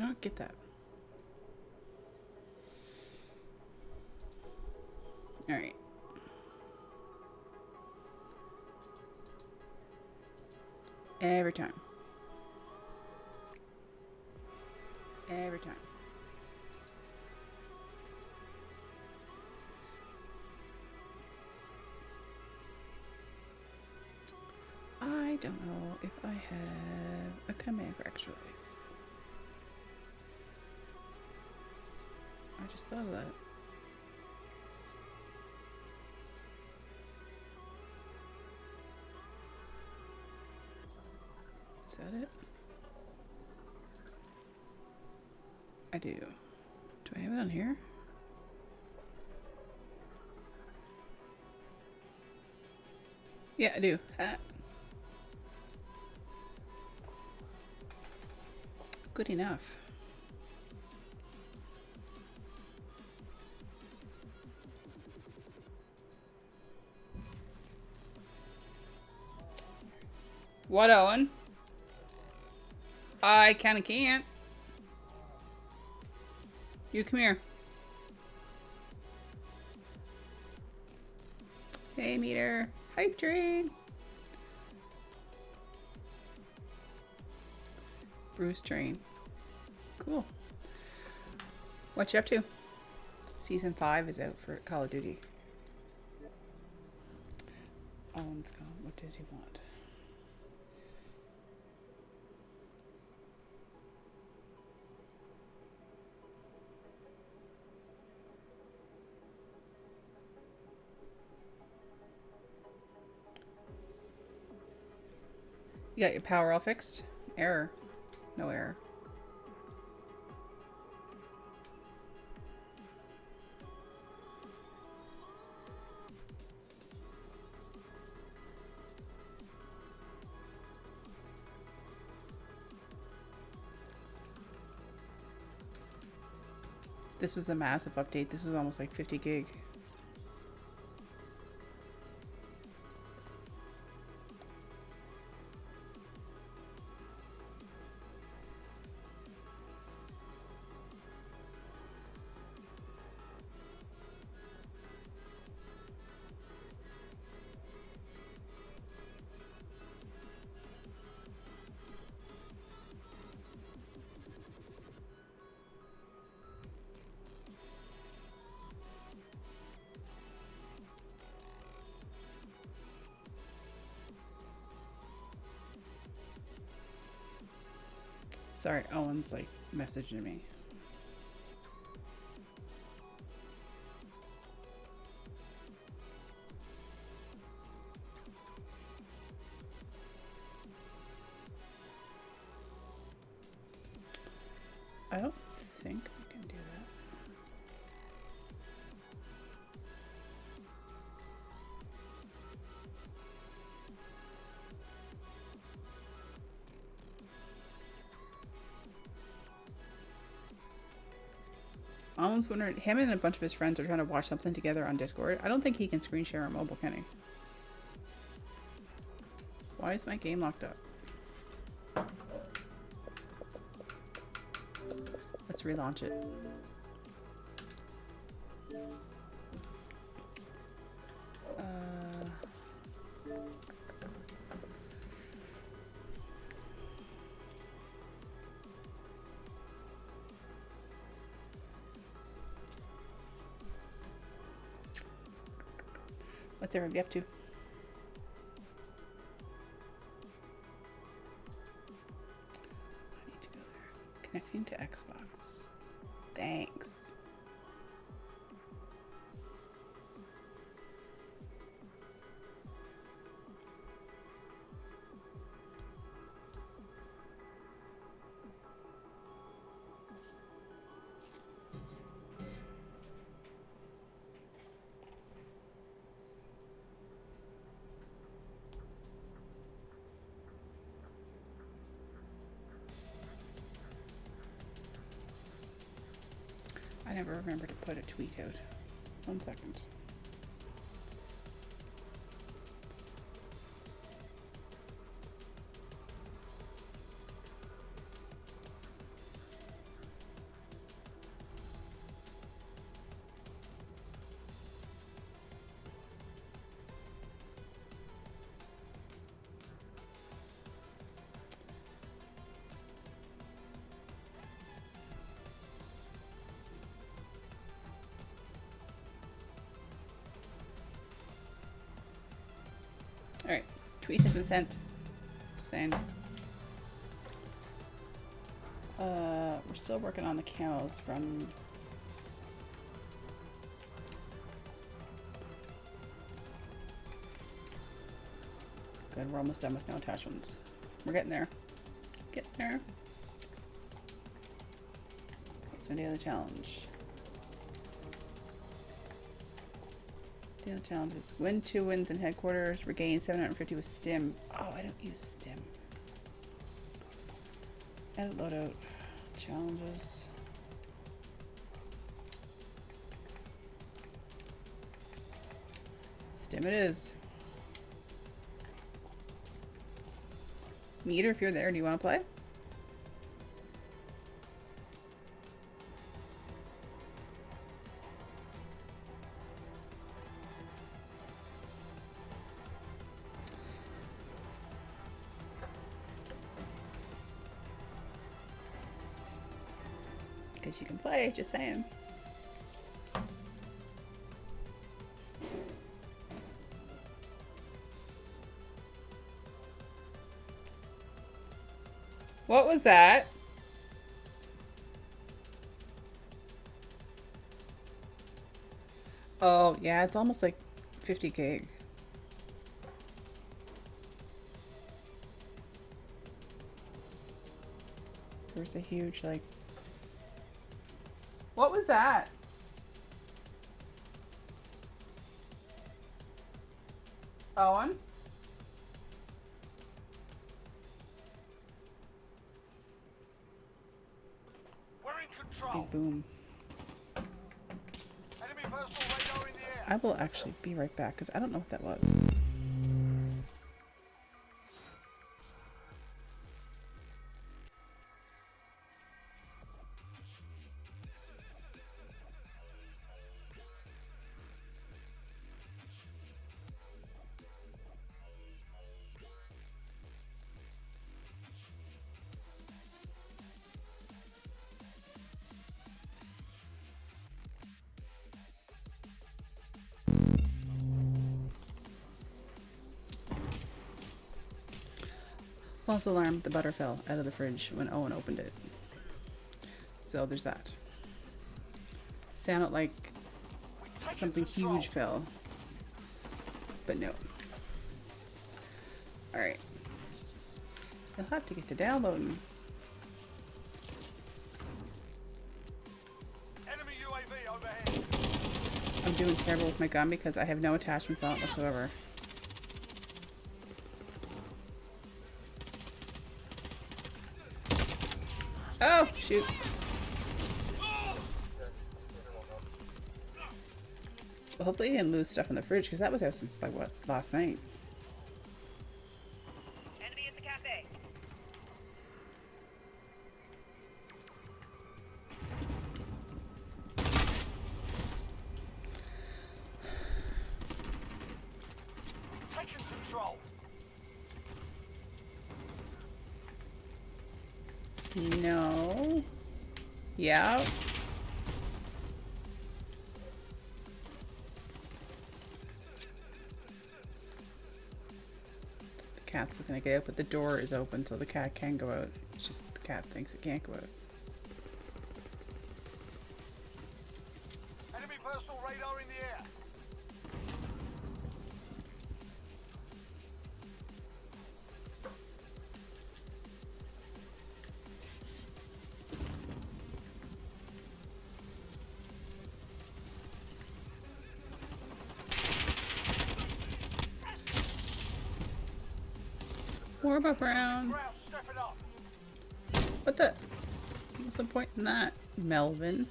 don't get that. Alright. Every time. Every time. I don't know if I have a command for extra life. I just thought of that. Is that it? I do. Do I have it on here? Yeah, I do. Good enough. What, Owen? I kinda can't. You come here. Hey, meter. Hype train. Bruce train. Cool. What you up to? Season 5 is out for Call of Duty. Owen's gone. What does he want? You got your power all fixed? Error. No error. This was a massive update. This was almost like 50 gig. Sorry, Owen's like messaging me. I don't think I can do that. Owen's wondering, him and a bunch of his friends are trying to watch something together on Discord. I don't think he can screen share on mobile, can he? Why is my game locked up? Let's relaunch it. What's everybody up to? I need to go there. Connecting to Xbox. Thanks. I never remember to put a tweet out. 1 second. Alright. Tweet has been sent. Just saying. We're still working on the camos from... Good, we're almost done with no attachments. We're getting there. Getting there. What's my daily challenge? Daily challenges. Win 2 wins in headquarters. Regain 750 with stim. Oh, I don't use stim. Edit loadout. Challenges. Stim it is. Meter, if you're there, do you want to play? Because you can play, just saying. What was that? Oh, yeah, it's almost like 50 gig. There's a huge, like... What was that? Owen? We're in control. Big boom. Enemy personal radar in the air. I will actually be right back because I don't know what that was. False alarm, the butter fell out of the fridge when Owen opened it. So there's that. Sounded like something huge fell. But no. Alright. You'll have to get to downloading. Enemy UAV overhead. I'm doing terrible with my gun because I have no attachments on it whatsoever. Oh, shoot. Well, hopefully you didn't lose stuff in the fridge because that was out since, like, what, last night? Enemy at the cafe. Taking control. No. Yeah. The cat's looking to get out, but the door is open so the cat can go out. It's just the cat thinks it can't go out. Enemy personal radar in the air. Warm up round. Ground, step it up. What the? What's the point in that, Melvin?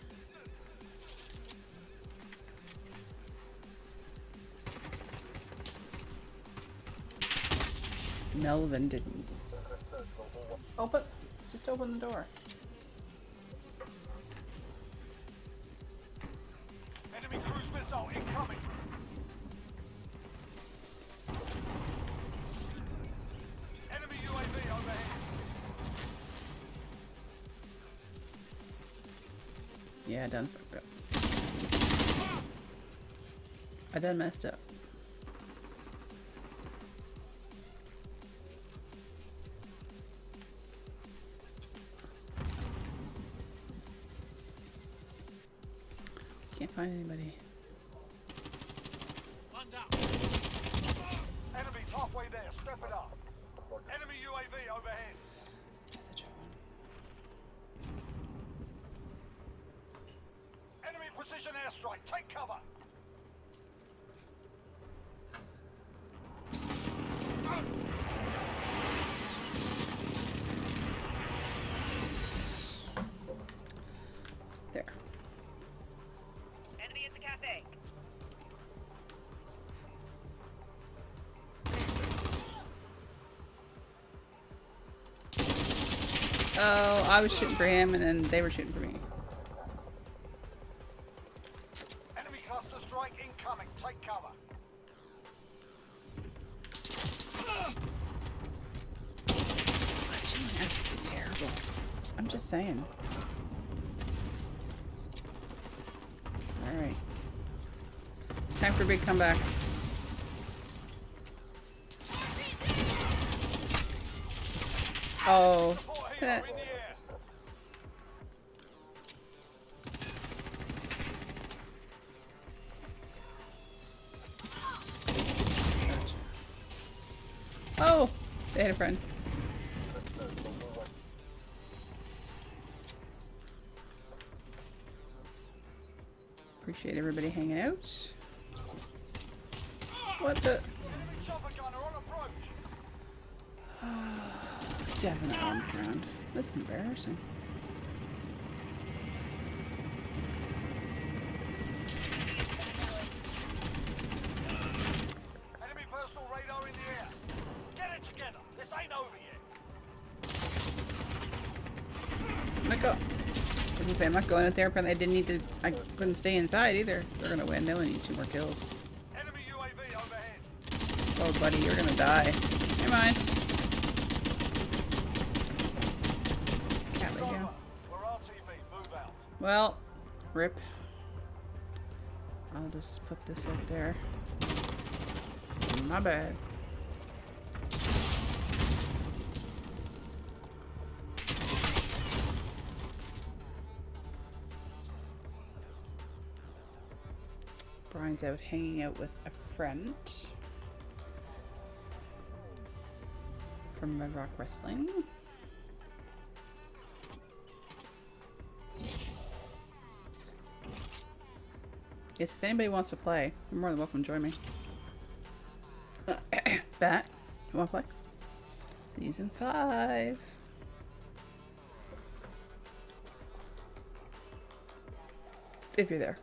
Melvin didn't. Open. Just open the door. Enemy cruise missile incoming. Enemy UAV overhead. Yeah, I done fucked up. I done messed up. Can't find anybody. Enemies halfway there. Step it up. Enemy UAV overhead. Message on. Enemy precision airstrike. Take cover. There. Enemy at the cafe. Oh, I was shooting for him and then they were shooting for me. Enemy cluster strike incoming. Take cover. I'm doing absolutely terrible. I'm just saying. Alright. Time for a big comeback. Oh. Support helo in the air. Oh! They had a friend. Appreciate everybody hanging out. What the? Enemy chopper gunner on approach. Definitely on the ground. This is embarrassing. Enemy personal radar in the air. Get it together. This ain't over yet. Let go. I was gonna say, I'm not going out there. Apparently, I didn't need to. I couldn't stay inside either. They're gonna win. They only need 2 more kills. Enemy UAV overhead. Oh, buddy, you're gonna die. Never mind. Cat lay down. We're RTV. Move out. Well, rip. I'll just put this out there. My bad. Brian's out hanging out with a friend from Red Rock Wrestling. Yes, if anybody wants to play, you're more than welcome to join me. Bat, you want to play? Season 5. If you're there.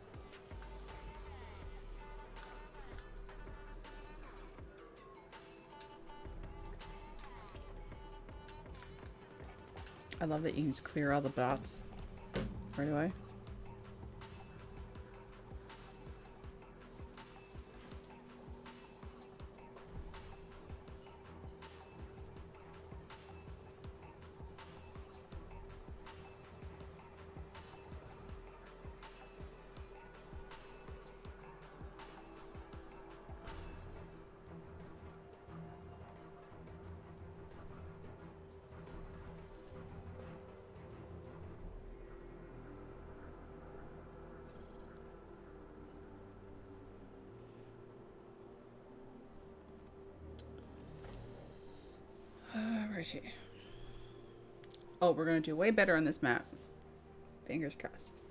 I love that you can just clear all the bots right away. Alrighty. Oh, we're gonna do way better on this map. Fingers crossed.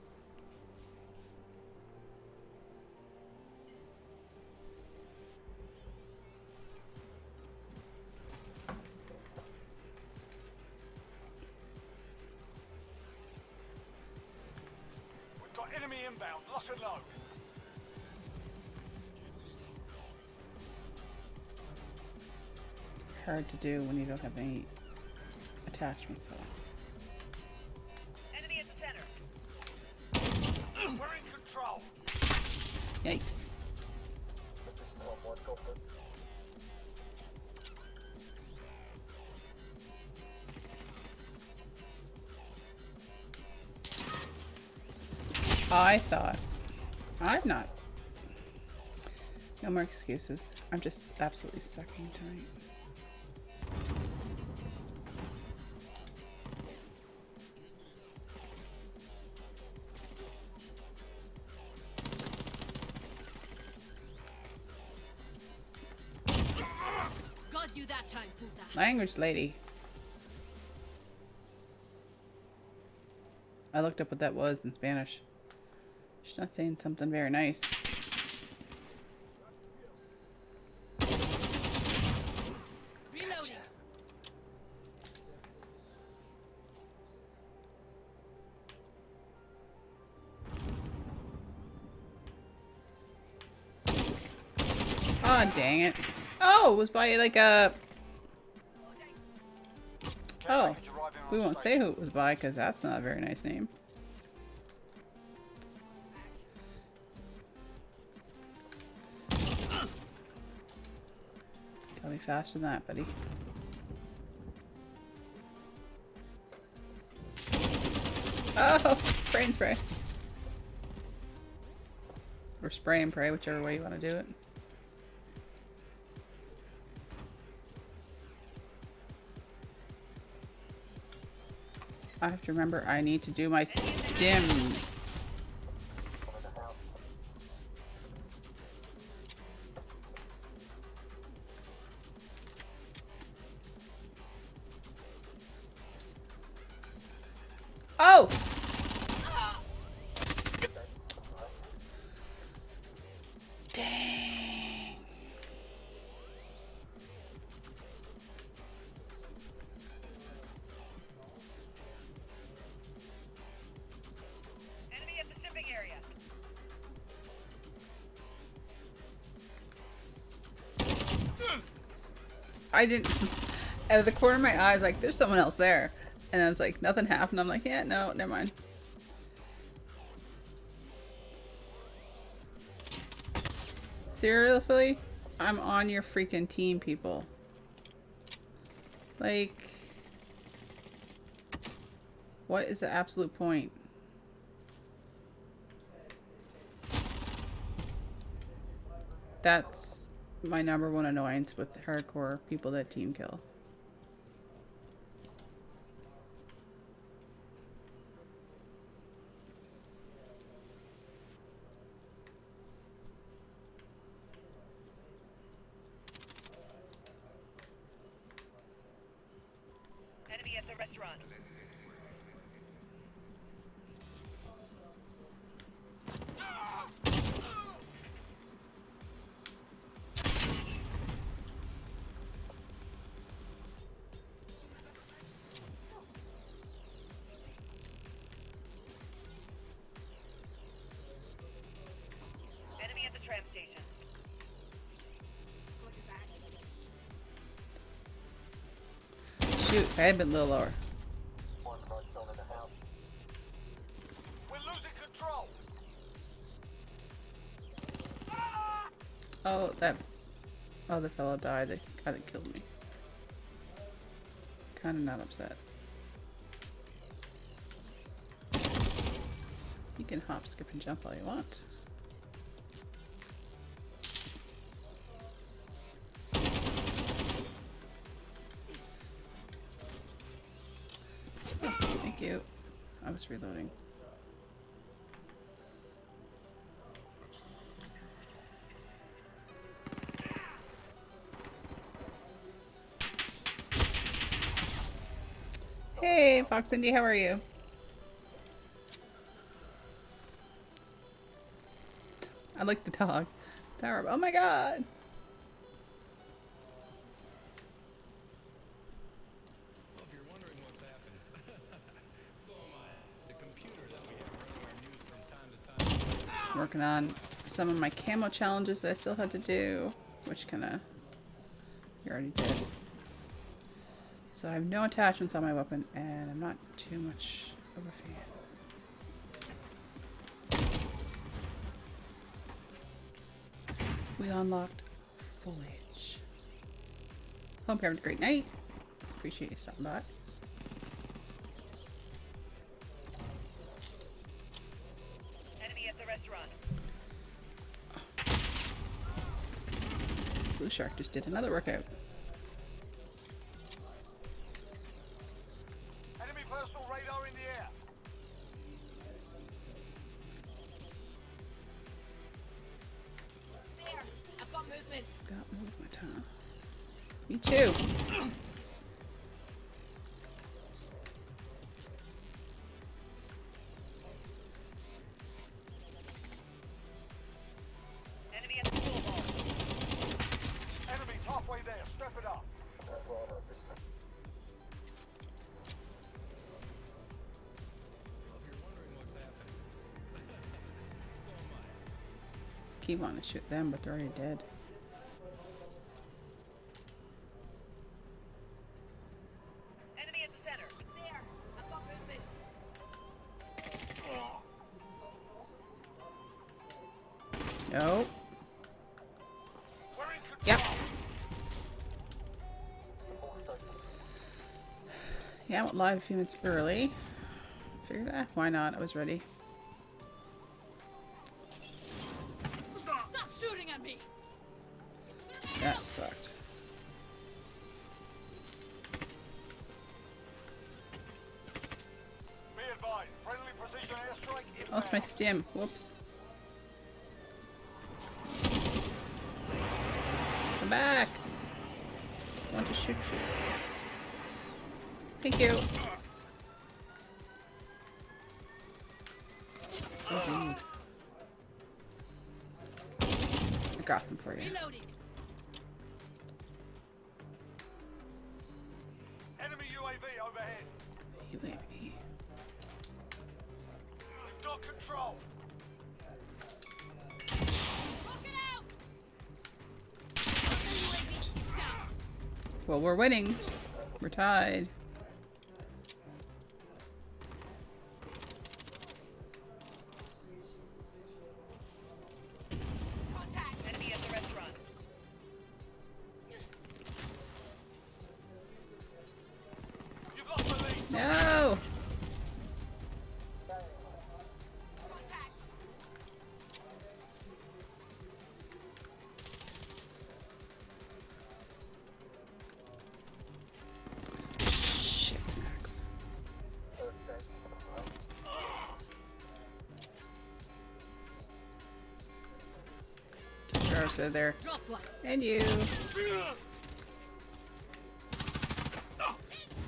We've got enemy inbound. Lock and load. Hard to do when you don't have any attachments at all. Enemy at the center. We're in control. Yikes. I thought. I'm not. No more excuses. I'm just absolutely sucking tonight. Got you that time, puta. Language lady. I looked up what that was in Spanish. She's not saying something very nice. Reloading. Aw, dang it. Oh, it was by like a... Oh, we won't say who it was by because that's not a very nice name. Gotta be faster than that, buddy. Oh, spray and spray. Or spray and pray, whichever way you want to do it. I have to remember I need to do my stim. Oh! Dang. Enemy at the shipping area. I didn't... Out of the corner of my eyes, like, there's someone else there. And I was like, nothing happened. I'm like, yeah, no, never mind. Seriously? I'm on your freaking team, people. Like... What is the absolute point? That's my number one annoyance with hardcore people that team kill. Enemy at the restaurant. Enemy at the tram station. Shoot, I had been a little lower. We're losing control. Oh, that other fellow died. The guy that killed me. Kind of not upset. You can hop, skip, and jump all you want. Oh, thank you. I was reloading. Hey, Fox Indy, how are you? I like the dog. Power. Oh my god. Well, if you're wondering what's happened, so am I. The computer that we have running our news from time to time. Working on some of my camo challenges that I still had to do, which kind of you already did. So I have no attachments on my weapon, and I'm not too much of a fan. We unlocked foliage. Hope you're having a great night. Appreciate you stopping by. Enemy at the restaurant. Blue Shark just did another workout. Enemy personal radar in the air. There. I've got movement. Got movement, huh? Me too. Enemy at the pool hall. Enemies halfway there. Step it up. Well, if you're wondering what's happening, so am I. Keep wanting to shoot them, but they're already dead. Enemy at the center. There. I've got movement. Nope. We're in control. Yep. Yeah, I went live a few minutes early. Figured, why not? I was ready. Stop shooting at me. That sucked. Be advised. Friendly precision airstrike inbound. Oh, it's my stim. Whoops. Come back. I want to shoot you. Thank you. Oh, dude. I got them for you. Reloading. Enemy UAV overhead. UAV. You've got control. Rocket out. UAV down. Well, we're winning. We're tied. Contact. Enemy at the restaurant. You've lost the lead. No. Contact. Shit snacks. Get yours there. Dropped one. And you.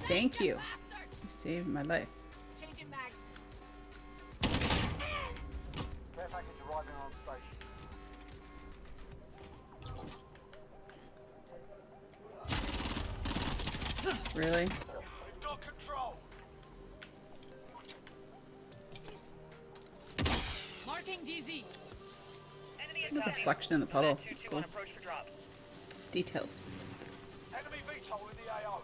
Thank you. Bastard. You saved my life. Changing mags. Care package arriving on station. Really? You've got control. Marking DZ. Enemy The at reflection in the puddle. It's 2-2 cool. on approach for drop. Details. Enemy VTOL in the AO.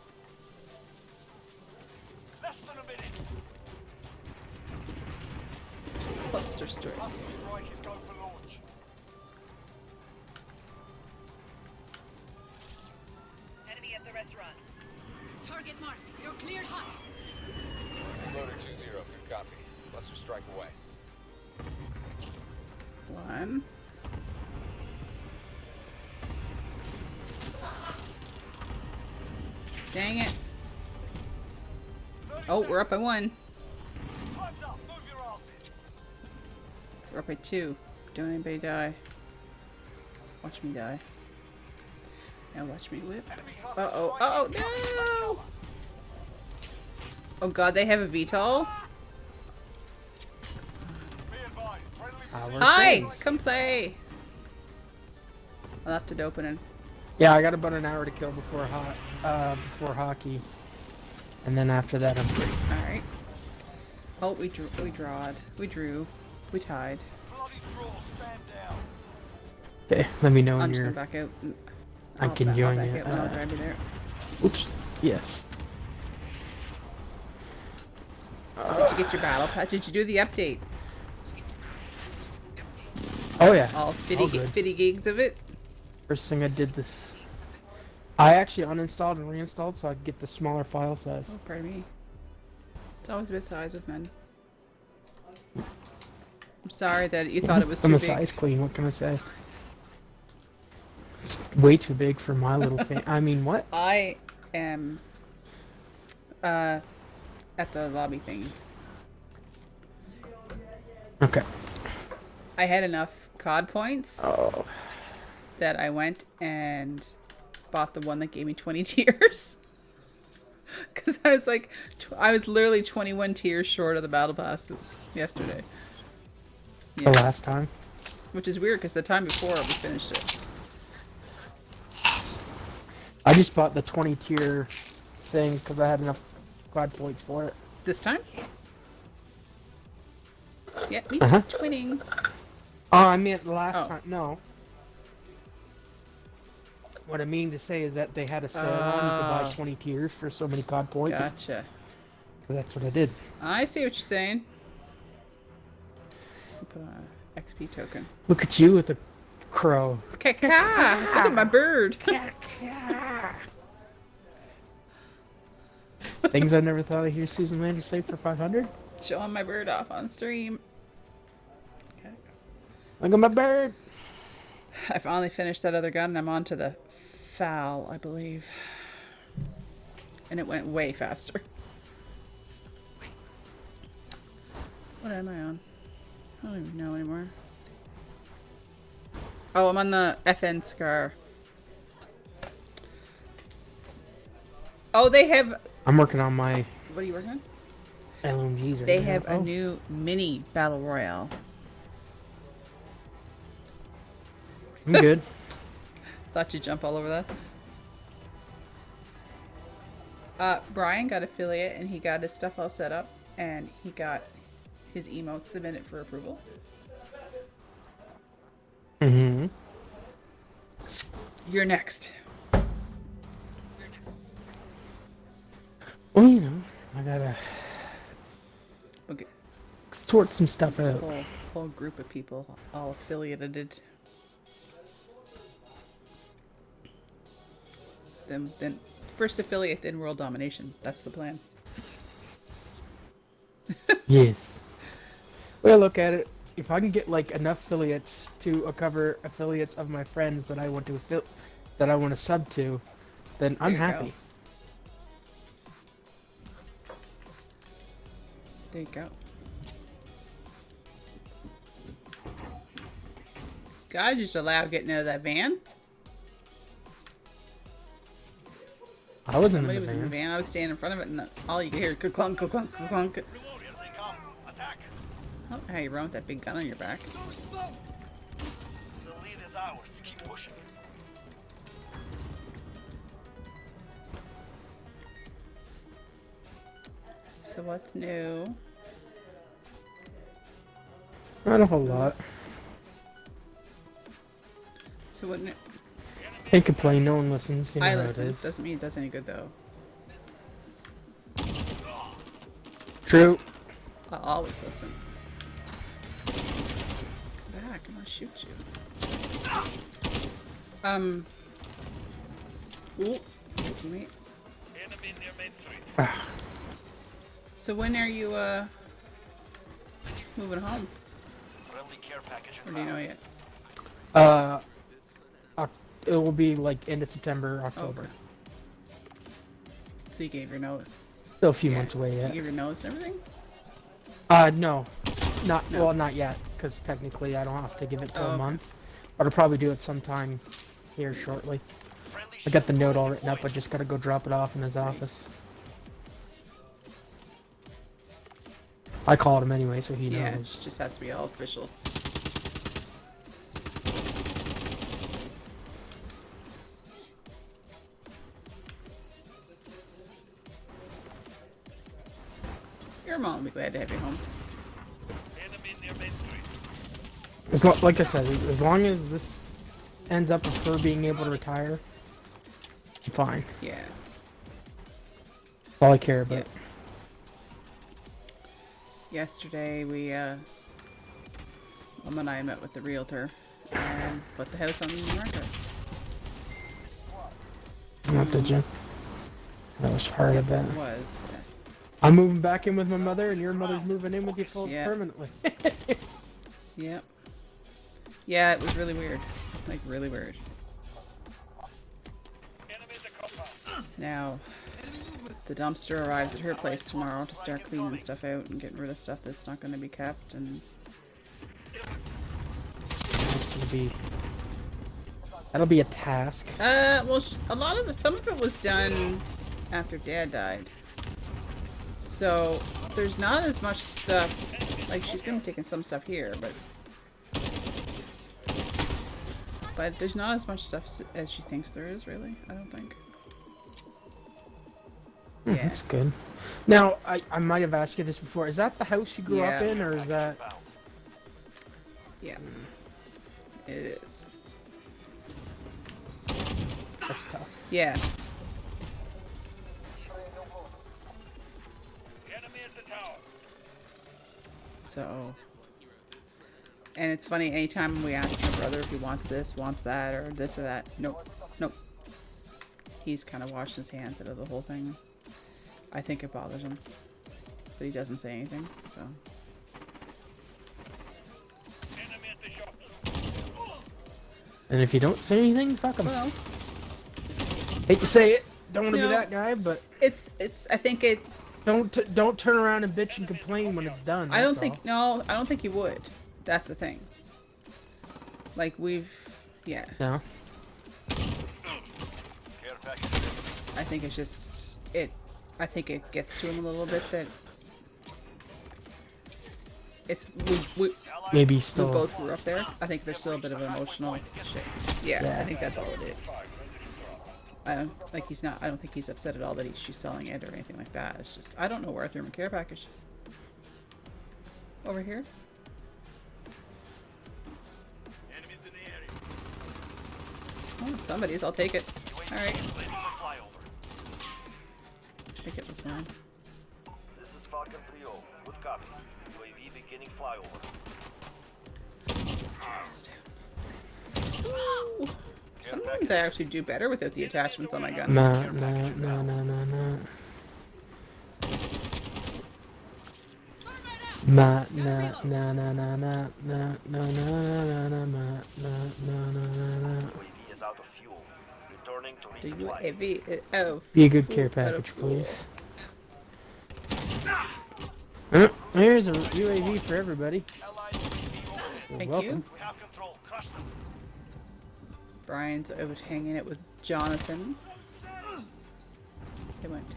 Less than a minute. Cluster strike. Husky strike is go for launch. Enemy at the restaurant. Target mark. You're cleared hot. Loader 2-0, good copy. Cluster strike away. One. Dang it. Oh, we're up by one. Time's up. Move your asses. We're up by two. Don't anybody die. Watch me die. Now watch me whip. Enemy husky Uh-oh. strike Oh, incoming. Take no! cover. Oh god, they have a VTOL? Be advised. Friendly We're Hi! friends. Come play! I left it open and... Yeah, I got about an hour to kill before before hockey, and then after that I'm free. Alright. Oh, we drawed. We drew. We tied. bloody draw. Stand down. Okay, let me know I'm when just you're. gonna back out. I can join I'll you, back out and I'll drive you there. Oops. Yes. Did you get your battle pass? Did you do the update? Oh yeah. All All 50, good. 50 gigs of it? First thing I did this. I actually uninstalled and reinstalled so I could get the smaller file size. Oh, pardon me. It's always a bit size with men. I'm sorry that you thought it was too I'm a big. size queen. What can I say? It's way too big for my little fan. I mean, what? I am at the lobby thing. Okay. I had enough COD points Oh. that I went and bought the one that gave me 20 tiers. Because I was like, I was literally 21 tiers short of the battle pass yesterday. The last time. Which is weird because the time before we finished it. I just bought the 20 tier thing because I had enough quad points for it. This time? Yeah, me Uh-huh. too. Twinning. Oh, I meant last Oh. time. No. What I mean to say is that they had a sale on you could buy 20 tiers for so many quad points. Gotcha. That's what I did. I see what you're saying. Put on a XP token. Look at you with a crow. Kaka! Look at my bird. Things I never thought I'd hear Susan Landers say for 500. Showing my bird off on stream. Okay. Look at my bird. I finally finished that other gun and I'm on to the FAL, I believe. And it went way faster. What am I on? I don't even know anymore. Oh, I'm on the FN Scar. Oh, they have... I'm working on my What are you working on? LMGs right They now. have a Oh. new mini battle royale. I'm good. Thought you'd jump all over that. Brian got affiliate and he got his stuff all set up and he got his emote submitted for approval. Mm-hmm. You're next. Well, you know, I gotta Okay. sort some stuff out. Whole group of people all affiliated. Then first affiliate, then world domination. That's the plan. Yes. Well, look at it. If I can get like enough affiliates to cover affiliates of my friends that I want to sub to, then I'm There you happy. There you go. God, just allowed getting out of that van. I wasn't Somebody in the was in the van. van. I was standing in front of it, and all you could hear clunk, clunk, clunk, clunk. Reloading as they come. Attack. I don't know how you run with that big gun on your back. The lead is ours. Keep pushing. So what's new? Not a whole lot. So what? Can't complain. No one listens. You know I how it listen. is. Doesn't mean it does any good though. True. I'll always listen. Come back! I'm gonna shoot you. Ooh, teammate. Enemy near Main Street. Ah, So when are you moving home? Friendly care package. Or do you know yet? it will be like end of September, October. Over. So you gave your note. Still a few Yeah. months away You yet. gave your notes and everything? No, not No. well, not yet, because technically I don't have to give it till Oh, a okay. month. But I'll probably do it sometime here shortly. Friendly I got the shield note all on written up. I point. just gotta go drop it off in his office. I called him anyway, so he Yeah, it knows. just has to be all official. Your mom will be glad to have you home. Enemy near Main Street. Like I said, as long as this ends up with her being able to retire, I'm fine. Yeah. That's all I care about. Yeah. Yesterday we Mom and I met with the realtor and put the house on the market. Not did you? That was hard, I bet. It was. I'm moving back in with my mother, and your mother's moving in with you full Yeah. permanently. Yep. Yeah, it was really weird. Like really weird. Enemy at the compound. So now the dumpster arrives at her place tomorrow to start cleaning stuff out and getting rid of stuff that's not going to be kept. And It's gonna be That'll be a task. Well, a lot of it, some of it was done after Dad died. So there's not as much stuff. Like she's gonna be taking some stuff here, but there's not as much stuff as she thinks there is. Really, I don't think. Yeah. That's good. Now, I might have asked you this before. Is that the house you grew up Yeah. in, or is that... Yeah. It is. That's tough. Yeah. Enemy at the tower. So. And it's funny, anytime we ask my brother if he wants this, wants that, or this or that, nope, nope. He's kind of washing his hands out of the whole thing. I think it bothers him. But he doesn't say anything, so. Enemy at the shop. And if you don't say anything, fuck him. Well, Hate to say it. Don't want to No. be that guy, but I think it, don't turn around and bitch and complain when it's done. I don't that's think, all. no, I don't think he would. That's the thing. Like, yeah. No. Care package. I think it's just, I think it gets to him a little bit that it's, we Maybe we still. both grew up there. I think there's still a bit of an emotional shit. Yeah, Yeah. I think that's all it is. I don't think he's upset at all that she's selling it or anything like that. It's just, I don't know where I threw my care package. Over here? Enemies in the area. Oh, somebody's. I'll take it. Alright. Ready for flyover. Take it, that's fine. This is Falcon 3-0. Good copy. UAV beginning flyover. Ooh. Sometimes I actually do better without the attachments on my gun. No. UAV is out of fuel. Returning to The resupply. UAV is oh, Be a good full care out of package, fuel. please. Here's a UAV for everybody. Allied UAV overhead. You're Thank welcome. you. We have control. Crush them. Brian's out hanging it with Jonathan. They went.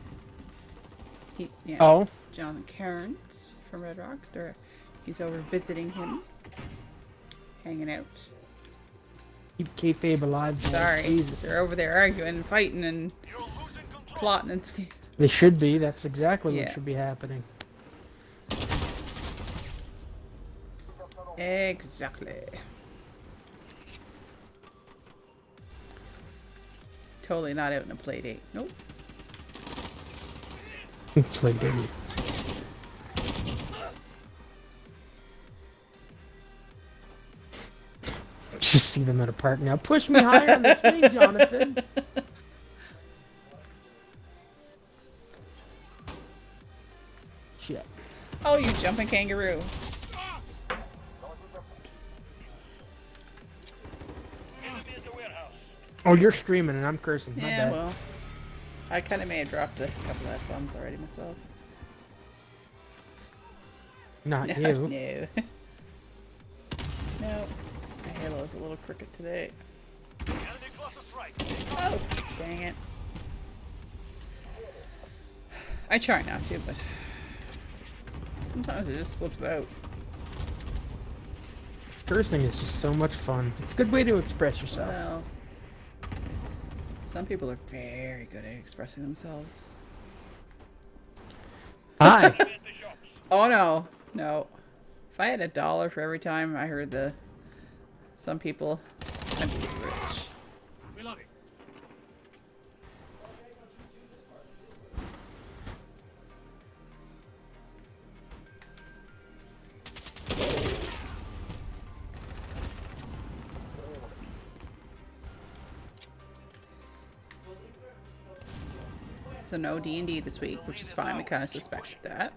Yeah. Oh, Jonathan Cairns from Red Rock. He's over visiting him. Hanging out. keep kayfabe alive. boys. Sorry. Jesus. They're over there arguing and fighting and You're losing control. plotting and They should be. That's exactly Yeah. what should be happening. Exactly. Totally not out in a play date. Nope. It's like, baby. Just see them at a park now. Push me higher on the swing, Jonathan. Shit. Oh, you jumping kangaroo. Enemy at the warehouse. Oh, you're streaming and I'm cursing. My Yeah, bad. well. I kind of may have dropped a couple of F-bombs already myself. Not No, you. no. No. My halo's a little crooked today. Enemy closest right. Oh, dang it. I try not to, but sometimes it just slips out. Cursing is just so much fun. It's a good way to express yourself. Well, some people are very good at expressing themselves. Hi. Enemy at the shops. Oh no, no. If I had $1 for every time I heard some people, I'd be rich. Reloading. So no D&D this week, which is fine. We kind of suspected that.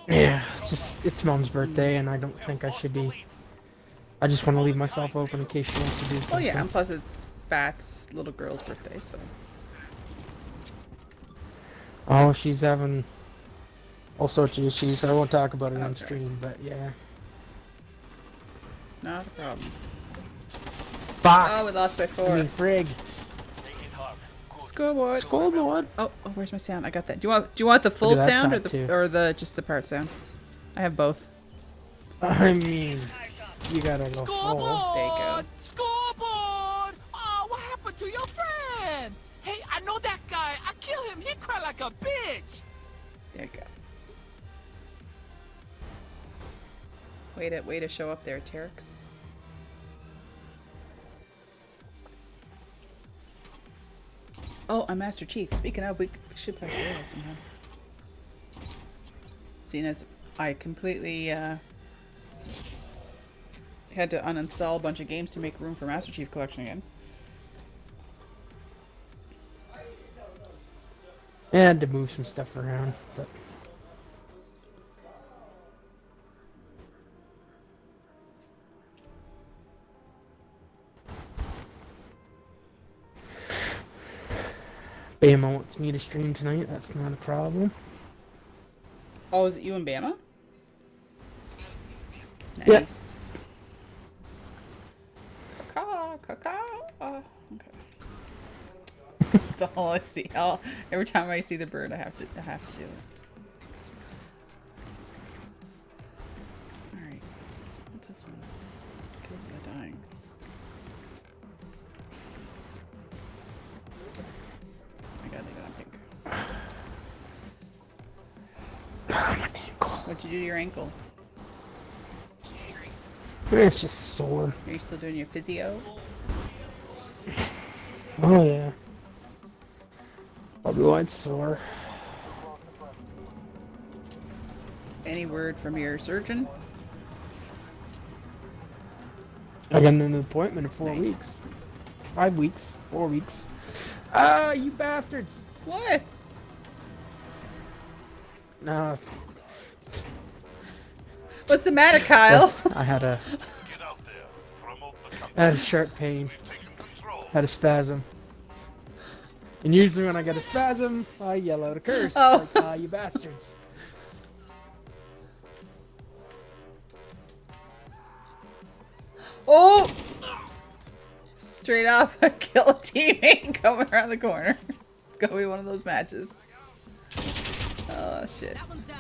Yeah, just it's Mom's birthday, and I don't think I should be. I just want to leave myself open in case she wants to do something. Oh yeah, and plus it's Bat's little girl's birthday, so. Oh, she's having all sorts of issues. I won't talk about it on Okay. stream, but yeah. Not a problem. Fuck. Oh, we lost by I 4. mean, frig. Take it home. Good. Scoreboard. Scoreboard. Oh, where's my sound? I got that. Do you want the full at that sound or top, too. the just the part sound? I have both. I mean, Tire shop. you gotta go full. There you go. Scoreboard! Oh, what happened to your friend? Hey, I know that guy. I killed him. He cried like a bitch. There you go. Way to show up there, Terex. Oh, I'm Master Chief. Speaking of, we should play Halo sometime. Seeing as I completely had to uninstall a bunch of games to make room for Master Chief Collection again. I had to move some stuff around, but Bama wants me to stream tonight. That's not a problem. Oh, is it you and Bama? Yeah. Nice. Caw, caw, caw. Okay. That's all I see. Every time I see the bird, I have to do it. All right. What's this one? Kills me by dying. I gotta leave it on pink. My ankle. What'd you do to your ankle? It's just sore. Are you still doing your physio? Oh yeah. Probably why it's sore. Any word from your surgeon? I got an appointment in 4 Nice. weeks. 5 weeks. 4 weeks. Ah, you bastards! What? No, What's the matter, Kyle? I had a Get out there. Promote the company. I had a sharp pain. Taking control. Had a spasm. And usually when I get a spasm, I yell out a curse. Oh. Like, ah, you bastards. Oh! Straight up, kill a teammate coming around the corner. Go be one of those matches. Oh shit. That one's down.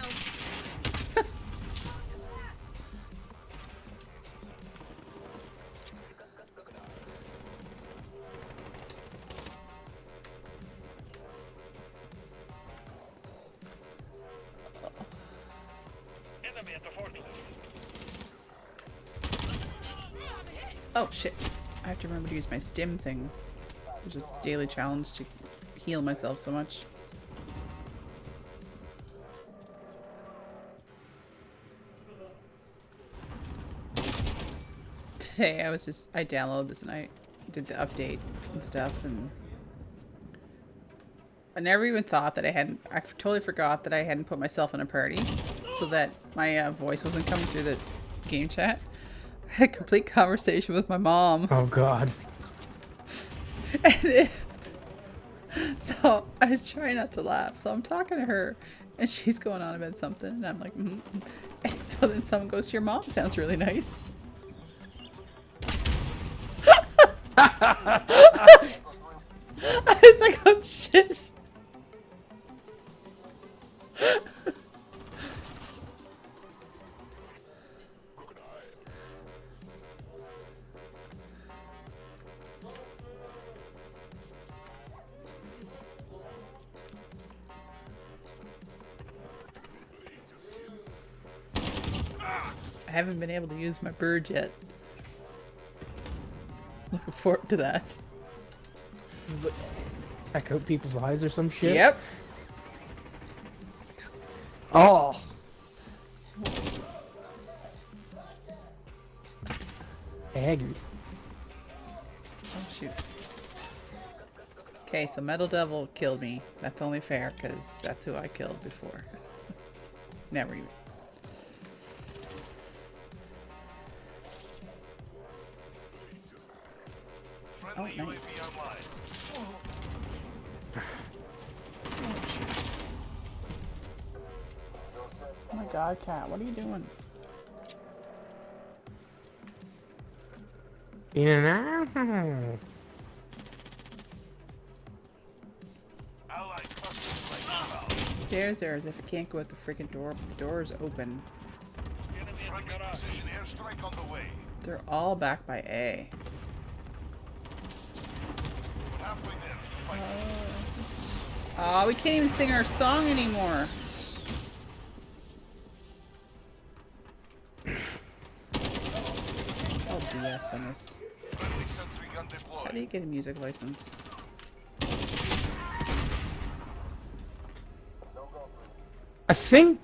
Enemy at the forklift. Oh shit. I have to remember to use my stim thing. There's a daily challenge to heal myself so much. Today I downloaded this and I did the update and stuff, and I never even thought that I totally forgot that I hadn't put myself in a party so that my voice wasn't coming through the game chat. I had a complete conversation with my mom. Oh god. So I was trying not to laugh. So I'm talking to her and she's going on about something and I'm like, mm-hmm. And so then someone goes, your mom sounds really nice. I was like, oh shit. I haven't been able to use my bird yet. Looking forward to that. Echo people's eyes or some shit? Yep. Oh! Aggie. Oh shoot. Okay, so Metal Devil killed me. That's only fair because that's who I killed before. Never even. Friendly Oh, nice. UAV online. Oh my god, Cat, what are you doing? Yeah. Allied cluster strike inbound. Stairs there as if it can't go out the freaking door, but the door is open. Friendly precision airstrike on the way. They're all back by A. Halfway there. Fight. Oh, we can't even sing our song anymore. Oh, BS on this. Friendly sentry gun How do you deployed. get a music license? I think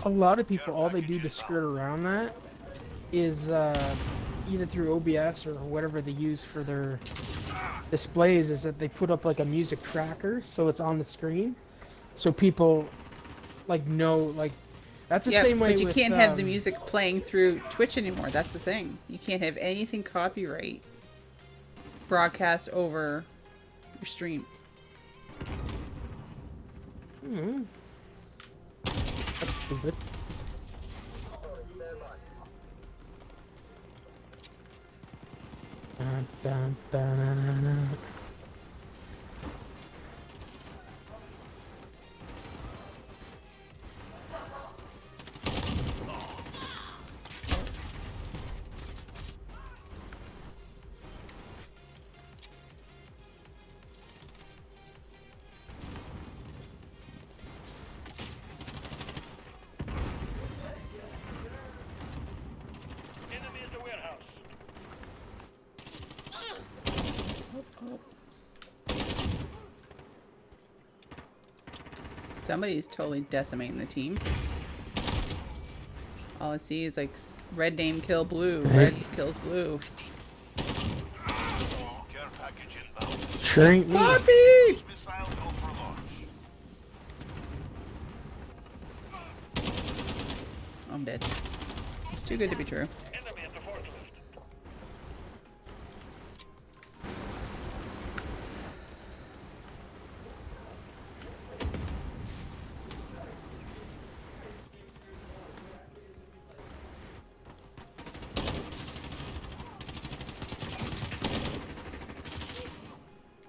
a lot of people, all they do to skirt around that is either through OBS or whatever they use for their displays, is that they put up like a music tracker so it's on the screen, so people like know, like that's the Yeah, same way. but you with, can't have the music playing through Twitch anymore. That's the thing. You can't have anything copyright broadcast over your stream. That's stupid. Dun, dun, dun, dun, dun, dun. Enemy at the warehouse. Somebody's totally decimating the team. All I see is like red name kill blue, red kills blue. Care package inbound. Sure ain't me. Coffee! Missile go for launch. I'm dead. It's too good to be true. Enemy at the forklift.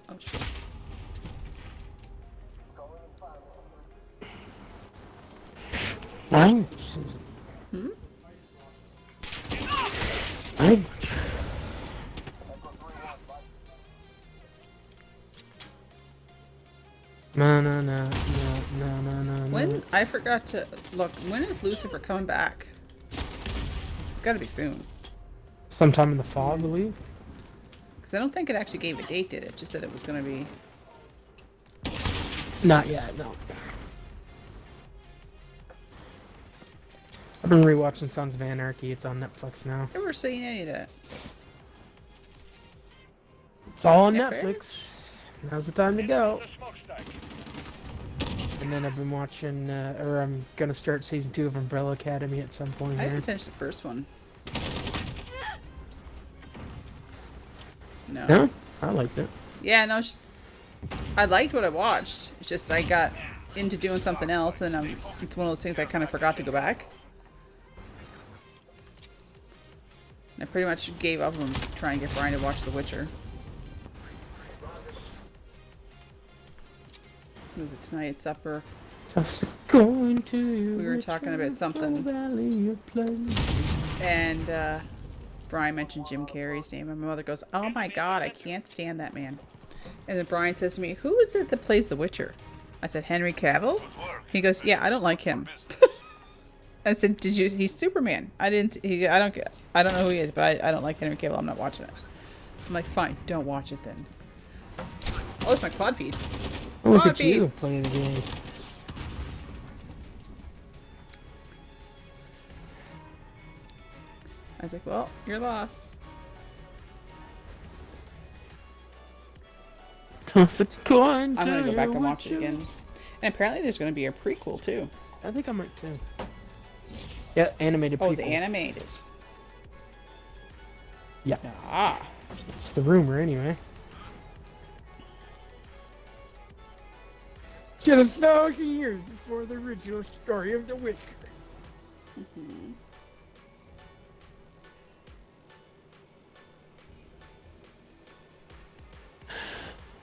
Oh shit. I'm. I'm. No, no, no, no, no, no, no. When I forgot to look, when is Lucifer coming back? It's gotta be soon. Sometime in the fall, I believe. Because I don't think it actually gave a date, did it? Just said it was gonna be. Not yet, no. I've been rewatching Sons of Anarchy. It's on Netflix now. Never seen any of that. It's all on Yeah, fair. Netflix. Now's the time to go. The smokestack. And then I've been watching, or I'm gonna start season 2 of Umbrella Academy at some point I here. didn't finish the first one. No. No? I liked it. Yeah, no, it's just, I liked what I watched. It's just I got into doing something else, and it's one of those things I kind of forgot to go back. And I pretty much gave up on trying to get Brian to watch The Witcher. Was it tonight at supper? Just going to. We were talking about something. Valley of Pleasure. And Brian mentioned Jim Carrey's name, and my mother goes, "Oh my God, I can't stand that man." And then Brian says to me, "Who is it that plays The Witcher?" I said, "Henry Cavill." He goes, "Yeah, I don't like him." I said, "Did you? He's Superman." I didn't. I don't know who he is, but I don't like Henry Cavill. I'm not watching it. I'm like, fine, don't watch it then. Oh, it's my quad feed. Oh, look at Coffee. you playing the game. I was like, well, your loss. Toss a coin. I'm gonna go to back your and watch it Witcher. again. And apparently, there's gonna be a prequel too. I think I might too. Yeah, animated Oh, people. it's animated. Yeah, Ah. it's the rumor anyway. Get 1,000 years before the original story of The Witcher.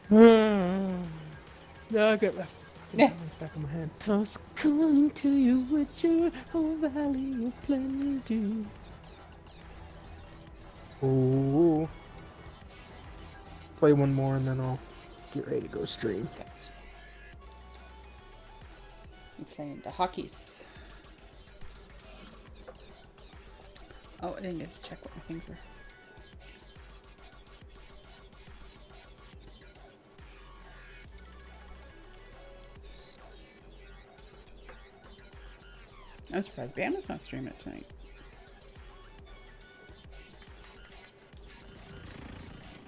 No, I got that Yeah. one stuck in my head. Toss coming to you with your whole valley of plenty. Oh. Play one more and then I'll get ready to go stream. Okay, into hockeys. Oh, I didn't get to check what my things were. I'm surprised Bama's not streaming it tonight.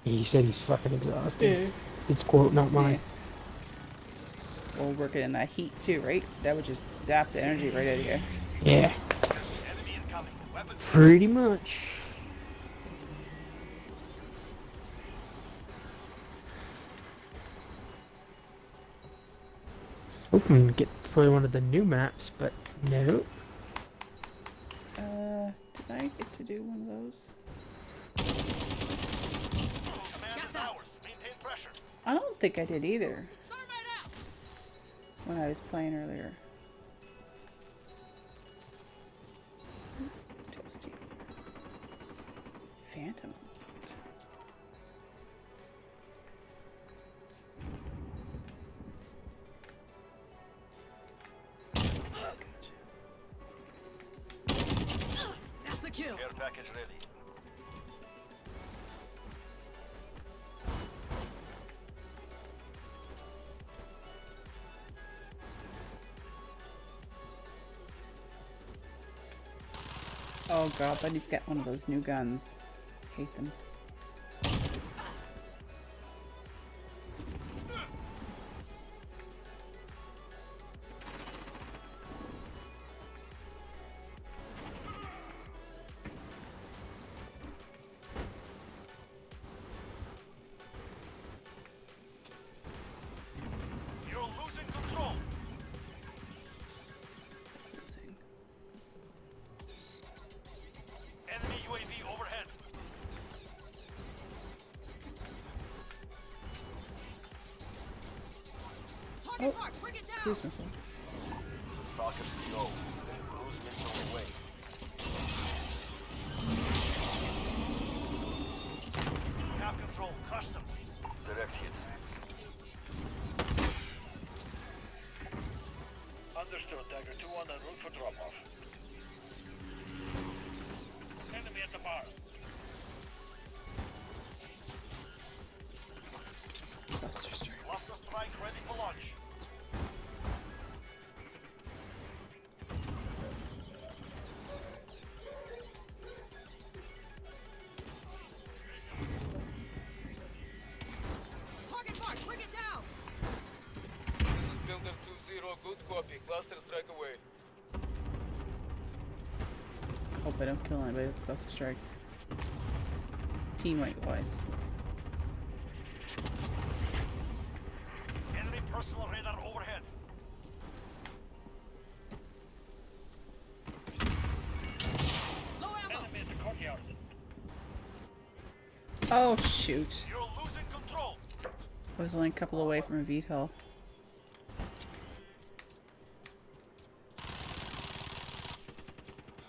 He said he's fucking exhausted. It's quote, not mine. We'll work it in that heat too, right? That would just zap the energy right out of here. Yeah, Enemy incoming. Weapons. pretty much. Hoping to get play one of the new maps, but no. Did I get to do one of those? Command is ours. Maintain pressure. I don't think I did either Start right out. when I was playing earlier. Toasty. Phantom. That's a kill. Care package ready. Oh god, but he's got one of those new guns. Hate them. You're losing control. Losing. Enemy UAV overhead. Target mark. Bring it down. Cruise missile. Falcon go. Cruise missile away. We have control. Crush them. Direct hit. Understood. Dagger 2-1 en route for drop-off. Enemy at the bar. Buster strike. Cluster strike ready for launch. Target mark. Bring it down. Builder 2-0, good copy. Cluster strike away. Hope I don't kill anybody with cluster strike. Teammate wise. Enemy personal radar overhead. Low ammo. Enemy at the courtyard. Oh shoot. You're losing control. I was only a couple away from a VTOL.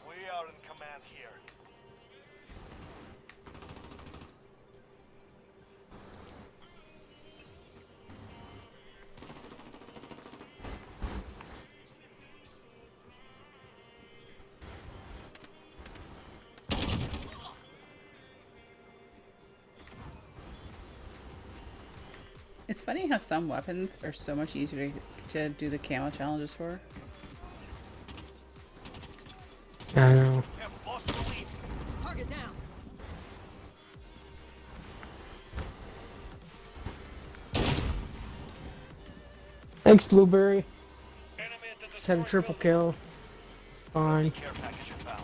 We are in command here. It's funny how some weapons are so much easier to do the camo challenges for. I know. We have lost the lead. Target down. Thanks, Blueberry. Enemy at the Just had a triple kill. Fine. care package inbound.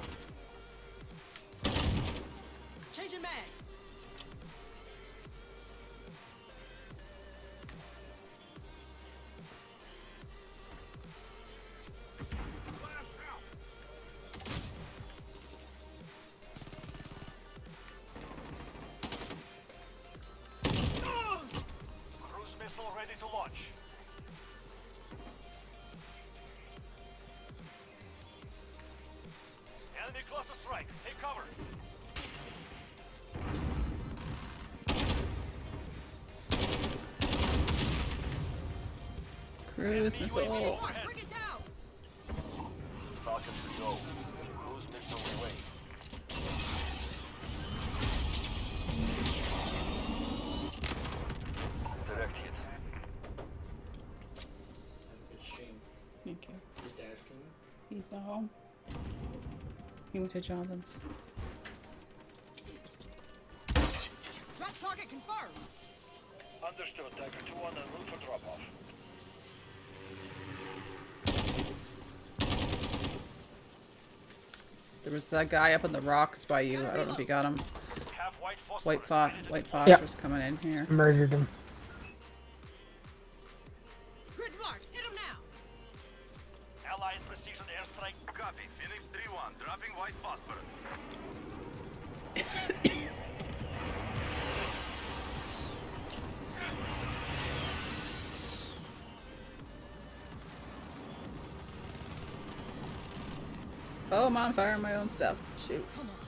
Changing mags. ready to launch. Enemy cluster strike. Take cover. Cruise missile. Mark, bring it down. Falcon to go. Cruise missile away. Direct hit. Thank you. He's not home. He went to Jonathan's. Drop target confirmed. Understood. Tiger 2-1 en route for drop-off. There was a guy up on the rocks by you. I don't know if you got him. Have white White phosphorus coming in here. Murdered him. Grid mark, hit him now. Allied precision airstrike. Copy. Phoenix 3-1. Dropping white phosphorus. Oh, I'm on fire my own stuff. Shoot. Come on.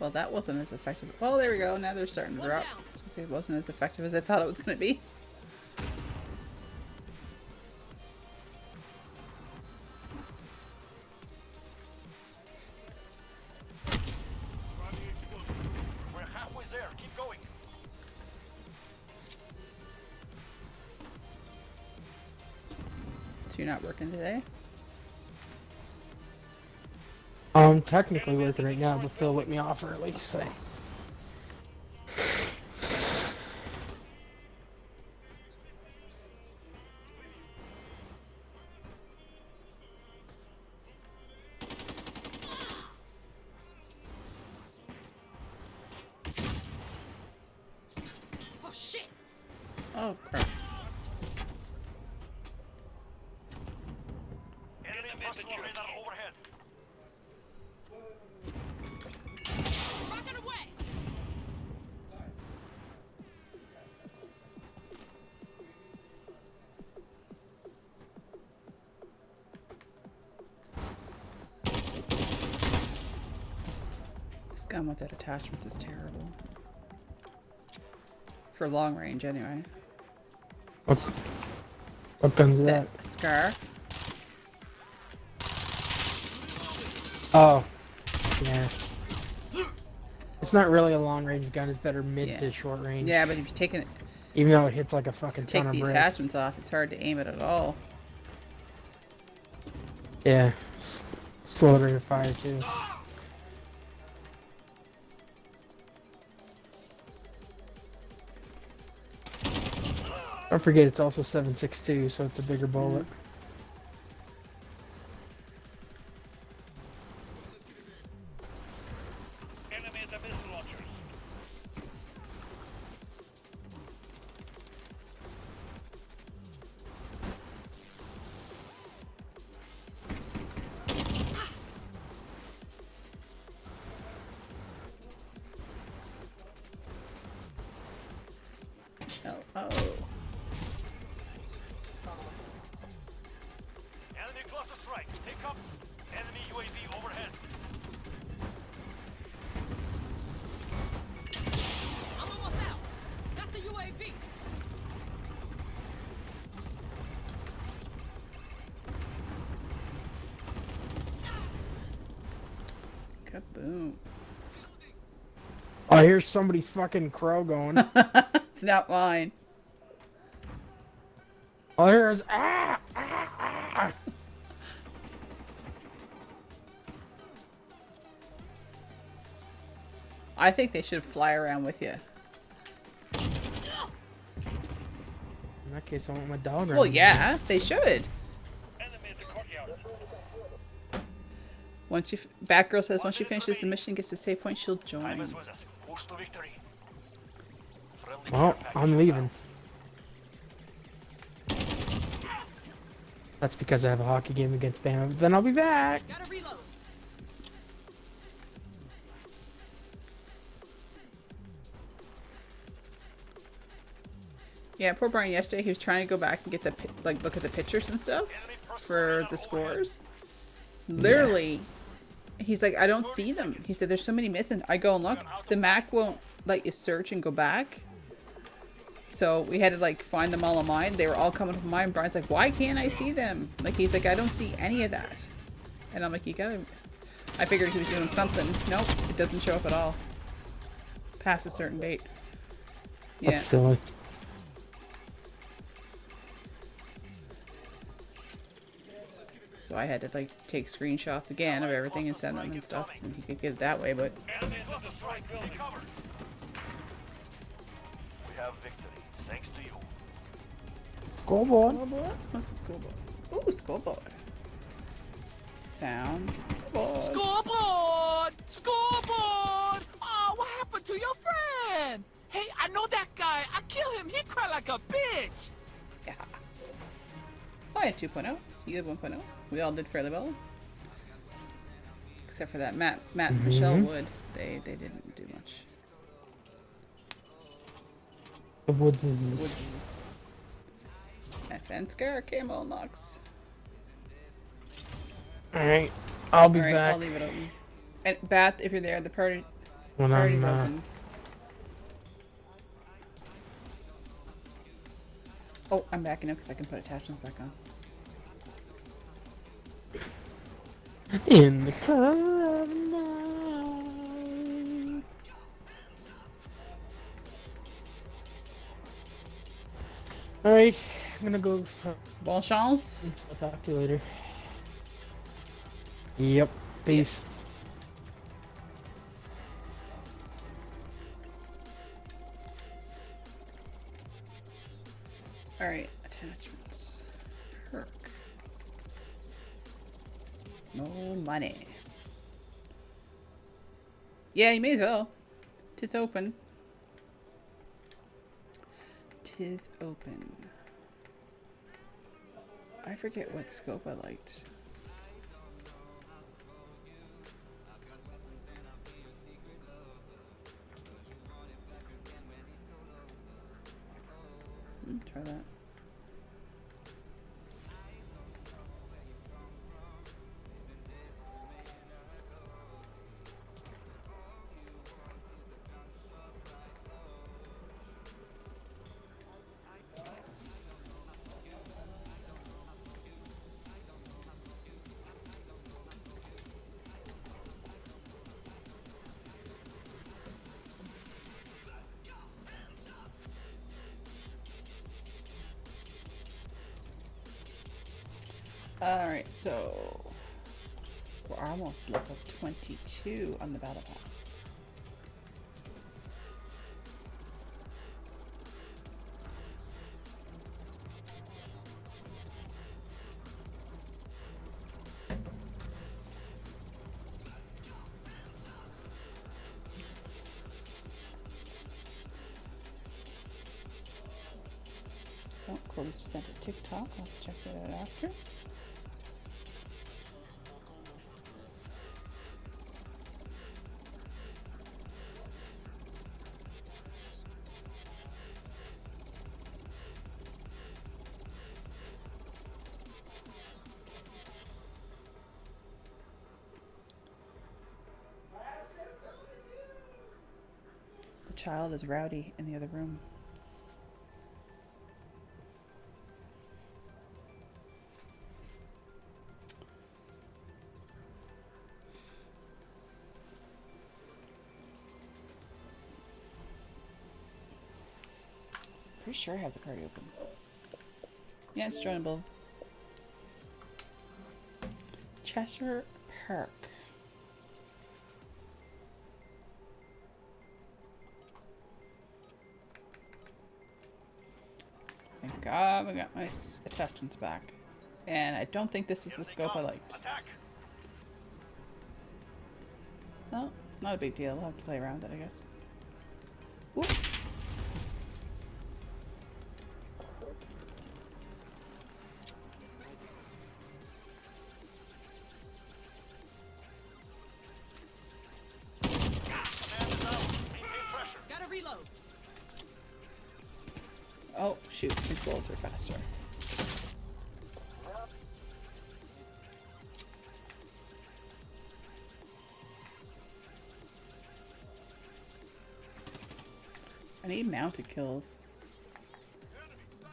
Well, that wasn't as effective. Well, there we go. Now they're starting to One drop. down. I was gonna say it wasn't as effective as I thought it was gonna be. We're halfway there. Keep going. So you're not working today? I'm technically working right now, but Phil let me off early, so. Oh shit. Oh crap. Enemy personal radar overhead. Rocket away. This gun without attachments is terrible. For long range, anyway. What gun's that? Scar. Oh. Yeah. It's not really a long range gun, it's better mid Yeah. to short range. Yeah, but if you take Even though it hits like a fucking take ton of the bricks. attachments off, it's hard to aim it at all. Yeah. Slow rate of fire too. Don't forget it's also 7.62, so it's a bigger bullet. Enemy at the missile launchers. Oh, oh. Enemy cluster strike. Take up. Enemy UAV overhead. I'm almost out. Got the UAV. Kaboom. Oh, here's somebody's fucking crow going. It's not mine. All I hear is ah, ah, ah. I think they should fly around with you. In that case, I want my dog. Well, around. yeah, they should. Enemy at the courtyard. Once you, Batgirl says, once she finishes the mission, gets to save point, she'll Time join. is with us. Push to victory. Friendly Well, care package I'm leaving. inbound. That's because I have a hockey game against Bam. Then I'll be back. Gotta reload. Yeah, poor Brian yesterday, he was trying to go back and get the, like, look at the pictures and stuff for the scores. Literally, he's like, I don't see them. He said, there's so many missing. I go and look. The Mac won't let you search and go back. So we had to, like, find them all on mine. They were all coming from mine. Brian's like, why can't I see them? Like, he's like, I don't see any of that. And I'm like, you gotta... I figured he was doing something. Nope, it doesn't show up at all. Past a certain date. Yeah. That's silly. So I had to, like, take screenshots again of everything and send them and stuff. And he could get it that way, but... Enemies on the strike building. Cover. We have victory, thanks to you. Scoreboard. What's the scoreboard? Ooh, scoreboard. Sounds scoreboard. Scoreboard! Scoreboard! Oh, what happened to your friend? Hey, I know that guy. I kill him. He cried like a bitch. Yeah. Oh, I had 2.0. You had 1.0. We all did fairly well. Except for that Matt and Michelle Wood. They didn't do much. The Woods is... Woods is... FN Scar, Camo Knox. Alright, I'll be Alright, back I'll leave it open. And Bath, if you're there, the party's when I'm open. Oh, I'm back now because I can put attachments back on. in the club night. Alright, I'm gonna go. Bon chance. I'll talk to you later. Yep, peace. Alright, attachments. Perk. No money. Yeah, you may as well. Tis open. Tis open. I forget what scope I liked. Try that. Alright, so we're almost level 22 on the battle pass. Oh, Corey just sent a TikTok. I'll check that out after. The child is rowdy in the other room. Pretty sure I have the party open. Yeah, it's joinable. Chester Park. Thank God we got my attachments back. And I don't think this was the scope I liked. Attack. No, not a big deal. We'll have to play around with it, I guess. Whoop. shoot, his bullets are faster. I need mounted kills.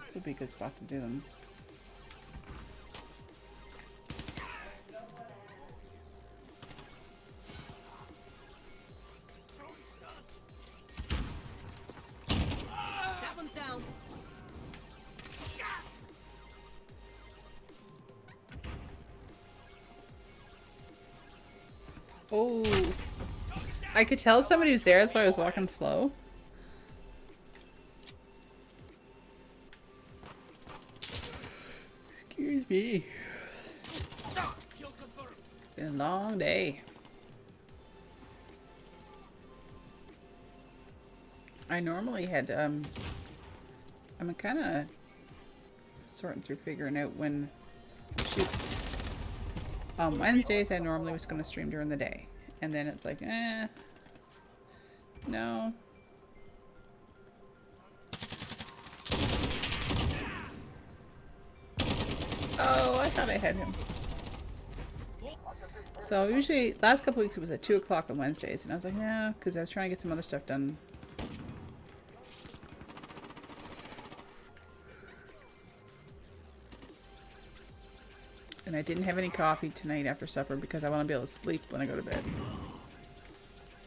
This would be a good spot to do them. That one's down. Oh, I could tell somebody was there. That's why I was walking slow. Excuse me. Been a long day. I normally had I'm kind of sorting through figuring out when. Shoot. On Wednesdays, I normally was going to stream during the day. And then it's like, no. Oh, I thought I had him. So usually, last couple weeks it was at 2 o'clock on Wednesdays. And I was like, yeah, because I was trying to get some other stuff done. And I didn't have any coffee tonight after supper because I want to be able to sleep when I go to bed.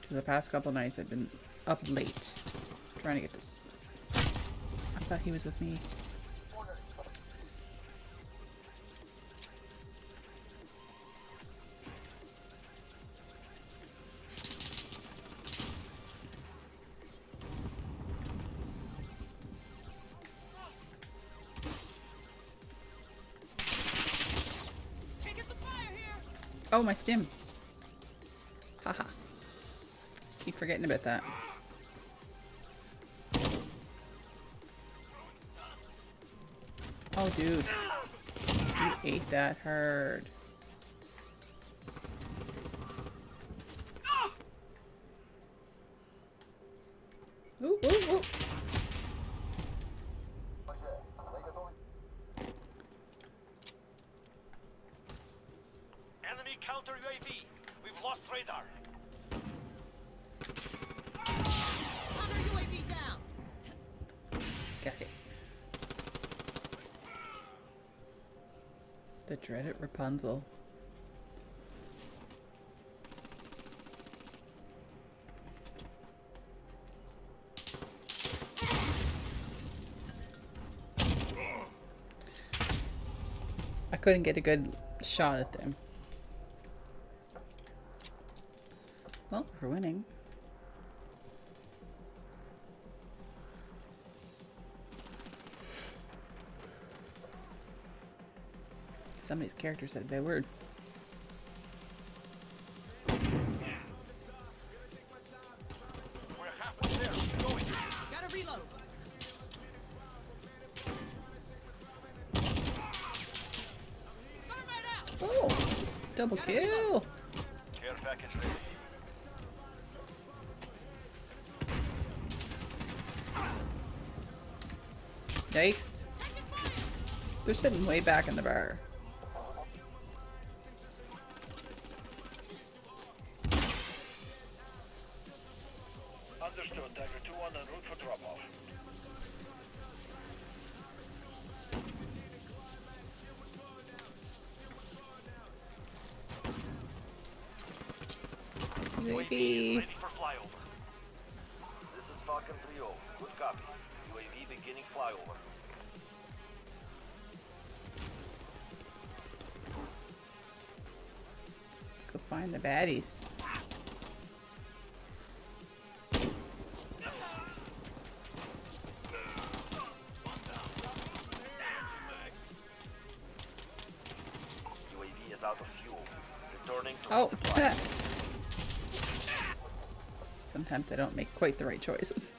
For the past couple nights I've been up late trying to get this. I thought he was with me. Oh, my stim. Haha. Keep forgetting about that. Oh, dude. You ate that hard. Ooh, ooh, ooh. Enemy counter UAV. We've lost radar. Counter UAV down. Got it. The dreaded Rapunzel. I couldn't get a good shot at them. Well, we're winning. Somebody's character said a bad word. We're halfway there. Going. Gotta reload. Thermite out. Oh, double kill. Care package ready. Yikes. They're sitting way back in the bar. Understood. Tiger 2-1 en route for drop-off. Maybe. Ready for flyover. This is Falcon 3-0. Good copy. UAV beginning flyover. Let's go find the baddies. UAV is out of fuel. Returning to Oh, resupply. sometimes I don't make quite the right choices.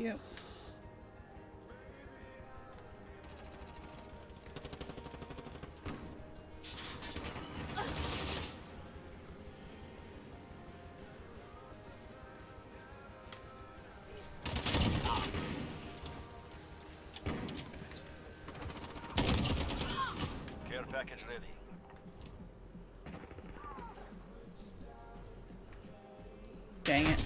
you. Care package ready. Dang it.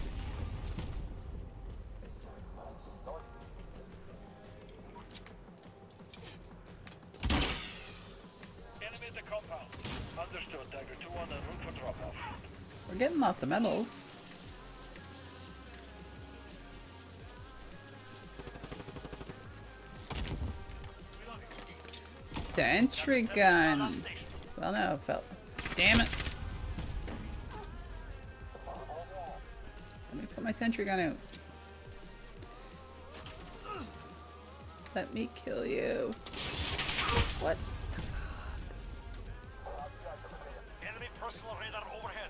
Enemy at the compound. Understood, Tiger 2 on the route for drop-off. We're getting lots of medals. Sentry gun. Well, no, fella. Damn it. Let me put my sentry gun out. Let me kill you. What? Enemy personal radar overhead.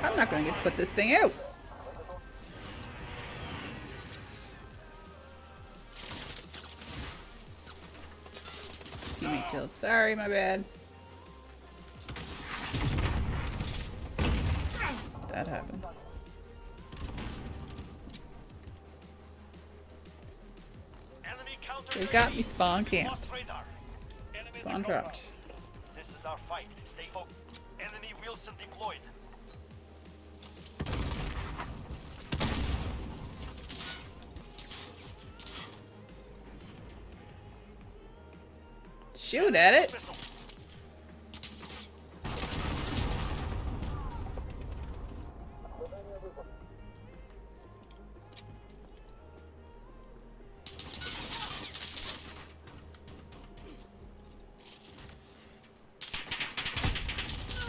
I'm not going to get to put this thing out. Teammate killed. Sorry, my bad. That happened. Enemy counter. They got me spawn camped. Lost radar. Enemy at the Spawn compound. dropped. This is our fight. Stay focused. Enemy Wilson deployed. Shoot at it. Missile.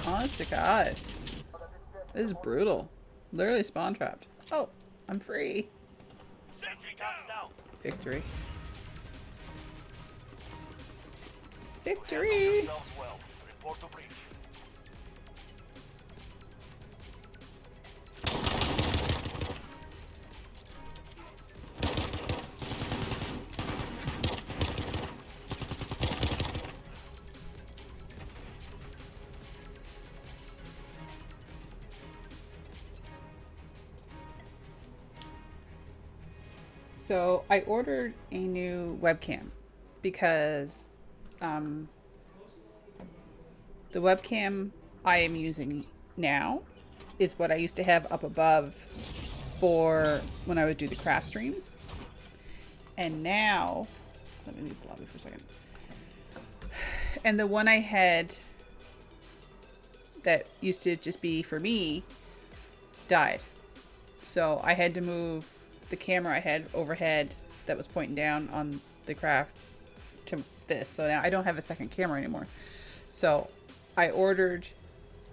Honest to God. This is brutal. Literally spawn trapped. Oh, I'm free. Sentry guns down. Victory. Victory! Yourselves well. Report to brief. So I ordered a new webcam because the webcam I am using now is what I used to have up above for when I would do the craft streams. And now, let me leave the lobby for a second. And the one I had that used to just be for me died. So I had to move the camera I had overhead that was pointing down on the craft to this. So now I don't have a second camera anymore. So I ordered,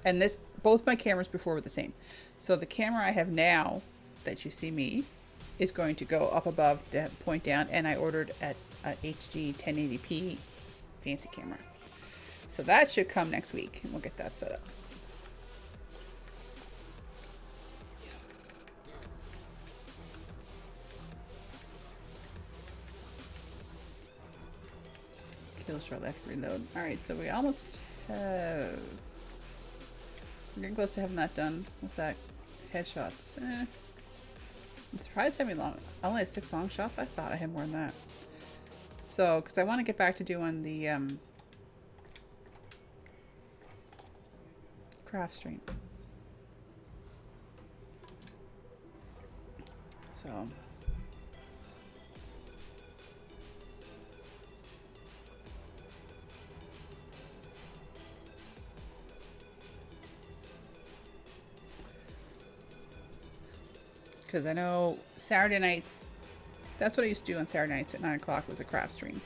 and this, both my cameras before were the same. So the camera I have now that you see me is going to go up above to point down, and I ordered at a HD 1080p fancy camera. So that should come next week, and we'll get that set up. Kill short left reload. Alright, so we almost have... We're getting close to having that done. What's that? Headshots. I'm surprised having long... I only have 6 long shots. I thought I had more than that. So, because I want to get back to doing the craft stream. So... Because I know Saturday nights, that's what I used to do on Saturday nights at 9 o'clock was a craft stream.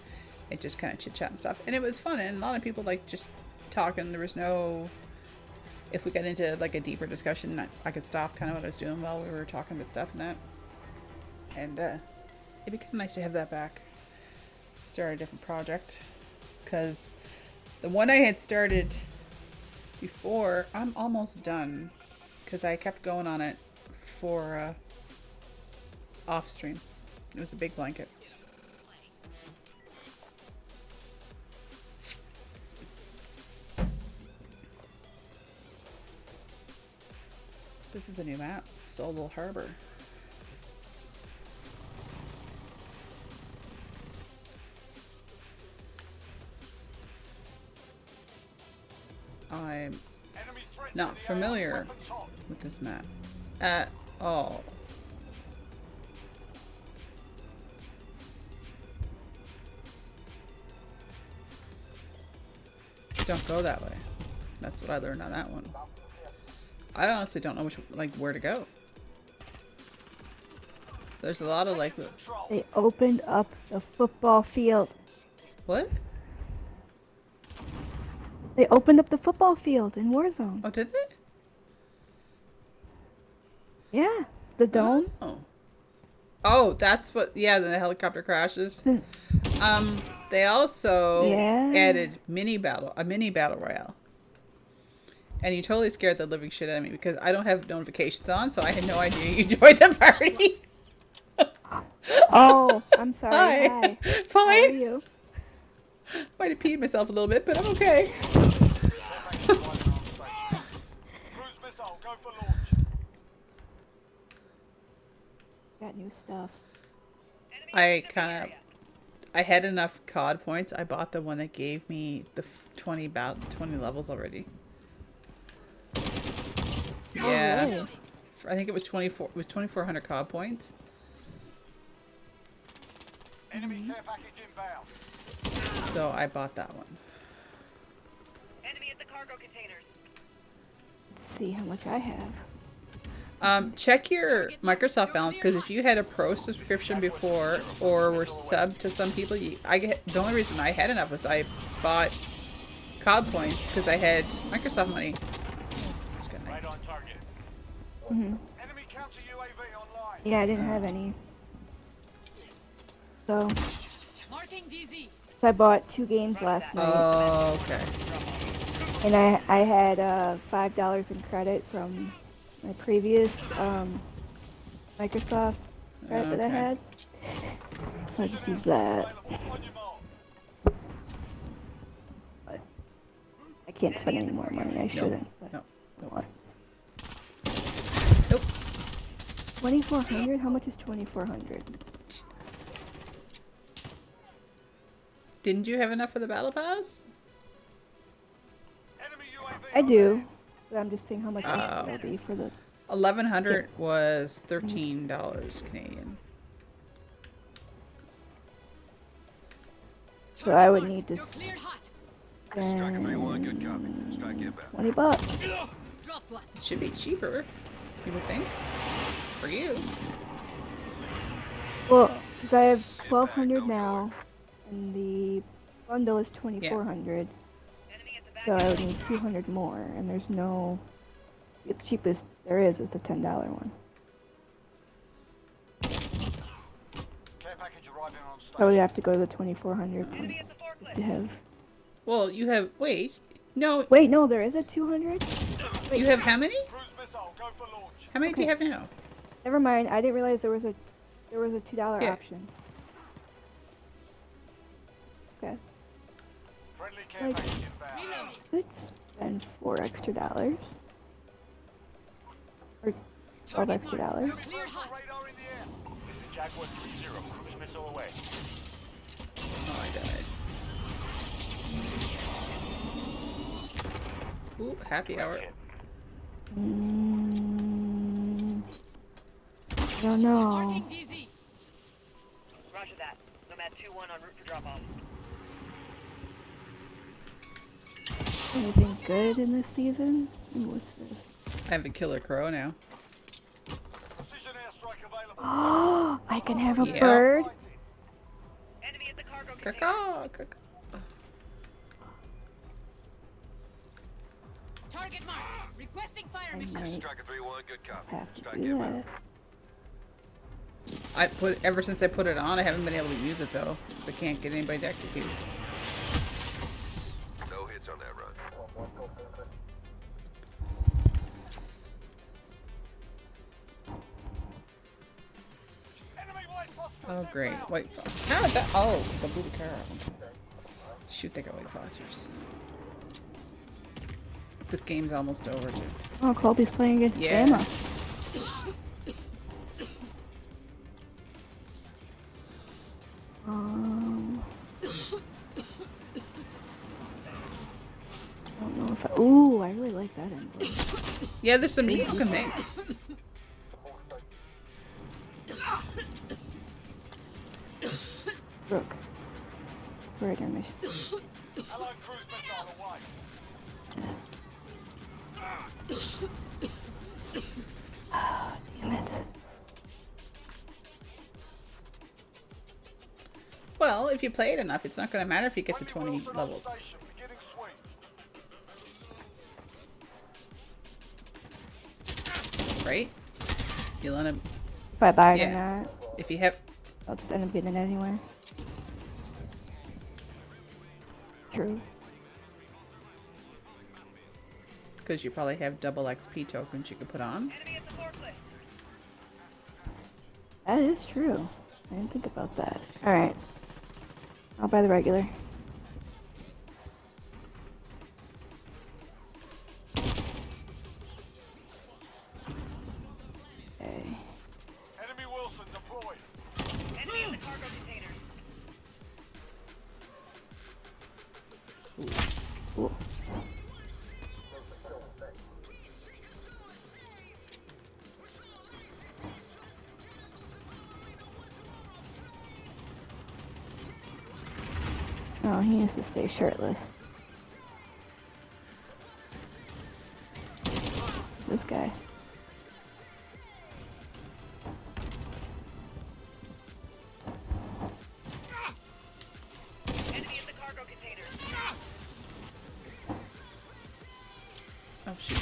It just kind of chit chat and stuff. And it was fun. And a lot of people like just talking. There was no, if we got into like a deeper discussion, I could stop kind of what I was doing while we were talking about stuff and that. And it'd be kind of nice to have that back. Start a different project. Because the one I had started before, I'm almost done because I kept going on it for off stream. It was a big blanket. This is a new map, Solo Harbor. I'm not familiar with this map at all. Don't go that way. That's what I learned on that one. I honestly don't know where to go. There's a lot of They opened up the football field. what? They opened up the football field in Warzone. Oh, did they? Yeah, the dome. Oh, that's what. Yeah, the helicopter crashes. They also added a mini battle royale. And you totally scared the living shit out of me because I don't have notifications on, so I had no idea you joined the party. Oh, I'm sorry. Hi. Hi. Fine. How are you? Might have peed myself a little bit, but I'm okay. Cruise missile, go for launch. Got new stuff. I had enough COD points. I bought the one that gave me the 20 levels already. Yeah. really? I think it was 24. It was 2,400 COD points. Enemy care package inbound. So I bought that one. Enemy at the cargo containers. Let's see how much I have. Check your Microsoft balance because if you had a pro subscription before or were subbed to some people, the only reason I had enough was I bought COD points because I had Microsoft money. Right on target. Mhm. Enemy counter UAV online. Yeah, I didn't have any. So Marking DZ. I bought 2 games last night, Oh, okay. and I had $5 in credit from my previous Microsoft credit that I Okay. had. So I just used that. Available on your mark. But I can't spend any more money. I shouldn't. But No. what? Nope. 2,400? How much is 2,400? Didn't you have enough for the battle pass? Enemy UAV I do, but I'm just saying how much extra Oh. it'll be for the. 1,100 was $13 Canadian. So I would need to You're cleared hot. spend Good copy. Strike inbound. $20. Drop one. It should be cheaper, you would think, for you. Well, because I have 1,200 now, and the bundle is 2,400. Enemy at the back. So I would need 200 more, and there's no. The cheapest there is the $10 one. Care package arriving on station. So I would have to go to the 2,400 Enemy points at the forklift. to have. Well, you have. Wait. No. Wait, no, there is a 200. You have how many? Cruise missile, go for launch. How many do you have now? Never mind. I didn't realize there was a $2 Yeah. option. Okay. Friendly care Like- package inbound. Reloading. Could spend $4 extra. Or $12 extra. You're cleared hot. Radar in the air. This is Jaguar 3-0. Cruise missile away. Oh, I died. Ooh, happy hour. I don't know. Marking DZ. Roger that. Nomad 2-1 en route for drop-off. Anything good in this season? Ooh, what's this? I have a killer crow now. Precision airstrike available. Oh, I can have a Yeah. bird. Enemy at the cargo container. Caw, caw. Target marked. Requesting fire I mission. might Striker 3-1, good just copy. have to Strike do inbound. that. Ever since I put it on, I haven't been able to use it though, because I can't get anybody to execute. No hits on that run. Oh, great. White phosphorus. How is that? Oh, it's a blue car. Shoot, they got white phosphorus. This game's almost over, too. Oh, Colby's playing against Yeah. Bama. I don't know if I... Ooh, I really like that emblem. Yeah, there's some neat looking things. Look. We're in our mission. Allied cruise missile away. Damn it. Well, if you play it enough, it's not going to matter if you get the 20 levels. Station, beginning sweep. Right? You'll end up... If I buy it or Yeah. not, If you have... I'll just end up getting it anyway. True. Because you probably have double XP tokens you could put on. Enemy at the forklift. That is true. I didn't think about that. Alright. I'll buy the regular. Okay. Enemy Wilson deployed. Enemy in the cargo container. Cool. Oh, he needs to stay shirtless. This guy. Enemy in the cargo container. Oh, shoot.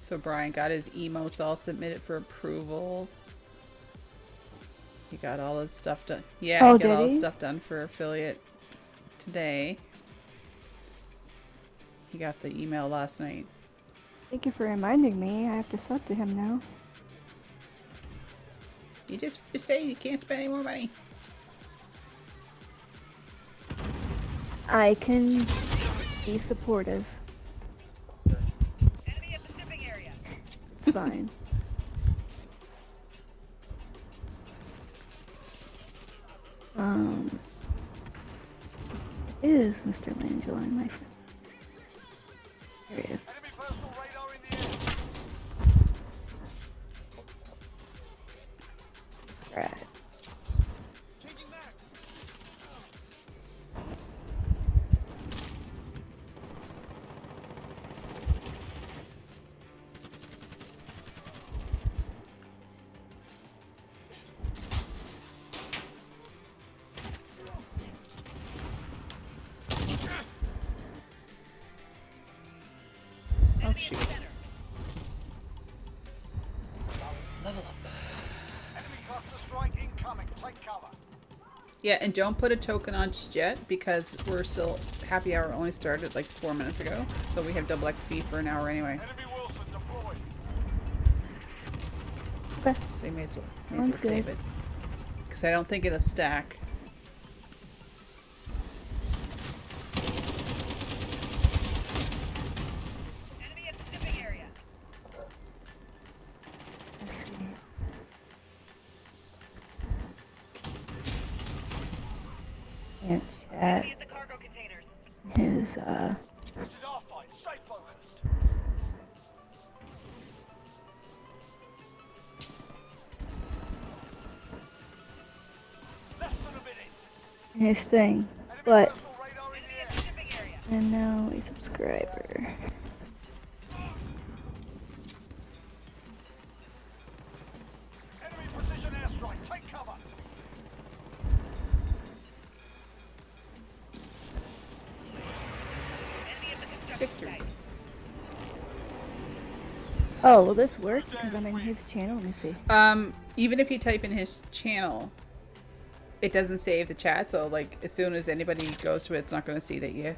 So Brian got his emotes all submitted for approval. He got all his stuff done. Yeah, Oh, he got did all his he? stuff done for affiliate today. He got the email last night. Thank you for reminding me. I have to sub to him now. You just say you can't spend any more money. I can be supportive. Enemy at the shipping area. It's fine. Is Mr. Langeline my friend? There he is. Enemy personal radar in the air. Subscribe. Changing that. Oh shoot. Enemy cluster strike incoming. Take cover. Yeah, and don't put a token on just yet because we're still happy hour only started like 4 minutes ago. So we have double XP for an hour anyway. Enemy Wilson deployed. Okay. So you may as well Sounds save good. it. Because I don't think it'll stack. Enemy at the shipping area. Let's see. And chat Enemy at the cargo containers. his This is our fight. Stay focused. Less than a minute. his thing. Enemy But personal radar in Enemy the at air. the shipping area. and now a subscriber. Enemy precision airstrike. Take cover. Enemy at the construction Victory. site. Oh, will this work? Because I'm in his channel. Let me see. Even if you type in his channel, it doesn't save the chat. So like as soon as anybody goes to it, it's not going to see that you.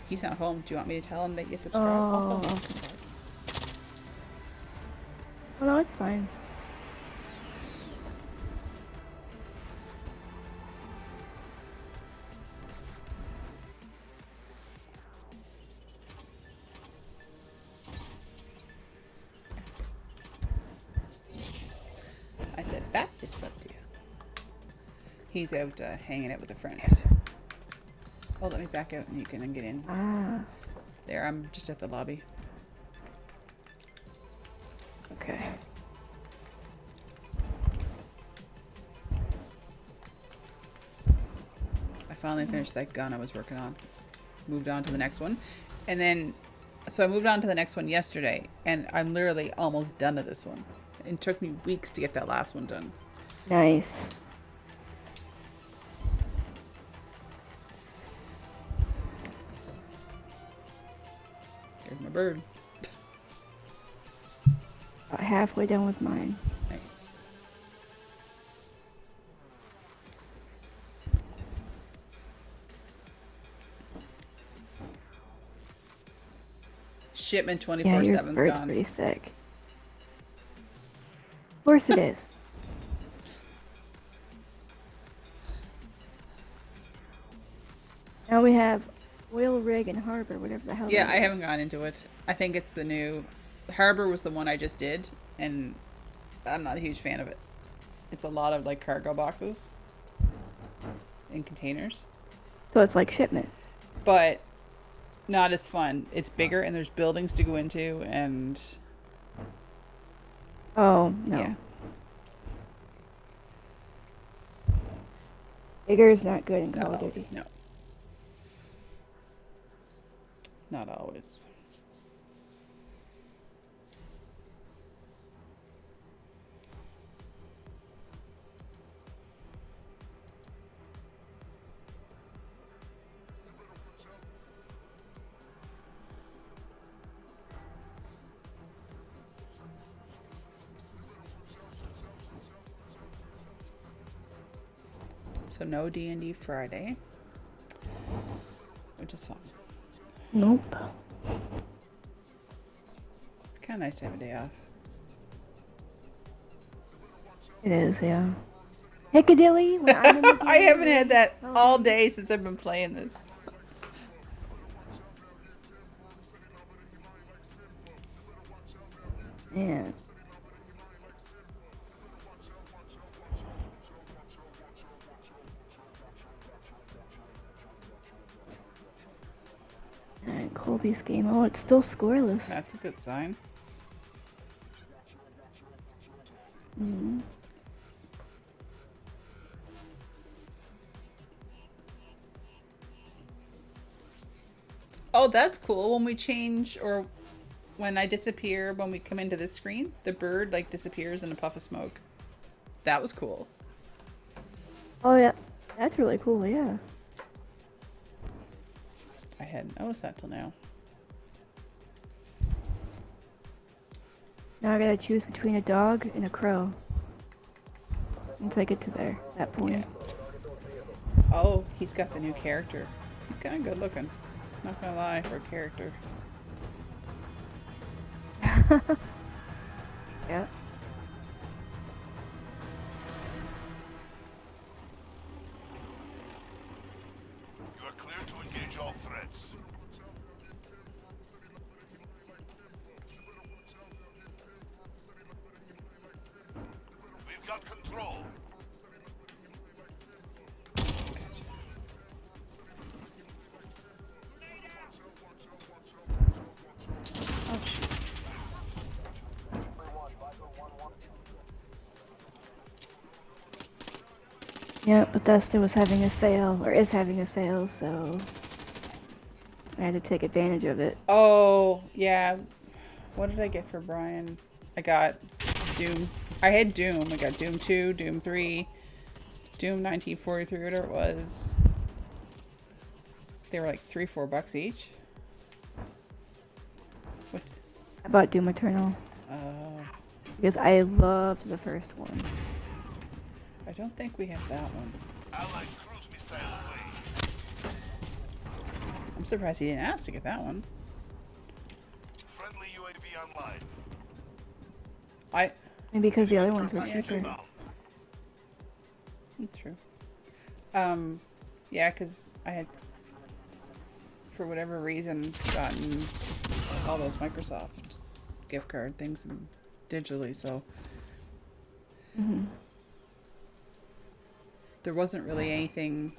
He's not home. Do you want me to tell him that you subscribed? Oh, Oh, okay. Oh no, it's fine. I said Baptist up to you. He's out hanging out with a friend. Oh, let me back out and you can then get in. Ah, There, I'm just at the lobby. okay. I finally finished that gun I was working on. Moved on to the next one. And then, so I moved on to the next one yesterday. And I'm literally almost done to this one. It took me weeks to get that last one done. Nice. Here's my bird. About halfway done with mine. Nice. Shipment Yeah, your 24/7's bird's gone. pretty sick. Of course it is. Now we have oil rig and harbor, whatever the hell. Yeah, that I is. haven't gone into it. I think it's the new Harbor was the one I just did, and I'm not a huge fan of it. It's a lot of like cargo boxes and containers, So it's like shipment. but not as fun. It's bigger and there's buildings to go into, and Oh no. yeah. Bigger is not good in Call Not of Duty. always, no. Not always. So no D&D Friday, which is fun. Nope. Kind of nice to have a day off. It is, yeah. Piccadilly. When I'm in the I haven't game, had that oh, all day since I've been playing this. Man. And Colby's game. Oh, it's still scoreless. That's a good sign. Mhm. Oh, that's cool. When we change or when I disappear, when we come into this screen, the bird like disappears in a puff of smoke. That was cool. Oh yeah, that's really cool. Yeah. I hadn't noticed that till now. Now I gotta choose between a dog and a crow. Once I get to that point. Oh, he's got the new character. He's kind of good looking. Not gonna lie, for a character. Yeah. You are clear to engage all threats. We've got control. Gotcha. Oh shoot. Yeah, Bethesda was having a sale, or is having a sale, so I had to take advantage of it. Oh, yeah. What did I get for Brian? I got Doom. I had Doom. I got Doom 2, Doom 3, Doom 1943, whatever it was. They were like $3-4 each. What? I bought Doom Eternal Oh, because I loved the first one. I don't think we have that one. Allied cruise missile away. I'm surprised he didn't ask to get that one. Friendly UAV online. Maybe because the other ones were Yeah, cheaper. That's true. Yeah, because I had, for whatever reason, gotten all those Microsoft gift card things and digitally, so there wasn't really anything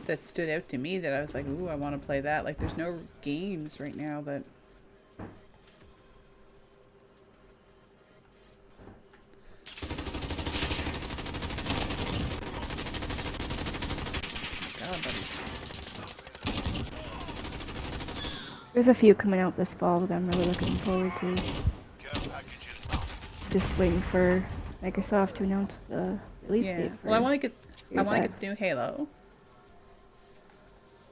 that stood out to me that I was like, ooh, I want to play that. Like, there's no games right now that... God, buddy. There's a few coming out this fall that I'm really looking forward to. Just waiting for Microsoft to announce the release Yeah. date. Well, I want to get Series X. the new Halo.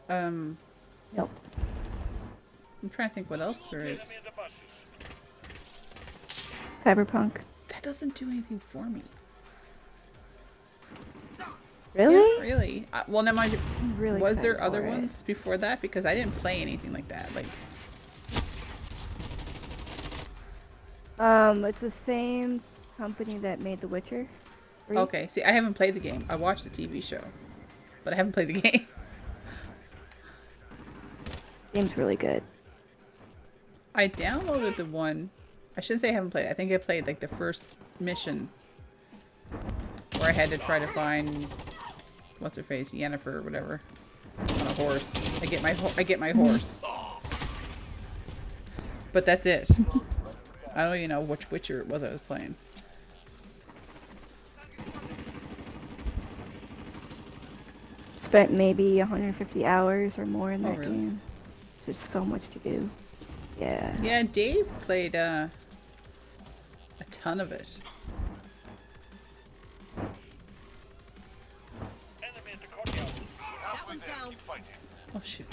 Yep. I'm trying to think what else there is. Cyberpunk. That doesn't do anything for me. Really? Yeah, really. Well, now mind you, I'm really was there excited other for it. ones before that? Because I didn't play anything like that. Like, It's the same company that made The Witcher. 3. okay, see, I haven't played the game. I watched the TV show, but I haven't played the game. Game's really good. I downloaded the one. I shouldn't say I haven't played it. I think I played like the first mission where I had to try to find what's her face, Yennefer or whatever, on a horse. I get my horse, but that's it. I don't even know which Witcher it was I was playing. Spent maybe 150 hours or more in Oh, that really? game. There's so much to do. Yeah. Yeah, Dave played a ton of it. That one's down. Oh shoot.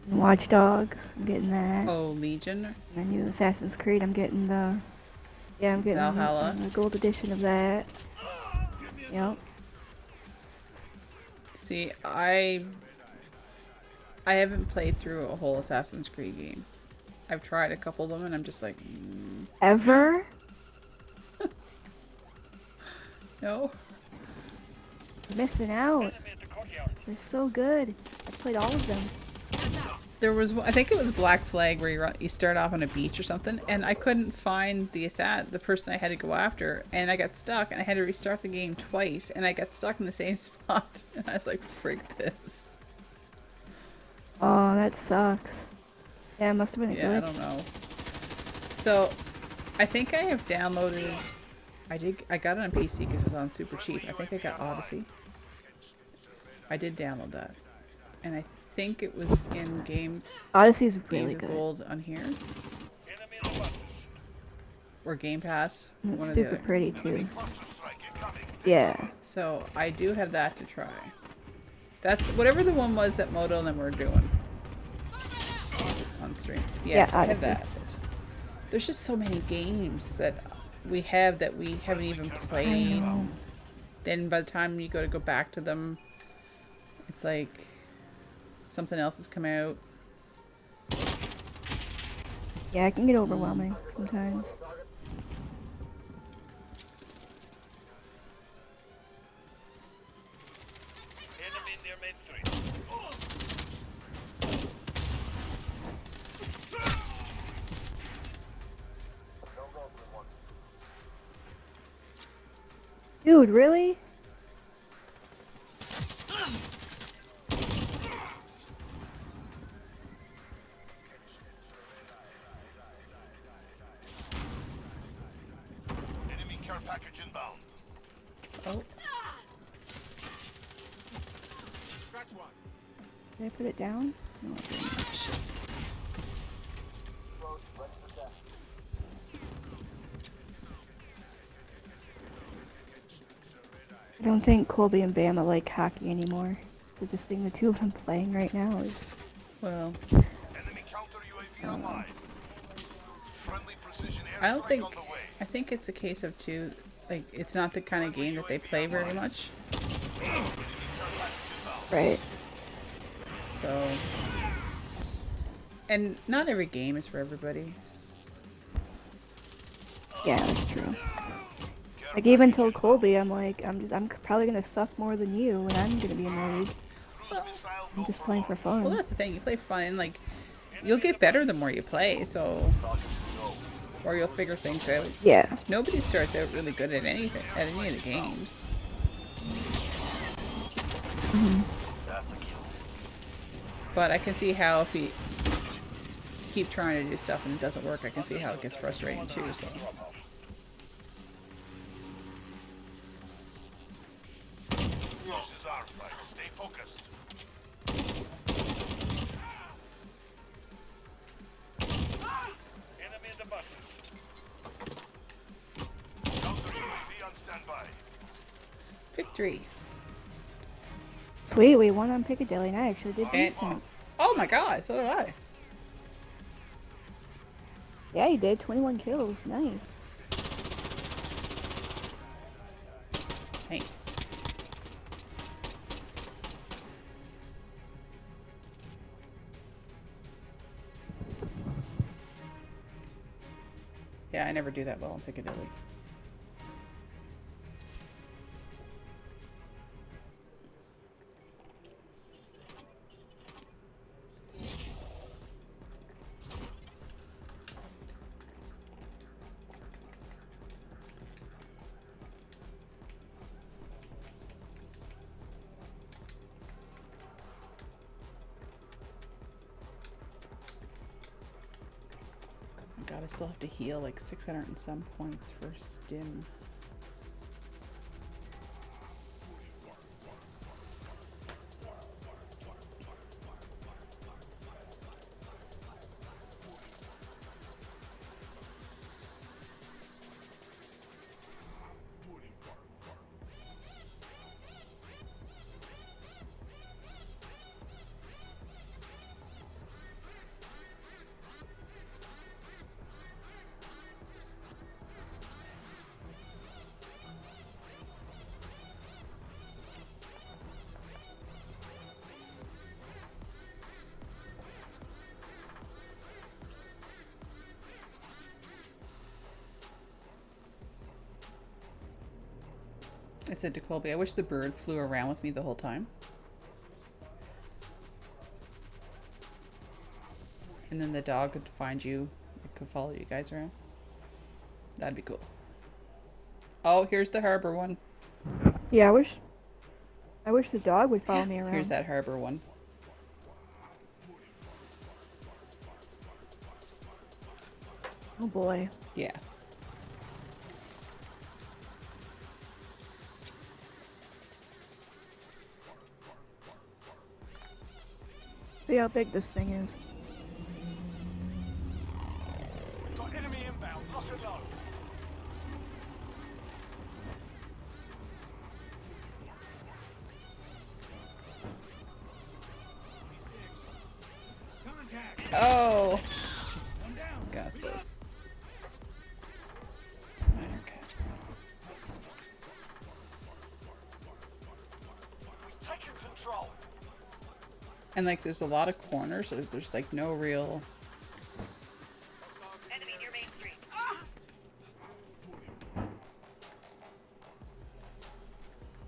Watch Dogs. I'm getting that. Oh, Legion. And the new Assassin's Creed. I'm getting the. Yeah, I'm getting Valhalla. the gold edition of that. Yep. See, I haven't played through a whole Assassin's Creed game. I've tried a couple of them and I'm just like, Ever? no. Missing out. They're so good. I played all of them. There was, I think it was Black Flag where you start off on a beach or something, and I couldn't find the person I had to go after, and I got stuck, and I had to restart the game twice, and I got stuck in the same spot, and I was like, frig this. Oh, that sucks. Yeah, it must have been a Yeah, I glitch. don't know. So, I think I have downloaded, I got it on PC because it was on super cheap. I think I got Odyssey. I did download that. And I think it was in Games Odyssey's really of good. Gold on here. Or Game Pass. And One It's or the super other. pretty too. Yeah. So I do have that to try. That's whatever the one was that Moto and them were doing on stream. Yeah, Yes, I have Odyssey. that. There's just so many games that we have that we haven't even played. know. Then by the time you go back to them, it's like something else has come out. Yeah, it can get overwhelming sometimes. Enemy near main street. Dude, really? Enemy care package inbound. Oh, Did I put it down? No, I didn't. shit. I don't think Colby and Bama like hockey anymore. So just seeing the two of them playing right now is Well, Enemy counter UAV online. Friendly precision I don't airstrike think. on the way. I think it's a case of two. Like, it's not the kind of game that they play very much. right. So And not every game is for everybody. Yeah, that's true. Like even told Colby, I'm like, I'm probably gonna suck more than you, and I'm gonna be annoyed. I'm just playing for fun. Well, that's the thing. You play fun, and like, you'll get better the more you play. So, or you'll figure things out. Yeah. Nobody starts out really good at anything, at any of the games. But I can see how if you keep trying to do stuff and it doesn't work, I can see how it gets frustrating too. So. This is our fight. Stay focused. Enemy in the button. Counter UAV on standby. Victory. Sweet, we won on Piccadilly, and I actually did And, decent. oh my god, so did I. Yeah, you did. 21 kills. Nice. Nice. Yeah, I never do that well in Piccadilly. God, I still have to heal like 600 and some points for Stim. I said to Colby, I wish the bird flew around with me the whole time. And then the dog could find you, it could follow you guys around. That'd be cool. Oh, here's the harbor one. Yeah, I wish the dog would follow me around. Here's that harbor one. Oh boy. Yeah. See how big this thing is. Got enemy inbound. Lock and load. Oh! Gas boats. Okay. Taking control. And like there's a lot of corners, so there's like no real... Enemy near Main Street.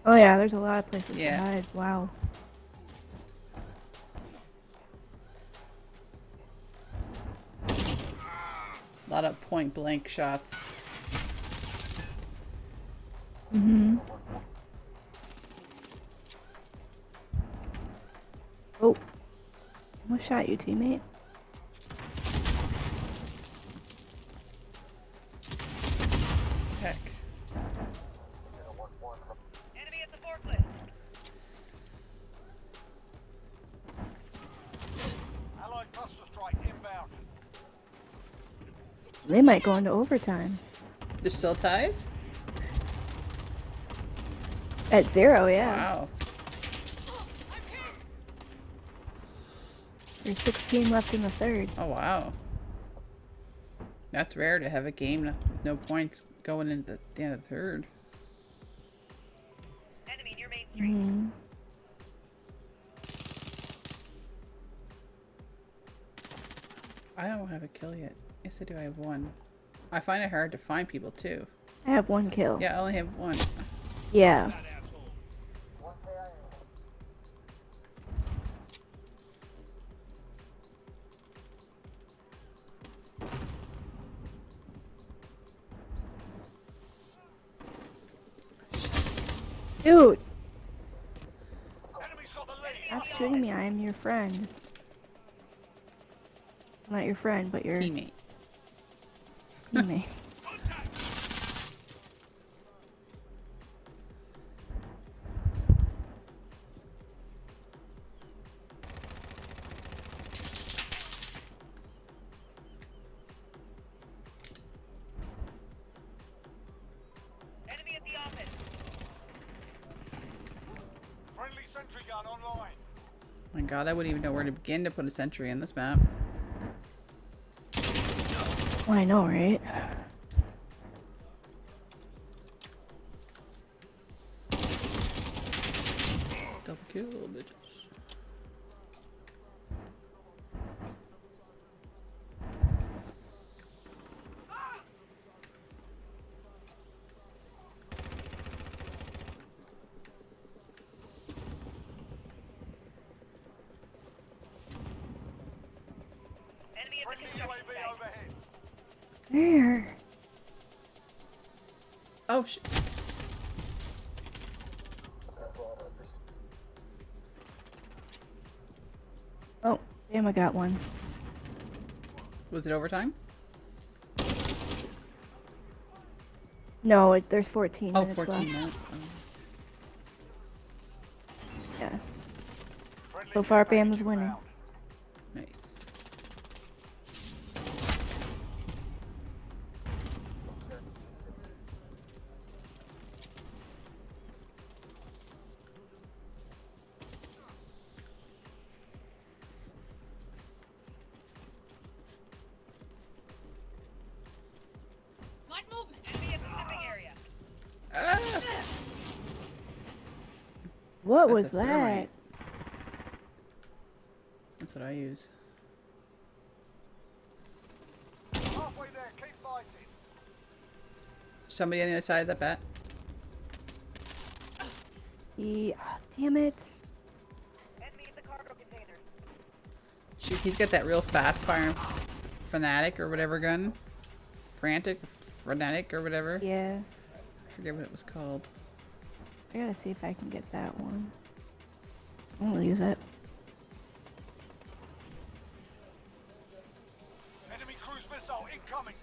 Oh yeah, there's a lot of places Yeah. to hide. Wow. A lot of point blank shots. Mm-hmm. Oh. Almost shot you, teammate. Heck. Enemy at the forklift. Allied cluster strike inbound. They might go into overtime. They're still tied? At 0, yeah. Wow. There's 16 left in the third. Oh wow. That's rare to have a game with no points going into the end of the third. Enemy near Main Street. Mm. I don't have a kill yet. Yes, I do. I have one. I find it hard to find people too. I have 1 kill. Yeah, I only have one. Yeah. Dude, Enemy's got the lead. stop shooting me. I am your friend. I'm not your friend, but your Teammate. teammate. Enemy at the office. Friendly sentry gun online. My god, I wouldn't even know where to begin to put a sentry in this map. Well, I know, right? Double kill, bitches. Enemy at the Friendly construction UAV site. overhead. Where? Oh, sh. Oh, damn, I got one. Was it overtime? No, there's 14 Oh, minutes 14 left. minutes. Oh. Yeah. Friendly So far, care Bam is package winning. inbound. Nice. Got movement. Enemy at the shipping area. Ah! What That's was a that? thermite. That's what I use. Halfway there, keep fighting. Somebody on the other side of that bat. Damn it. Enemy at the cargo container. Shoot, he's got that real fast firing fanatic or whatever gun. Frantic, fanatic or whatever. Yeah. I forget what it was called. I gotta see if I can get that one. I won't use it. Enemy cruise missile incoming.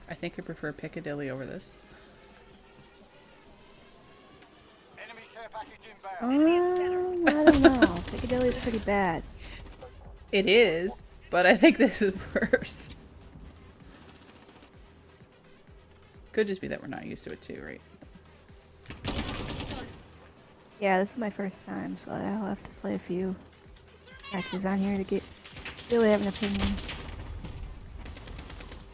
I think I prefer Piccadilly over this. Enemy care package inbound. I don't know. Piccadilly's pretty bad. It is, but I think this is worse. Could just be that we're not used to it too, right? Yeah, this is my first time, so I'll have to play a few matches on here to really have an opinion.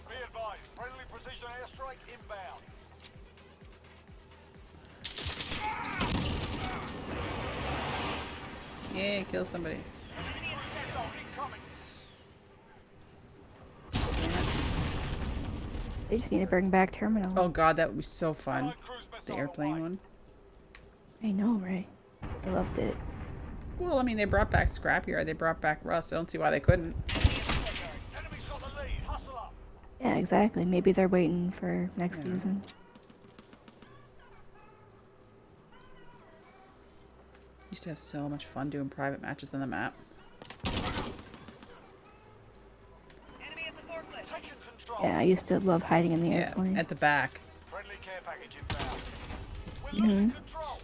Be advised, friendly precision airstrike inbound. Yeah, kill somebody. Enemy missile incoming. They just need to bring back Terminal. Oh god, that would be so fun. Allied cruise missile The airplane online. one. I know, right? I loved it. Well, I mean, they brought back Scrapyard, they brought back Rust. I don't see why they couldn't. Enemy's got the lead. Hustle up. Yeah, exactly. Maybe they're waiting for next Yeah. season. Used to have so much fun doing private matches on the map. Enemy at the forklift. Taking control. Yeah, I used to love hiding in the Yeah, airplane. at the back. Friendly care package inbound. We're Mm-hmm. losing control.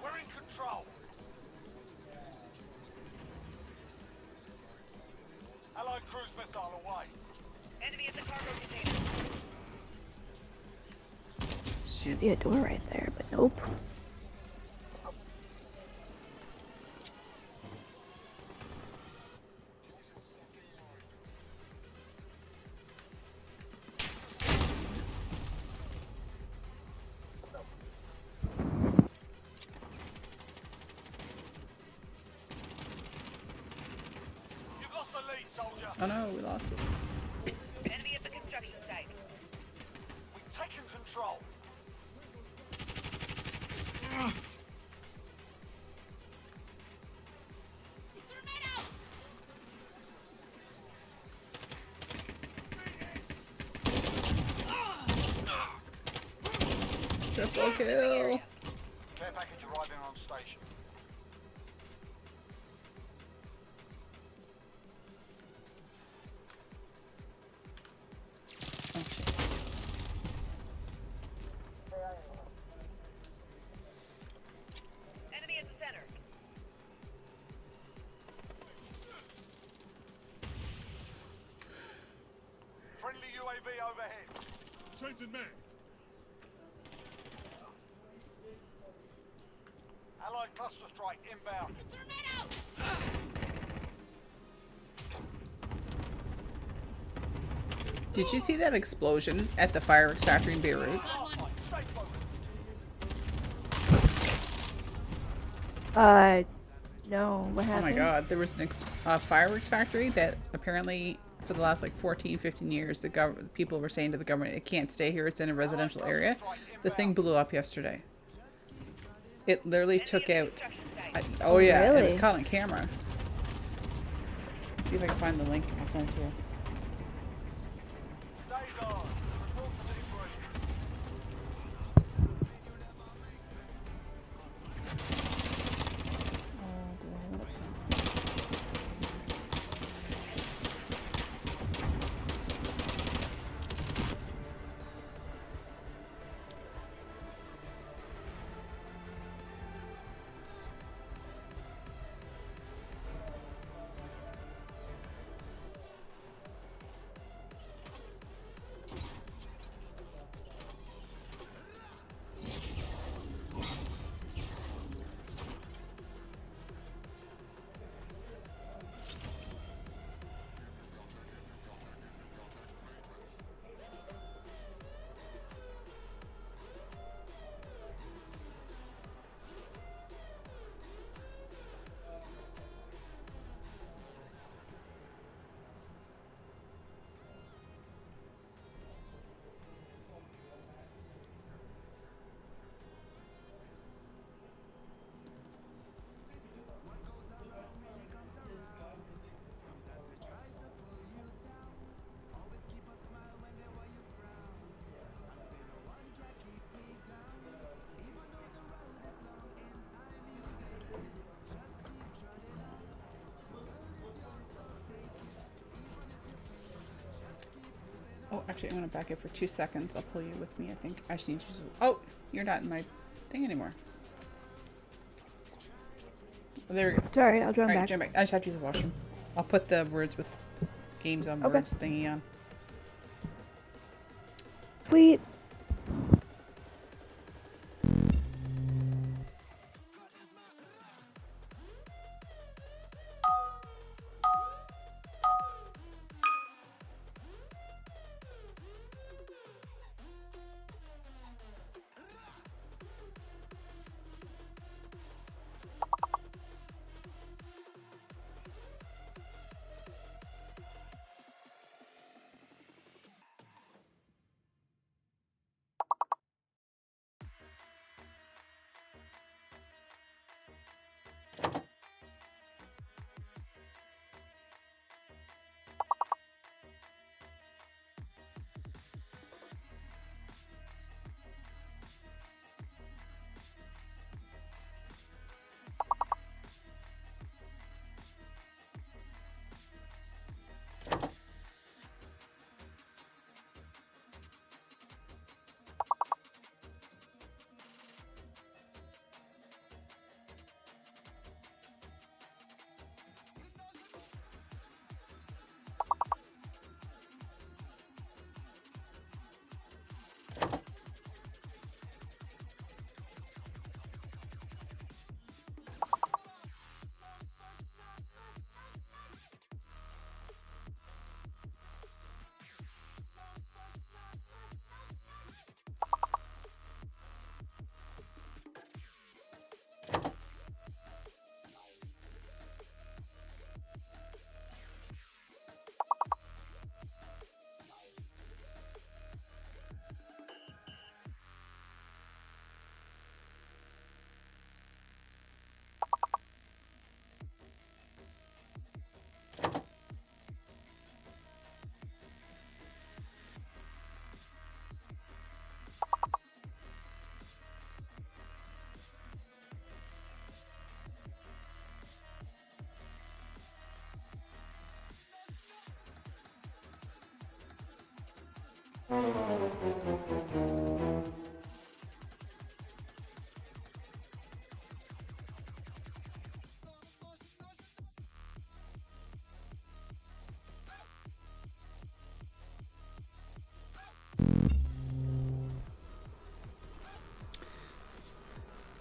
We're in control. Allied cruise missile away. Enemy at the cargo container. Should be a door right there, but nope. You've lost the lead, soldier. Oh no, we lost it. Enemy at the construction site. We've taken control. Triple kill. Care package arriving on station. Enemy at the center. Friendly UAV overhead. Changing mags. Allied cluster strike inbound. Did you see that explosion at the fireworks factory in Beirut? Stay focused. No, what Oh happened? my god, there was a fireworks factory that apparently for the last like 14, 15 years the people were saying to the government it can't stay here, it's in a residential area. The thing blew up yesterday. It literally took out... oh yeah, it was Really? caught on camera. Let's see if I can find the link. I'll send it to you. Days on. Report to debrief. Oh, actually, I'm gonna back it for 2 seconds. I'll pull you with me, I think. I just need you to... Oh! You're not in my thing anymore. Oh, there we go. Sorry, I'll join Alright, back. jump back. I just have to use the washroom. I'll put the words with games on Okay. words thingy on. Sweet.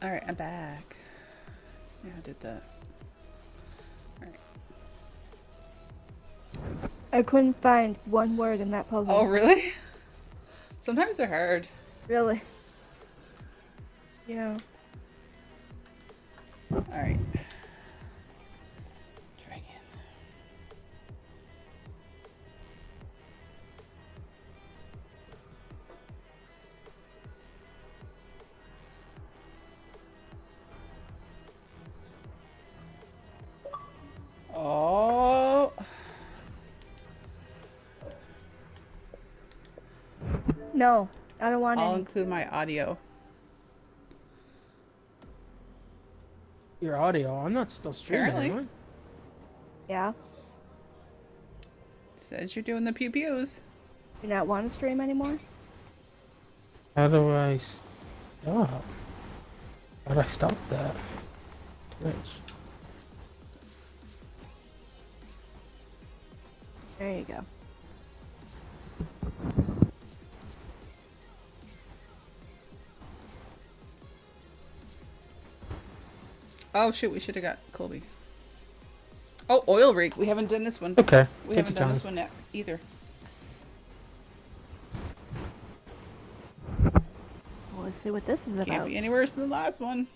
Alright, I'm back. Yeah, I did that. Alright. I couldn't find one word in that puzzle. Oh, really? Sometimes they're hard. Really? Yeah. Alright. Try again. Oh. No, I don't want I'll any. include my audio. Your audio. I'm not still streaming, Apparently. am Yeah. Says you're doing the pew pews. Do you not want to stream anymore? I? How do I stop? How do I stop that? Twitch. There you go. Oh shoot, we should have got Colby. Oh, oil rig. We haven't done this one. Okay. We take haven't your done time. this one yet either. Well, let's see what this is Can't about. be any worse than the last one.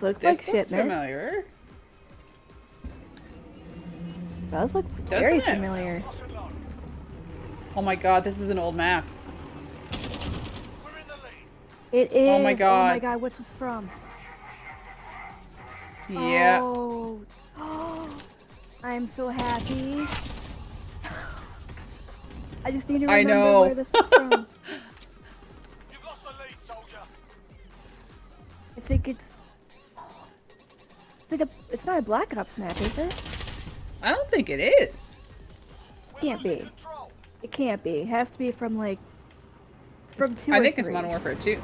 Looks This like looks shipment. familiar. Does look Doesn't very it? familiar. Oh my god, this is an old map. It is. Oh my Oh my god. god, what's this from? Yeah. Oh. I am so happy. I just need to I remember know. where this is from. You've lost the lead, soldier. I think it's like it's not a Black Ops map, is it? I don't think it is. Can't be. It can't be. It has to be from like it's from 2 I or think it's 3. Modern Warfare 2.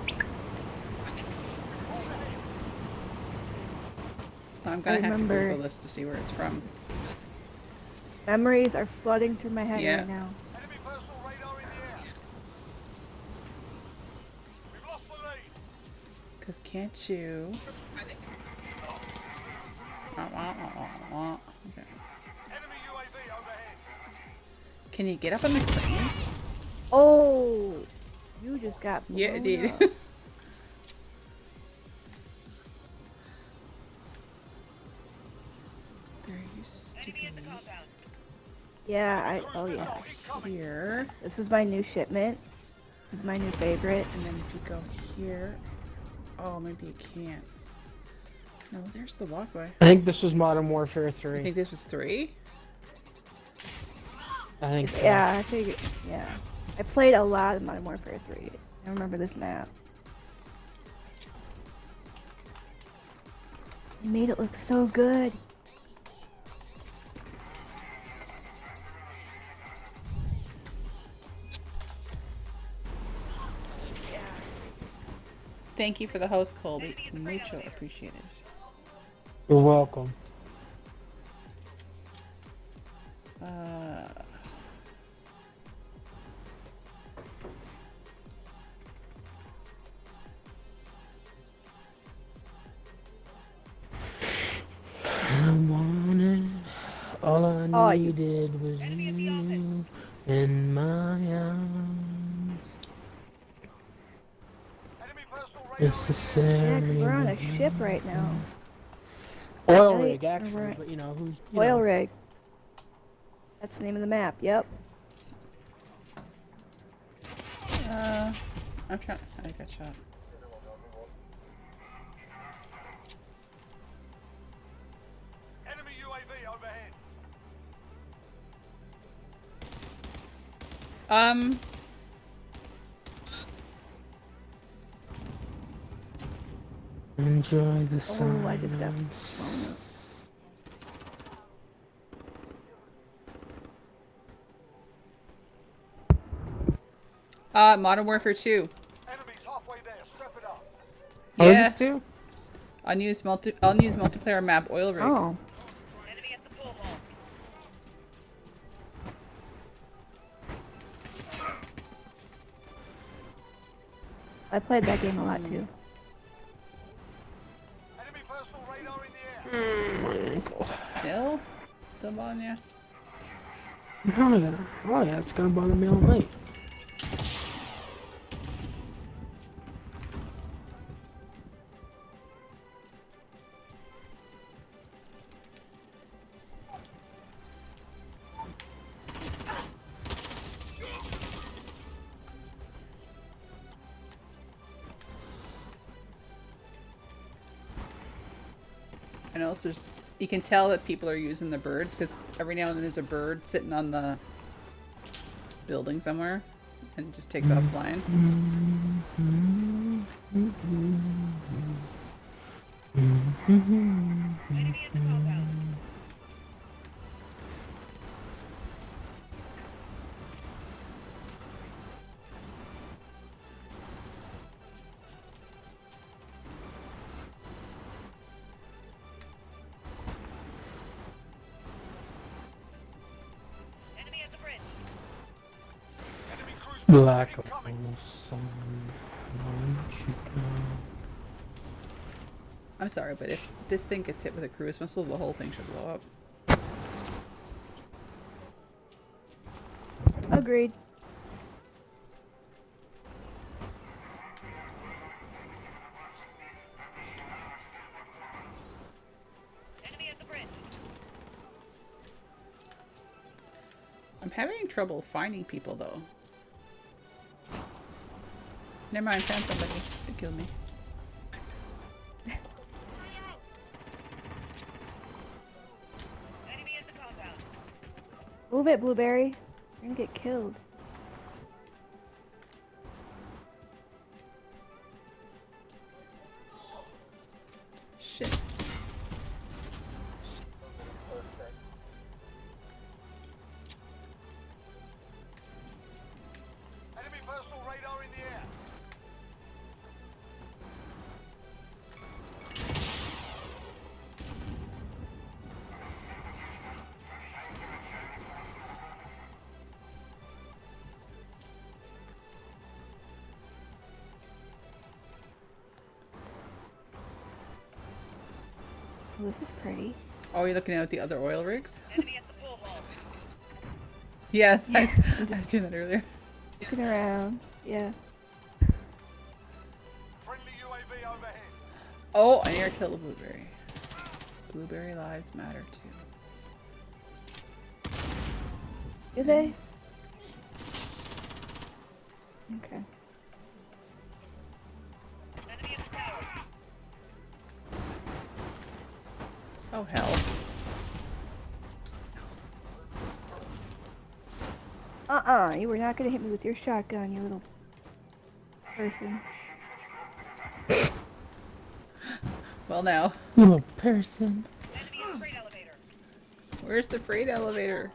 I'm gonna have to remember- Google this to see where it's from. Memories are flooding through my head Yeah. right now. Enemy personal radar in the air. We've lost the lead. Cause can't you? Okay. Enemy UAV overhead. Can you get up on the crane? Oh, you just got Yeah, it blown did. up. There used to be Yeah, oh yeah. here, This is my new shipment. This is my new favorite. and then if you go here, oh maybe you can't. No, there's the walkway. I think this was Modern Warfare 3. I think this was 3. I think so. Yeah, I figured. Yeah, I played a lot of Modern Warfare 3. I remember this map. You made it look so good. Thank you for the host, Colby. Mucho appreciated. You're welcome. I wanted, all I Oh, you- needed was you in my arms. Enemy personal radar It's the Yeah, same. 'cause we're on a ship right now. Oil Right, rig, actually, right. but you know who's you Oil know. rig. That's the name of the map. Yep. I'm trying. I got shot. Enemy UAV overhead. Enjoy the silence. Oh, I just got blown up. Modern Warfare 2. Enemies halfway there. Step it up. Oh, is Yeah. it too? Unused multiplayer map oil rig. Oh, Enemy at the pool hall. I played that game a lot too. Enemy personal radar in the air. Still bothering ya? Oh yeah, it's gonna bother me all night. And also, you can tell that people are using the birds because every now and then there's a bird sitting on the building somewhere and it just takes off flying. Enemy at the compound. Enemy at the bridge. Enemy cruise Black missile incoming. sun, won't you come? I'm sorry, but if this thing gets hit with a cruise missile, the whole thing should blow up. agreed. Enemy at the bridge. I'm having trouble finding people though. Never mind, found somebody to kill me. Enemy at the compound. Move it, Blueberry. You're gonna get killed. Shit. Enemy personal radar in the air. Oh, this is pretty. Oh, you're looking at the other oil rigs? Enemy at the pool hall. Yes, I was doing that earlier. Looking around. Yeah. Friendly UAV overhead. Oh, I near killed a blueberry. Blueberry lives matter too. Do they? Okay. Enemy at the tower. Oh hell. You were not gonna hit me with your shotgun, you little person. Well now. Little person. Enemy at the freight elevator. Where's the freight elevator?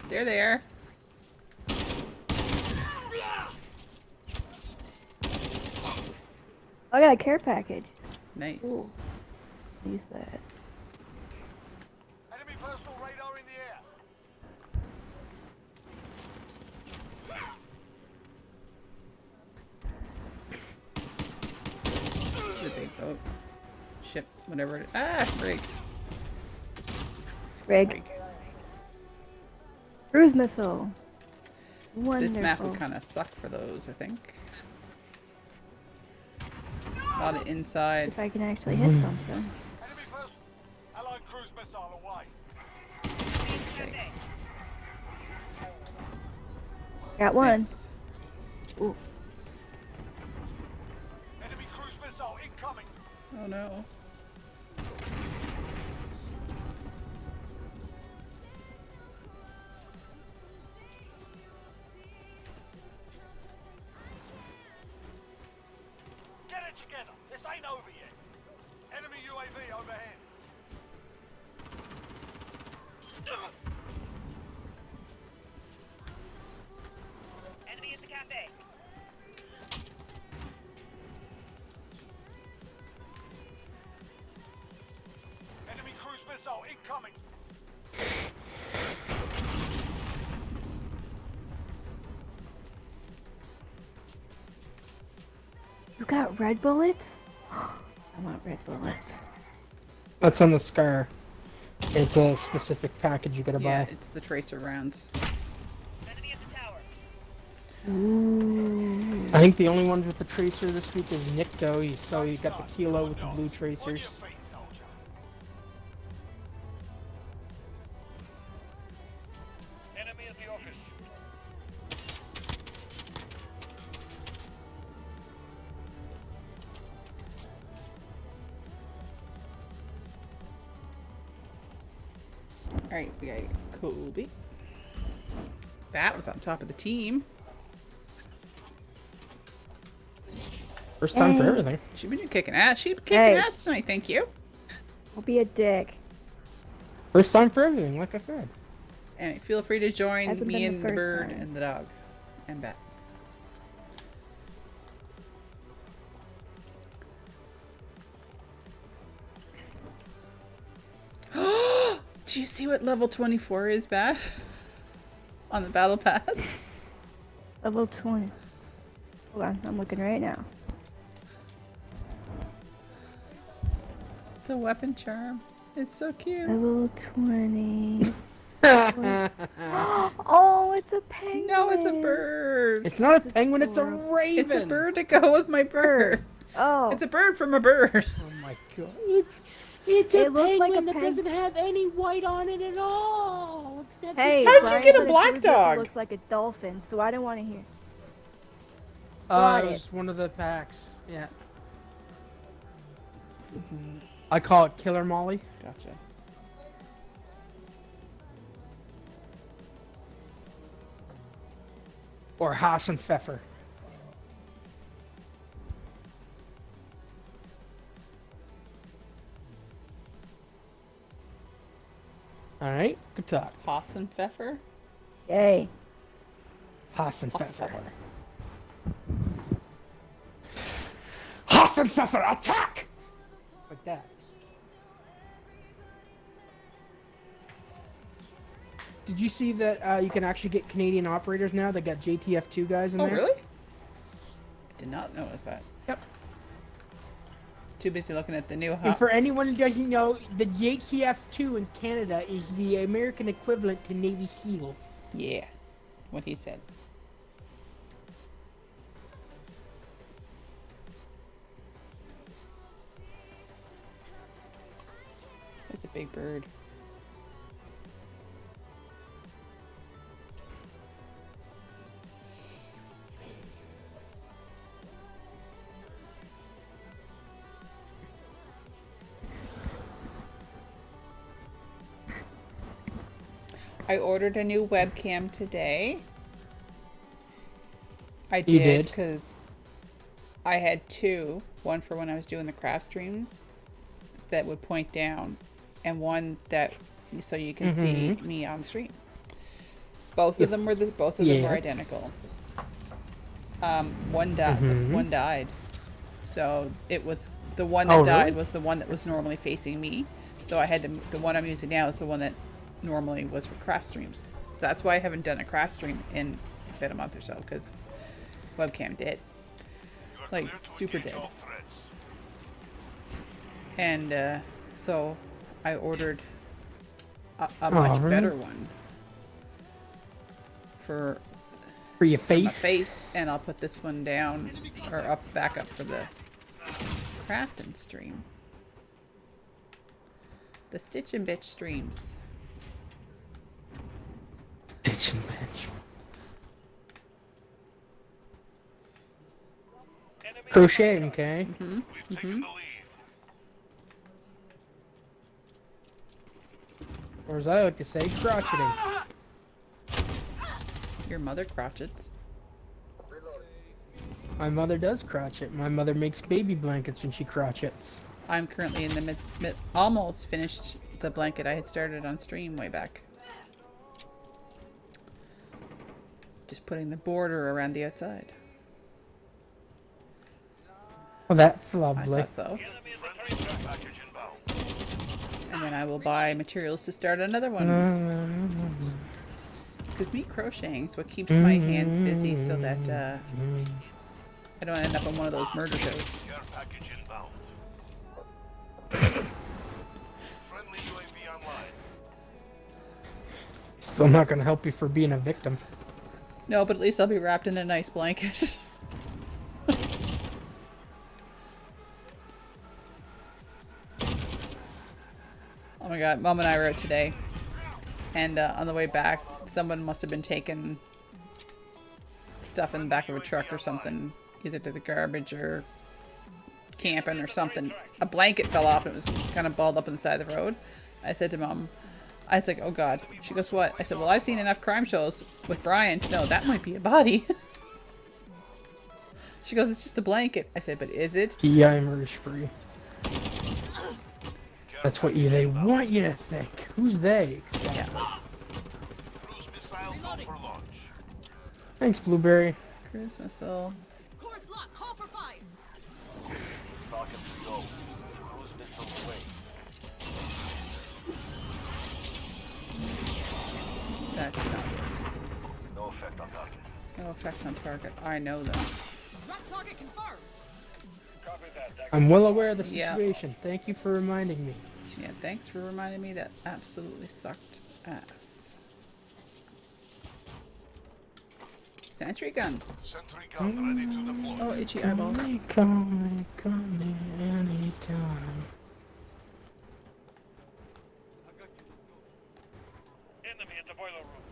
They're there. I got a care package. Nice. Ooh. Use that. Enemy personal radar in the air. The big boat. Ship, whatever it is. Ah, rig. Rig. Cruise missile. Wonderful. This map would kind of suck for those, I think. A lot of inside. If I can actually hit something. Enemy personal. Allied cruise missile away. Sakes. Got one. Nice. Ooh. Enemy cruise missile incoming. Oh no. Get it together. This ain't over yet. UAV overhead. Enemy at the cafe. Enemy cruise missile incoming. You got red bullets? I want red bullets. That's on the Scar. It's a specific package you gotta Yeah, buy. it's the tracer rounds. Enemy at the tower. Ooh. I think the only ones with the tracer this week is Nikto. So you got the Kilo with the blue On your tracers. feet, soldier. Enemy at the office. Alright, we got Kobe. Bat was on top of the team. First time for Hey. everything. She's been kicking ass. She's kicking Hey. ass tonight, thank you. Don't be a dick. First time for everything, like I said. And feel free to join Hasn't me been the and the first bird time. and the dog. And Bat. Do you see what level 24 is, Bat? On the battle pass? Level 20. Hold on, I'm looking right now. It's a weapon charm. It's so cute. Level 20. Oh, it's a penguin. No, it's a bird. It's not a penguin, it's a adorable. raven. It's a bird to go with my bird. Oh, It's a bird from a bird. Oh my god. It's a It looks like a penguin that doesn't have any white on it at all. Except hey. How'd you Brian get a said it black looks- dog? Looks like a dolphin, so I didn't want to hear. it Got was one of the packs. Yeah. I call it Killer Molly. Gotcha. Or Hassan Pfeffer. Alright, good talk. Hassan Pfeffer? Yay. Hassan Pfeffer. Hassan Pfeffer, attack! Like that. Did you see that you can actually get Canadian operators now? They got JTF2 guys in Oh, there. really? I did not notice that. Yep. Too busy looking at the new And for anyone who doesn't know, the JTF2 in Canada is the American equivalent to Navy SEAL. Yeah, what he said. It's a big bird. I ordered a new webcam today. I You did did? because I had two. One for when I was doing the craft streams that would point down, and one that so you can see me on stream. Both of them were them were Yeah. identical. One died. One died. So it was the one that Oh, died really? was the one that was normally facing me. So I had to. The one I'm using now is the one that normally was for craft streams. So that's why I haven't done a craft stream in about a month or so, because webcam did. Like super dead. And so I ordered a much really? better one for For your my face? face, and I'll put this one down or back up for the crafting stream. The Stitch and Bitch streams. Bitch and bitch. Crochet, okay? Or as I like to say, crotcheting. Your mother crotchets. My mother does crotchet. My mother makes baby blankets when she crotchets. I'm currently in the almost finished the blanket I had started on stream way back. Just putting the border around the outside. Oh, that's I lovely. thought so. And then I will buy materials to start another one. Because me crocheting is what keeps my hands busy so that I don't end up on one of those murder shows. Care package inbound. Friendly UAV online. Still not gonna help you for being a victim. No, but at least I'll be wrapped in a nice blanket. Oh my god, Mom and I were out today. And on the way back, someone must have been taking stuff in the back of a truck or something. Either to the garbage or camping or something. A blanket fell off and it was kind of balled up on the side of the road. I said to Mom, I was like, oh god. She goes, what? I said, well, I've seen enough crime shows with Brian to know that might be a body. She goes, it's just a blanket. I said, but is it? Heimer's free. That's what they want you to think. Who's they? Exactly. Cruise missile go for launch. Thanks, Blueberry. Cruise missile. Cords locked. Call for fire. Falcon 3-0. Cruise missile away. That did not work. No effect on target. No effect on target. I know that. Drop target confirmed. Copy that. I'm well aware of the Yeah. situation. Thank you for reminding me. Yeah, thanks for reminding me. That absolutely sucked ass. Sentry gun. Sentry gun ready to deploy. Oh, itchy eyeball. Come anytime. Enemy at the boiler room.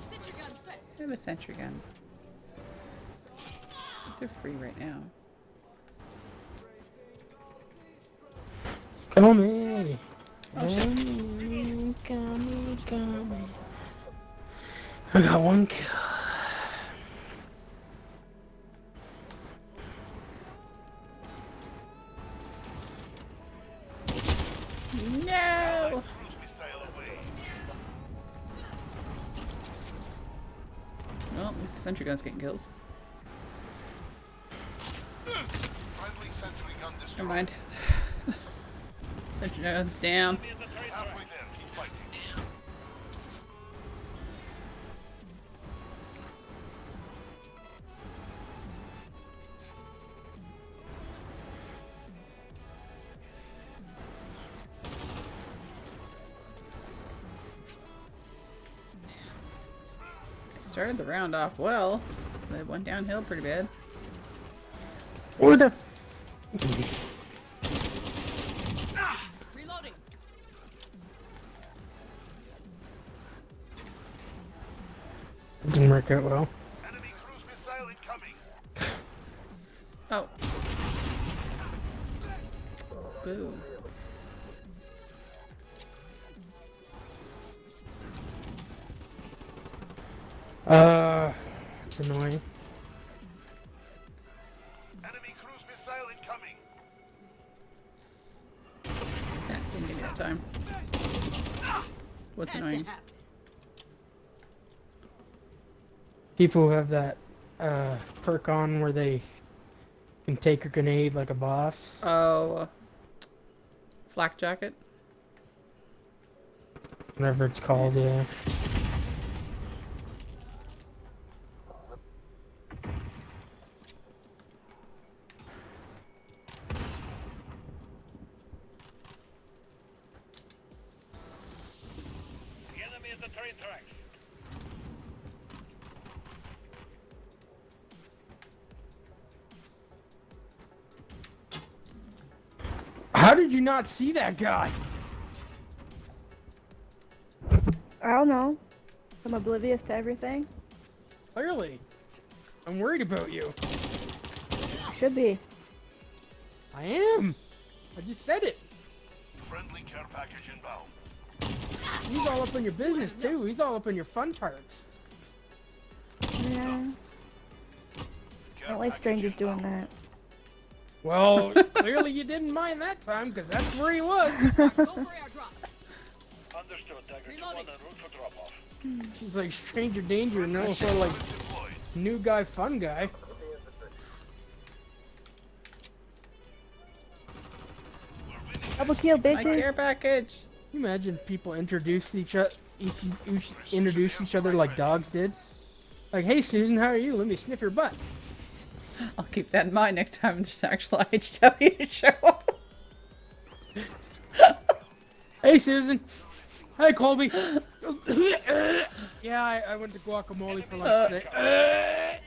Sentry gun set. I have a sentry gun. They're free right now. Come me. Oh, shit. Come. I got one kill. No! Cruise missile away. Well, at least the sentry gun's getting kills. Friendly sentry gun destroyed. Never mind. Sentry gun's down. Halfway there. Keep fighting. Started the round off well. It went downhill pretty bad. Where the Reloading. didn't work out well. Enemy cruise missile incoming. Oh. Boo. It's annoying. Enemy cruise missile incoming. Yeah, didn't give me that time. What's annoying? People who have that perk on where they can take a grenade like a boss. Oh. Flak jacket? Whatever it's called, yeah. The enemy at the train tracks. How did you not see that guy? I don't know. I'm oblivious to everything. Clearly. I'm worried about you. Should be. I am. I just said it. Friendly care package inbound. He's all up in your business too. He's all up in your fun parts. Yeah. I don't like strangers doing that. Well, clearly you didn't mind that time, because that's where he was. Go for airdrop. Understood. Tiger 2-1 en route for drop-off. She's like stranger danger, no sort of like Deployed. new guy, fun guy. Double kill, My bitches. care package. Can you imagine people introduce each other like dogs did? Like, hey Susan, how are you? Let me sniff your butt. I'll keep that in mind next time there's an actual IHW show up. Hey Susan. Hi Colby. Yeah, I went to guacamole for lunch today.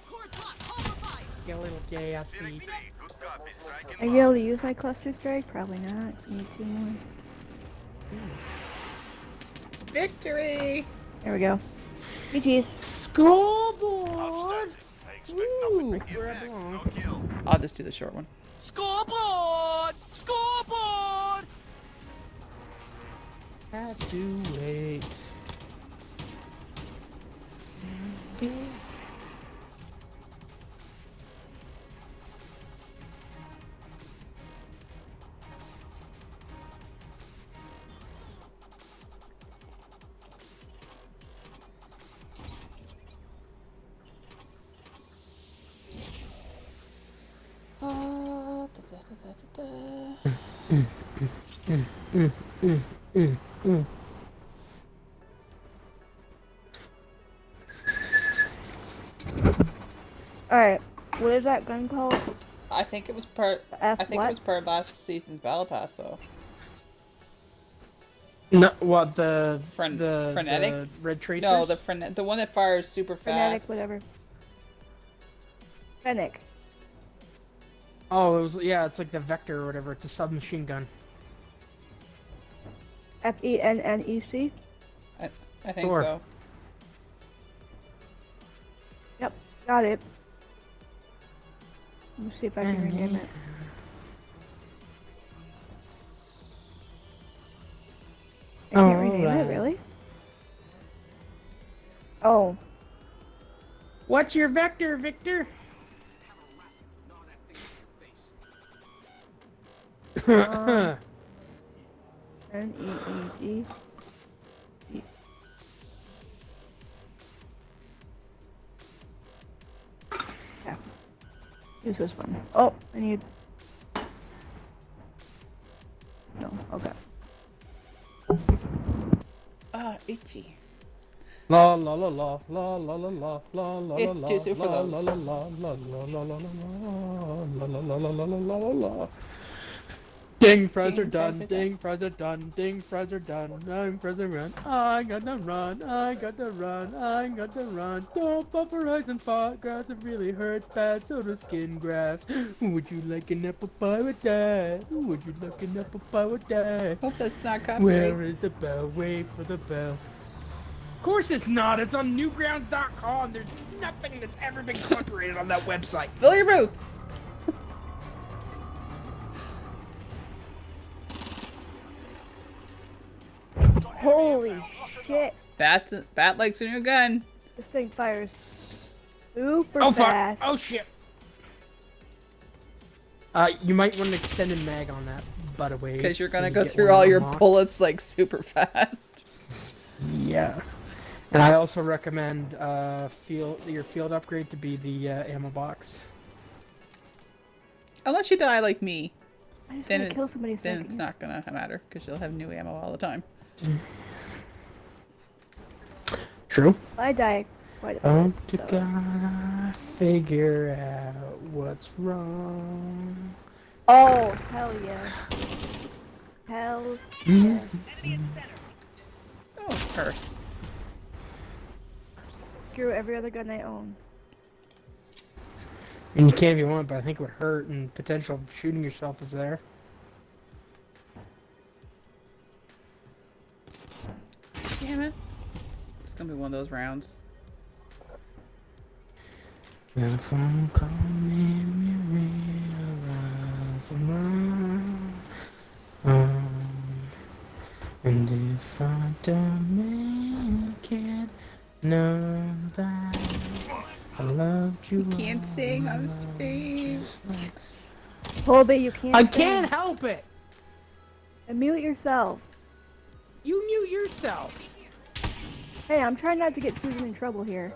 Court's locked. Call for fire. Get a little gay ass feet. Good copy. Strike Are you able to use my cluster strike? Probably not. Need 2 more. Victory! There we go. GG's. Scoreboard! outstanding. I expect Woo! nothing to Where I give belong. next. No kill. I'll just do the short one. Scoreboard! Scoreboard! Had to wait. Alright. What is that gun called? I think it was part. F I think what? it was part of last season's battle pass, though. No, what the frenetic? the red tracers? No, the one that fires super Frenetic, fast. whatever. Fennec. Oh, it was it's like the Vector or whatever. It's a submachine gun. FENNEC? I think Sure. so. Yep, got it. Let me see if I can rename it. I can't rename it, Alright. really? Oh, What's your Vector, Victor? NEED. Yeah. Use this one. Oh, I need. No, okay. Ah, itchy. La la la la la la la la la la It's la too soon for la those. la la la la la la la la la la la la la. Ding, fries are Ding, done. fries are Ding, fries are done. Ding, fries are done. I'm fries are run. I got to run. I got to run. I got to run. Don't bufferize and pot grass. It really hurts bad. So does skin grafts. Would you like an apple pie with that? Would you like an apple pie with that? Hope that's not copyright. Where is the bell? Wait for the bell. Of course it's not. It's on newgrounds.com. There's nothing that's ever been copyrighted on that website. Fill your boots. Holy shit! Bat likes a new gun. This thing fires super Oh fuck! fast. Oh shit! You might want an extended mag on that, by the way. Because you're gonna when go you get through one all your unlocked. bullets like super fast. Yeah. And I also recommend your field upgrade to be the ammo box. Unless you die like me, I just then want to kill somebody it's second. not gonna matter because you'll have new ammo all the time. True. I die quite a Oh, bit. to So. gotta figure out what's wrong. Oh, hell yeah. Hell yes. Oh, curse. Screw every other gun I own. And you can if you want, but I think it would hurt and potential of shooting yourself is there. Damn it. It's gonna be one of those rounds. If I'm coming, you realize I'm wrong. And if I don't make it, know that I loved you. You can't sing on all stream. just like Colby, you can't I sing. can't help it. And mute yourself. You mute yourself. Hey, I'm trying not to get Susan in trouble here.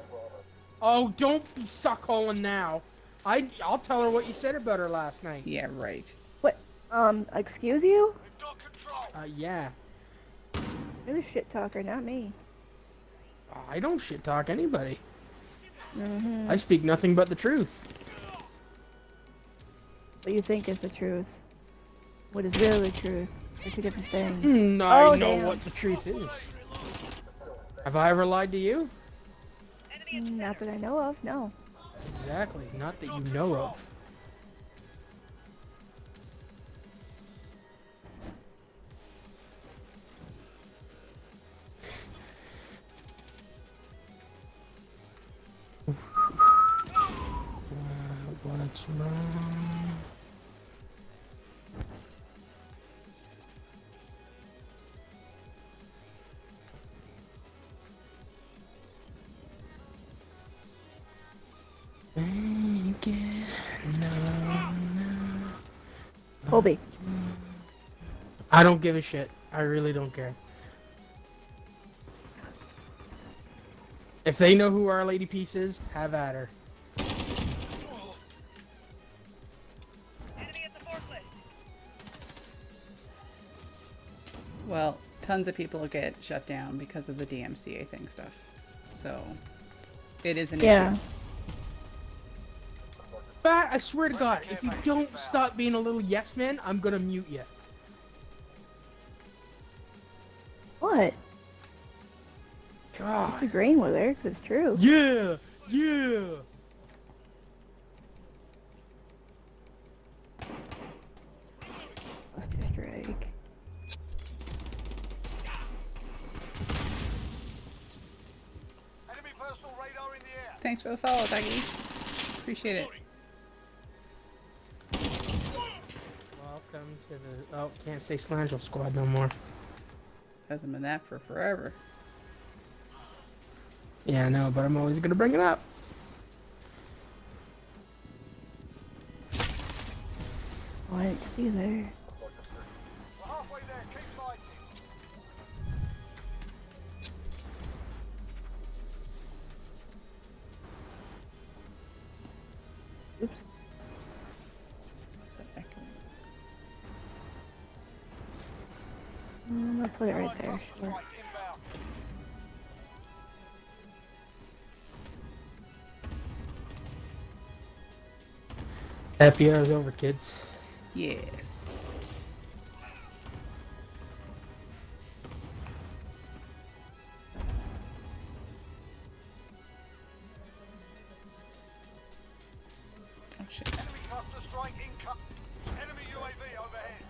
Oh, don't be suckholing now. I'll tell her what you said about her last night. Yeah, right. What? Excuse you? Yeah. You're the shit talker, not me. I don't shit talk anybody. Mm-hmm. I speak nothing but the truth. What you think is the truth. What is really the truth. They're two different things. I Oh, know damn. what the truth is. Have I ever lied to you? Not that I know of, no. Exactly. Not that you know of. What's wrong? Make it no. Colby. I don't give a shit. I really don't care. If they know who Our Lady Peace is, have at her. Enemy at the forklift. Well, tons of people get shut down because of the DMCA thing stuff. So, it is an Yeah. issue. But I swear to God, if you don't stop being a little yes man, I'm gonna mute you. What? Just God. agreeing with her, 'cause it's true. Yeah, yeah. Buster strike. Enemy personal radar in the air. Thanks for the follow, Dougie. Appreciate it. Welcome to the. Oh, can't say Slangel Squad no more. Hasn't been that for forever. Yeah, I know, but I'm always gonna bring it up. Oh, I didn't see there. We're halfway there. Keep fighting. Oops. What's that echoing? I'll put it right there, sure. Strike inbound. Happy hour's over, kids. Yes. Oh shit. Enemy cluster strike income. Enemy UAV overhead.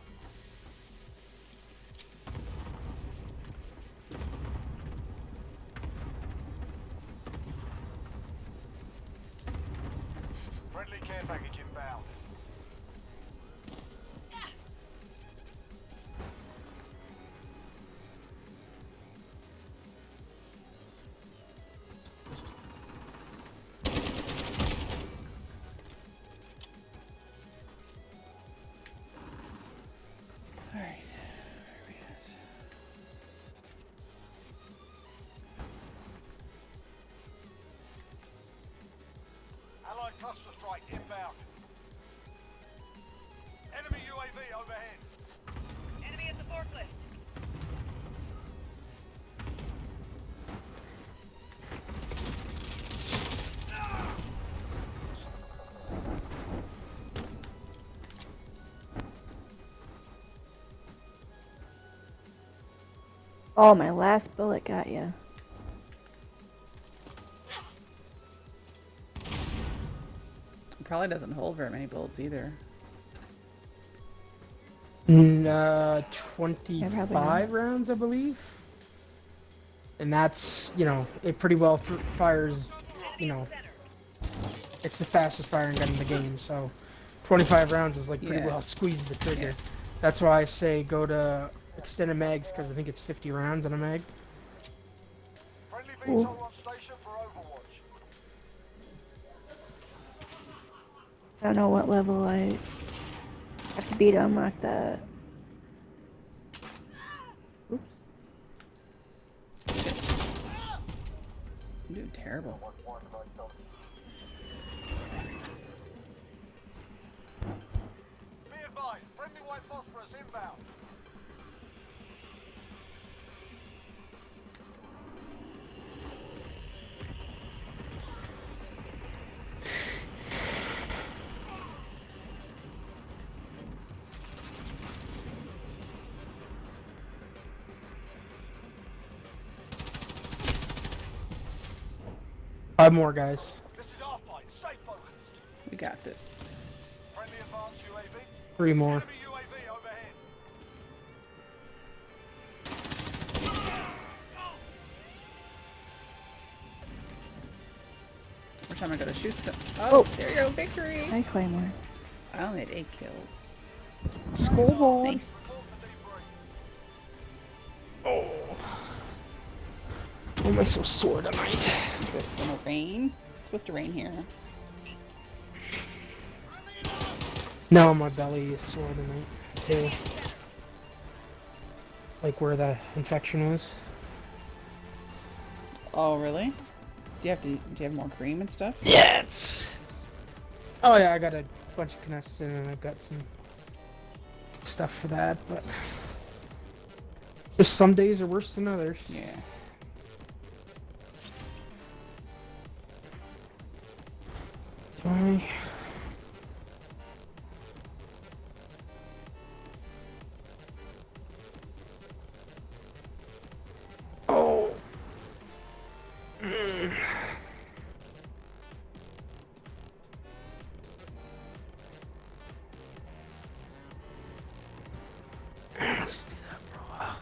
Friendly care package inbound. Alright. Where are we at? Allied cluster strike inbound. Enemy UAV overhead. Enemy at the forklift. Oh, my last bullet got you. It probably doesn't hold very many bullets either. 25 rounds, I believe. And that's, you know, it pretty well fires, you know, it's the fastest firing gun in the game, so 25 rounds is like pretty Yeah. well squeezed the trigger. Yeah. That's why I say go to extended mags, because I think it's 50 rounds in a mag. Friendly Cool. VTOL on station for Overwatch. I don't know what level I have to be to unlock that. Oops. I'm doing terrible. Be advised, friendly white phosphorus inbound. Five more, guys. This is our fight. Stay focused. We got this. Friendly advanced UAV. 3 more. Enemy UAV overhead. Every time I gotta shoot some. Oh, there you go, victory! Hi, Claymore. I only had 8 kills. Scoreboard. Nice. Oh. Why am I so sore tonight? Is it gonna rain? It's supposed to rain here. No, my belly is sore tonight, too. Like where the infection was. Oh, really? Do you have more cream and stuff? Yeah, it's... Oh yeah, I got a bunch of Canestin and I've got some stuff for that, but... Just some days are worse than others. Yeah. Do I... Oh. Let's do that for a while.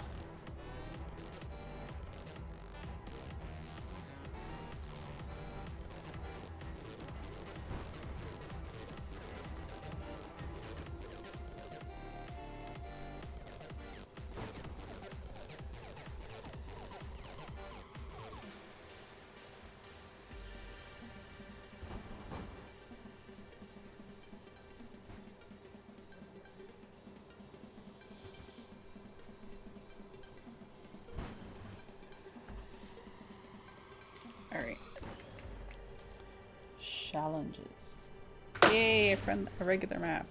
Alright. Challenges. Yay, a regular map.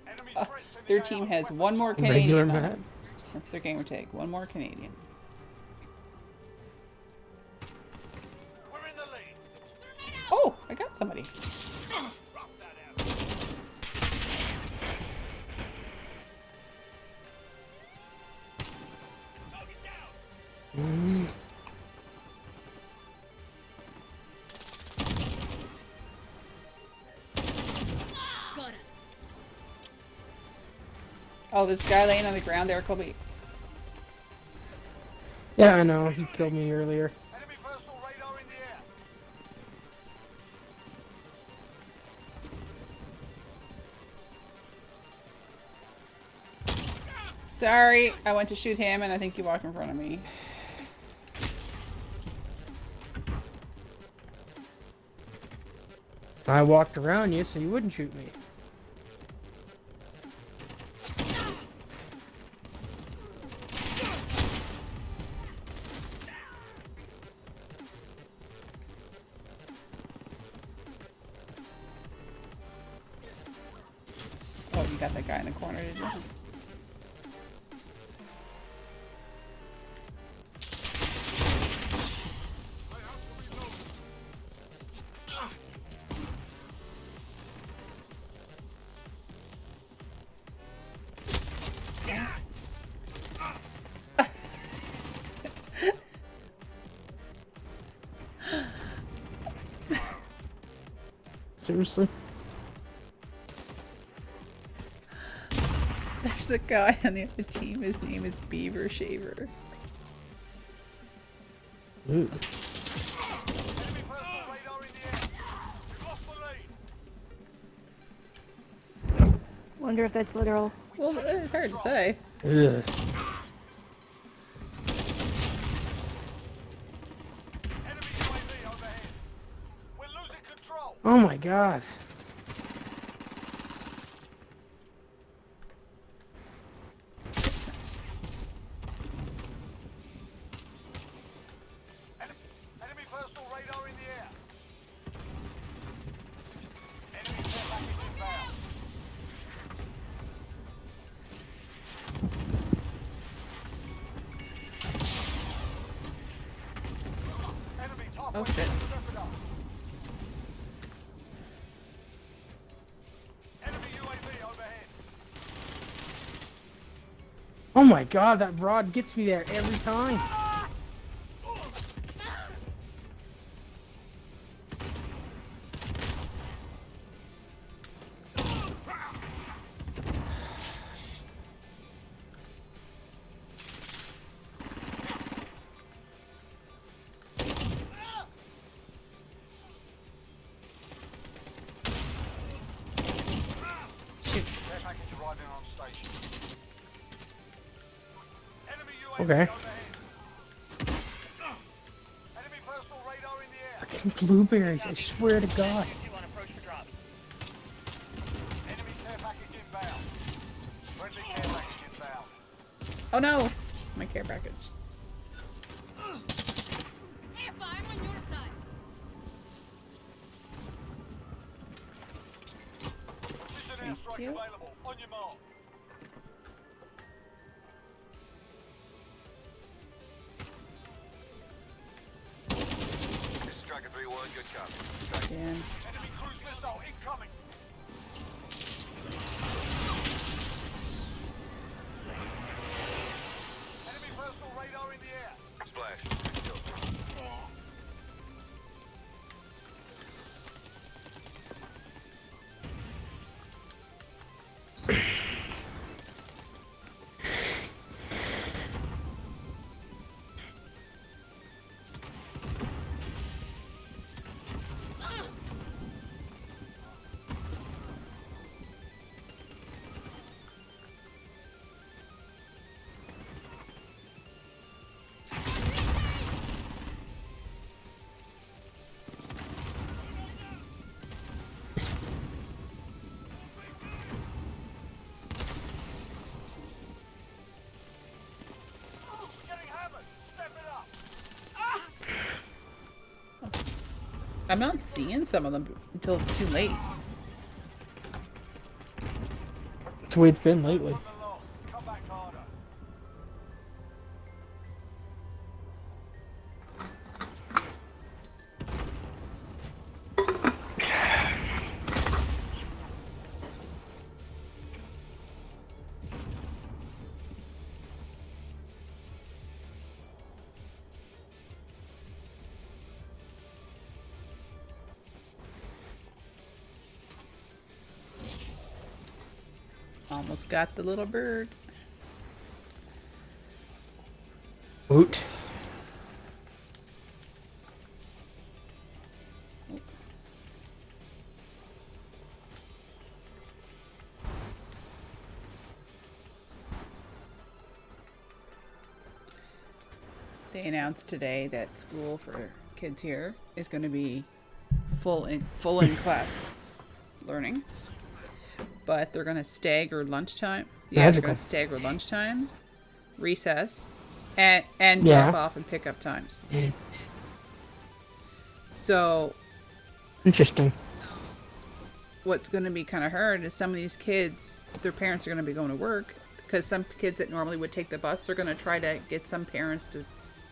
Enemy Oh, threats in the their AR. team has one more Regular Canadian. on it. map. That's their gamer tag. One more Canadian. We're in the lead. Oh, I got somebody. Rough that out. Got it. Oh, there's a guy laying on the ground there, Colby. Yeah, I know. He killed me earlier. Enemy personal radar in the air. Sorry, I went to shoot him and I think he walked in front of me. I walked around you so you wouldn't shoot me. Oh, you got that guy in the corner, did you? Seriously? There's a guy on the other team. His name is Beaver Shaver. Ooh. Enemy personal radar in the air. We've lost the lead. Wonder if that's literal. Well, hard to say. Ugh. Enemy UAV overhead. We're losing control. Oh my god. Enemy personal radar in the air. Enemy care package inbound. Enemies halfway Oh, shit. through the Leopard. Enemy UAV overhead. Oh my god, that rod gets me there every time. Shoot. Care package arriving on station. Enemy UAV Okay. overhead. Enemy personal radar in the air. Fucking blueberries, I swear to god. 2 on approach for drop. Enemy care package inbound. Friendly care package inbound. Oh no! My care package. Ampa, I'm on your side. Precision Thank airstrike you. available. On your mark. This is Striker 3-1, good copy. Again. Enemy cruise missile incoming. Enemy personal radar in the air. Splash. Good kill. Getting hammered. Step it up. I'm not seeing some of them until it's too late. That's the way it's been lately. On the loss. Come back harder. Almost got the little bird. Woot. They announced today that school for kids here is going to be full in class learning, but they're going to stagger lunchtime. Yeah, they're Magical. going to stagger lunch times, recess, and Yeah. drop off and pick up times. Mm. So Interesting. what's going to be kind of hard is some of these kids, their parents are going to be going to work, because some kids that normally would take the bus are going to try to get some parents to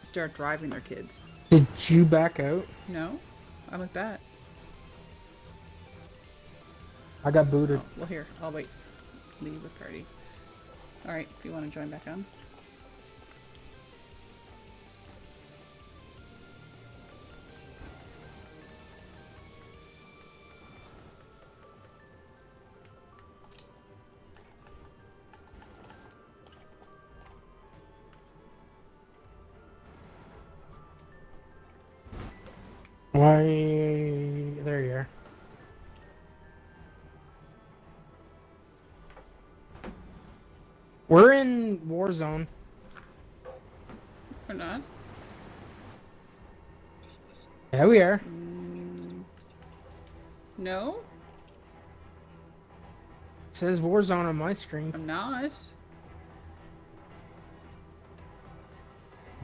start driving their kids. Did you back out? No, I'm with that. I got booted. Well, here, I'll wait. Leave with party. All right, if you want to join back on. Why? There you are. We're in Warzone. Or not? Yeah, we are. No? It says Warzone on my screen. I'm not. It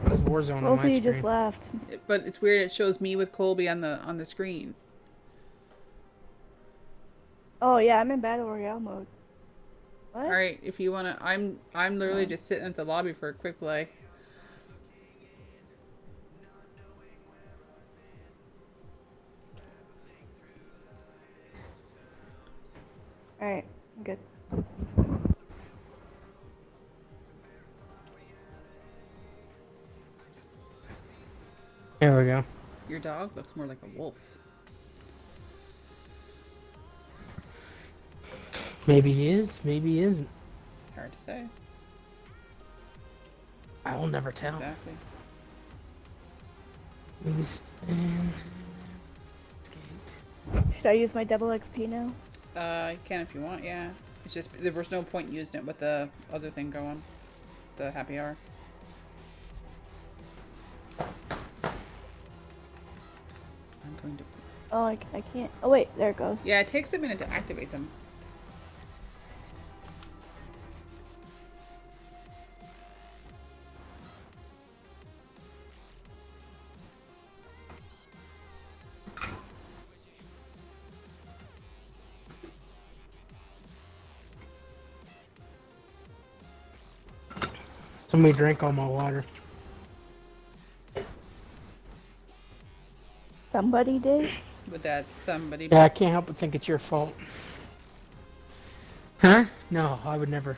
says Warzone on Both my of you screen. just left. But it's weird. It shows me with Colby on the screen. Oh yeah, I'm in battle royale mode. What? All right, if you wanna, I'm literally just sitting at the lobby for a quick play. All right, I'm good. There we go. Your dog looks more like a wolf. Maybe he is. Maybe he isn't. Hard to say. I will never tell. Exactly. Maybe Should I use my double XP now? You can if you want. Yeah. It's just there was no point using it with the other thing going, the happy hour. I'm going to. Oh, I can't. Oh wait, there it goes. Yeah, it takes a minute to activate them. Somebody drank all my water. Somebody did. With that somebody. Yeah, I can't help but think it's your fault. Huh? No, I would never.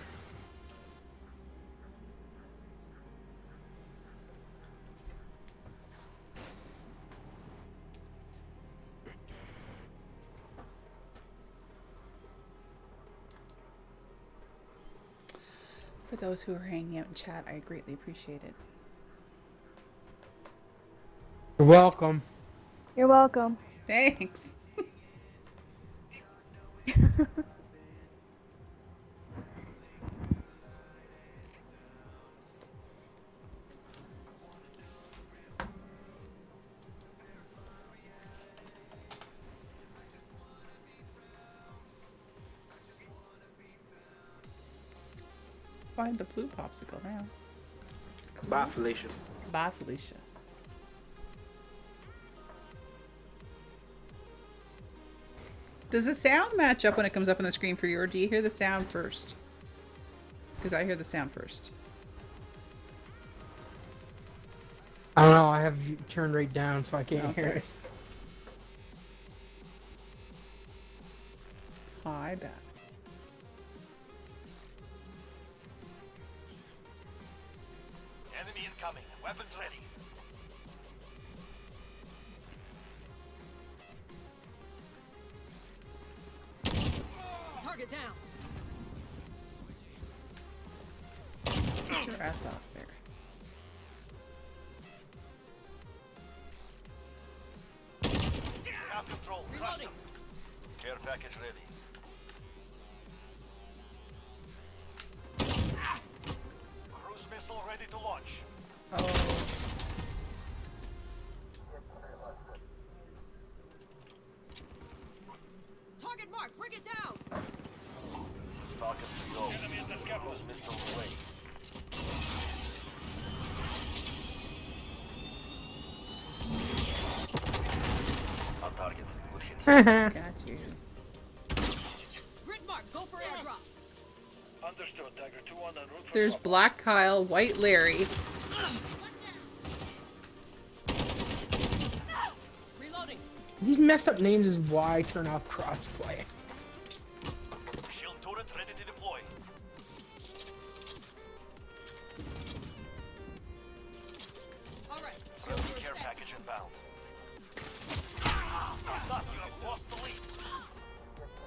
For those who are hanging out in chat, I greatly appreciate it. You're welcome. You're welcome. Thanks. Find the blue popsicle now. Bye, Felicia. Bye, Felicia. Does the sound match up when it comes up on the screen for you, or do you hear the sound first? Because I hear the sound first. I don't know, I have you turned right down so I can't No, it's hear alright. it. Hi, Bat. Enemy incoming. Weapons ready. Target down. Get your ass off there. Have control. Crush them. Care package ready. Cruise missile ready to launch. Oh. Target mark. Bring it down. Falcon 3-0. Cruise missile away. On target. Good hit. Got you. Grid mark. Go for airdrop. Understood. Tiger 2-1 en route for There's drop. Black Kyle, White Larry. Reloading. These messed up names is why I turn off crossplay. Shield turret ready to deploy. All right. Friendly care package inbound. Stop, you have lost the lead.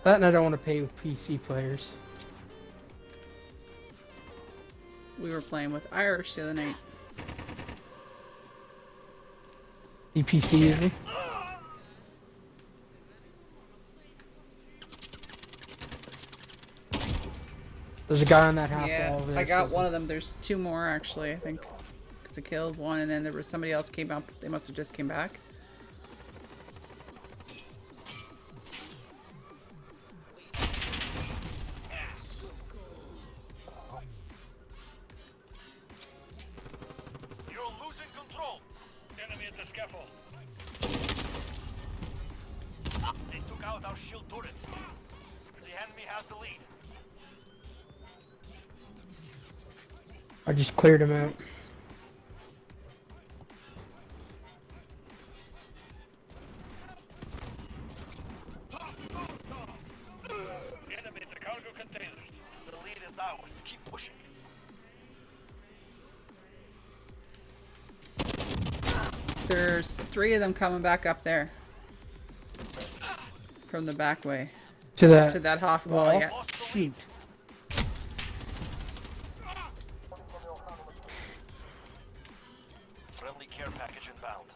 That and I don't want to pay with PC players. We were playing with Irish the other night. PC is he? There's a guy on that half Yeah, wall over there. I got so- one of them. There's two more actually, I think. Because I killed one and then there was somebody else came up. They must have just came back. You're losing control. Enemy at the scaffold. They took out our shield turret. The enemy has the lead. I just cleared him out. Enemy at the cargo containers. The lead is ours. Keep pushing. There's 3 of them coming back up there. From the back way. To that. To that half wall, wall. yeah. Shoot. Friendly care package inbound.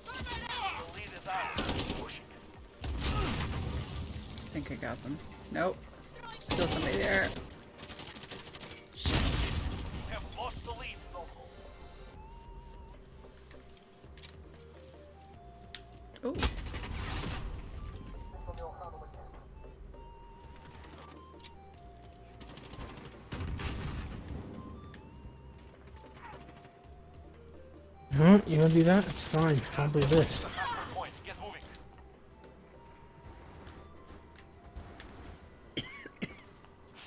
The lead is ours. Keep pushing. I think I got them. Nope. Still somebody there. We have lost the lead. Ooh. Huh? You wanna do that? It's fine. I'll do this. Point. Get moving.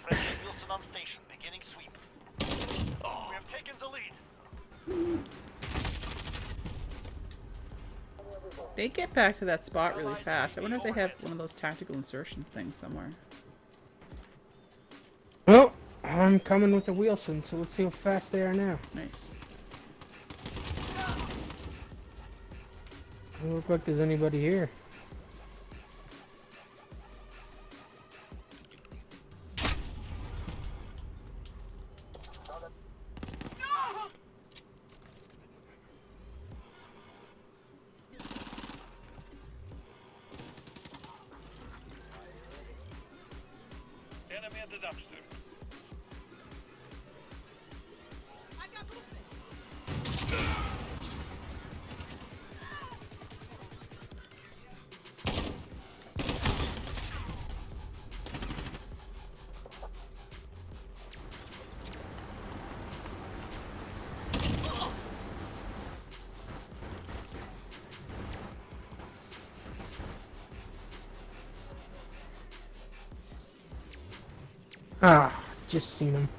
Friendly Wilson on station. Beginning sweep. We have taken the lead. They get back to that spot really fast. I wonder if they have one of those tactical insertion things somewhere. Well, I'm coming with the Wilson, so let's see how fast they are now. Nice. Doesn't look like there's anybody here. Enemy at the dumpster. I got movement. Ah, just seen him.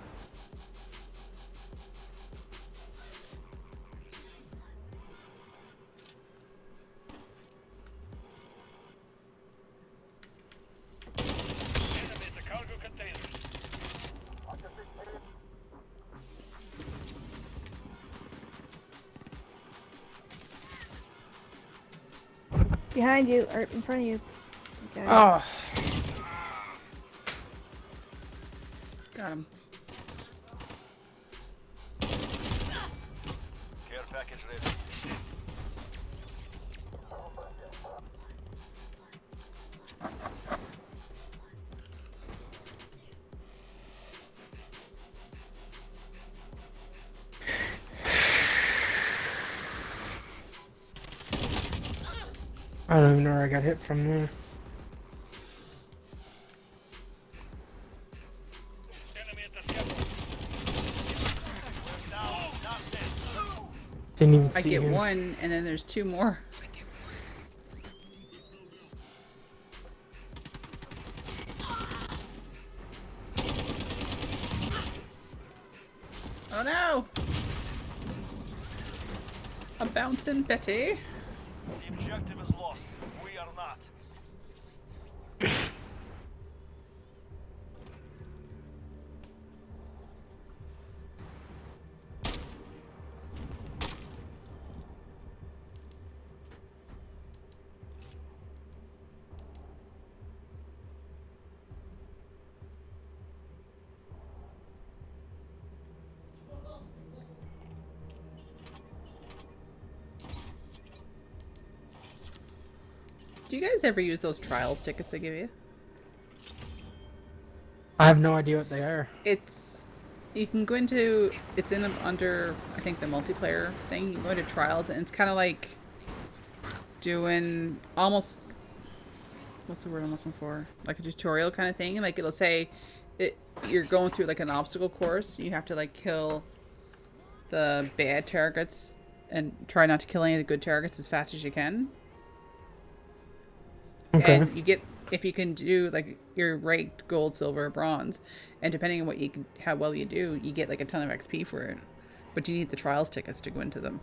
Enemy at the cargo containers. Behind you, or in front of you. Okay. Oh, Got him. Care package ready. I don't even know where I got hit from there. Enemy at the scaffold. Down, not dead. Didn't even I see get him. one and then there's 2 more. Oh no! I'm bouncing Betty. The objective is lost. We are not. Do you guys ever use those trials tickets they give you? I have no idea what they are. It's you can go into it's in under I think the multiplayer thing. You can go into trials and it's kind of like doing almost what's the word I'm looking for? Like a tutorial kind of thing. Like it'll say you're going through like an obstacle course. You have to like kill the bad targets and try not to kill any of the good targets as fast as you can. Okay. And you get if you can do like you're ranked gold, silver, bronze, and depending on what you can, how well you do, you get like a ton of XP for it. But you need the trials tickets to go into them.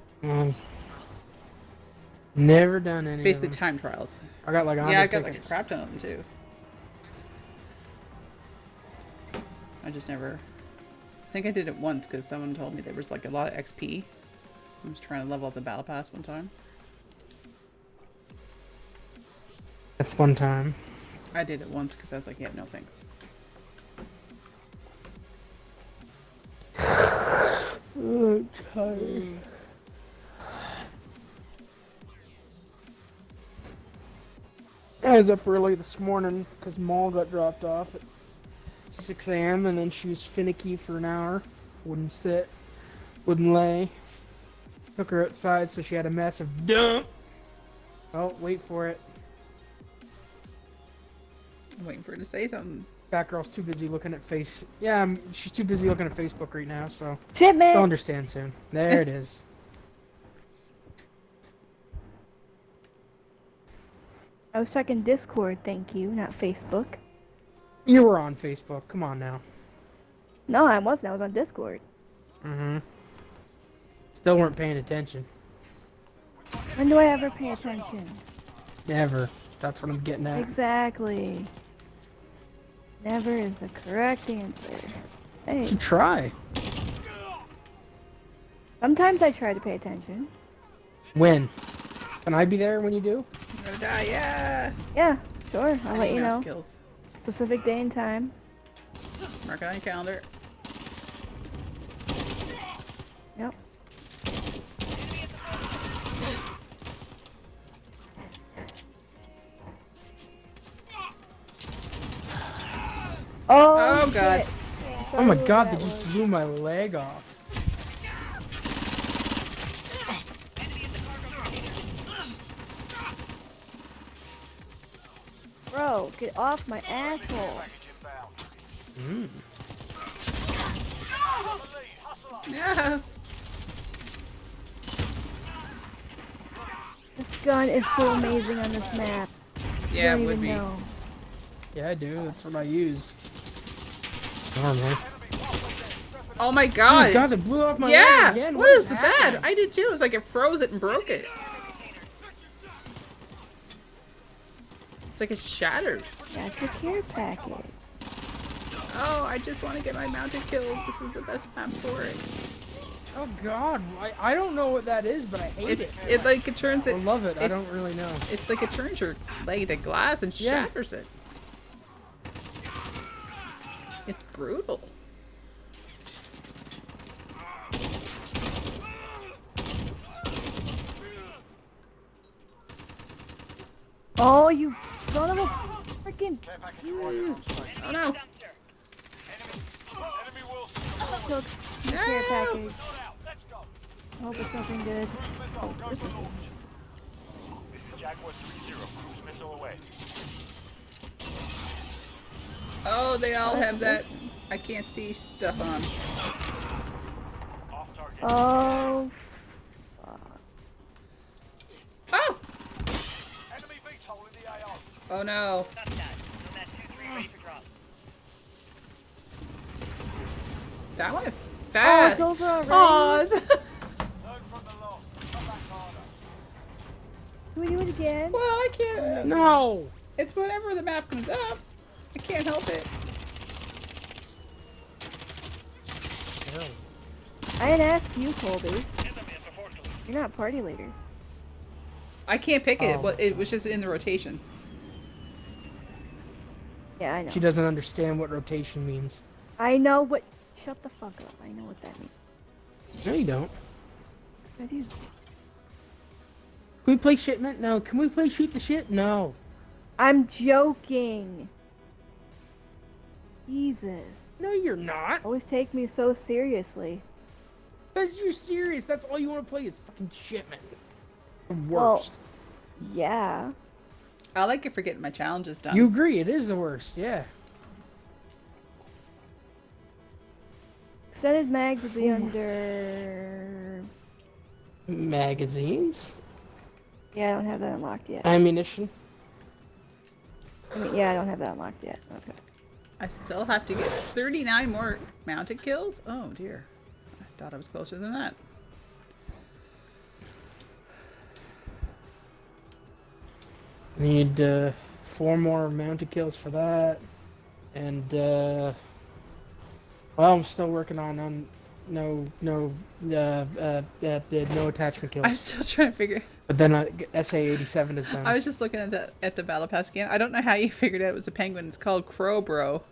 Never done any. Basically, of them. time trials. I got like 100 Yeah, I got tickets. like a crap ton of them too. I just never. I think I did it once because someone told me there was like a lot of XP. I was trying to level up the battle pass one time. That's one time. I did it once because I was like, yeah, no thanks. Oh, tired. I was up early this morning because Maul got dropped off at 6 a.m. and then she was finicky for an hour. Wouldn't sit, wouldn't lay. Took her outside so she had a massive dump. Oh, wait for it. I'm waiting for her to say something. Batgirl's too busy looking at face. Yeah, she's too busy looking at Facebook right now, so Shit, man. she'll understand soon. There it is. I was checking Discord, thank you, not Facebook. You were on Facebook. Come on now. No, I wasn't. I was on Discord. Mm-hmm. Still weren't paying attention. When do I ever pay attention? Never. That's what I'm getting at. Exactly. Never is the correct answer. You Hey, should try. sometimes I try to pay attention. When? Can I be there when you do? I'm gonna die, yeah! Yeah, sure. I'll I let need you enough know. kills. Specific day and time. Mark it on your calendar. Yep. Oh, God. shit. Oh my Sorry, god, that they just was- blew my leg off. Bro, get off my asshole. Mm. Yeah! This gun is so amazing on this map. You Yeah, don't it would even be. know. Yeah, I do. That's what I use. Normally. Oh my Oh god! my god, they blew off my Yeah! leg again. What is that? happening? I did too. It was like it froze it and broke it. It's like it shattered. That's your care package. Oh, I just want to get my mounted kills. This is the best map for it. Oh god, I don't know what that is, but I hate It's it. it like it turns I it. love it. I it- don't really know. It's like it turns your leg to glass and Yeah. shatters it. It's brutal. Oh, you son of a freaking Oh no! Enemy Wilson. took the care No. package. Let's go. Hope it's nothing good. Oh, Christmas. This is Jaguar 3-0. Cruise missile away. Oh, they all have that. I can't see stuff on. Off target. Oh, Oh! Enemy VTOL in the AO. Oh no! Stop that. Nomad 2-3 ready for drop. That went oh, fast. it's over already. Pause. Learn from the loss. Come back harder. Can we do it again? Well, I can't. No! It's whenever the map comes up. I can't help it. I didn't ask you, Colby. You're not party leader. I can't pick it. Oh. Well, it was just in the rotation. Yeah, I know. She doesn't understand what rotation means. I know what. Shut the fuck up. I know what that means. No, you don't. I do. Can we play shipment? No. Can we play shoot the shit? No. I'm joking. Jesus. No, you're not. Always take me so seriously. Because you're serious. That's all you want to play is fucking shipment. The Well, worst. Yeah. I like it for getting my challenges done. You agree, it is the worst, yeah. Extended mags would be under... Magazines? Yeah, I don't have that unlocked yet. Ammunition? I mean, yeah, I don't have that unlocked yet. Okay. I still have to get 39 more mounted kills? Oh dear. I thought I was closer than that. Need 4 more mounted kills for that. And well, I'm still working on no attachment kills. I'm still trying to figure. But then SA-87 is done. I was just looking at the battle pass again. I don't know how you figured out it was a penguin. It's called Crow Bro.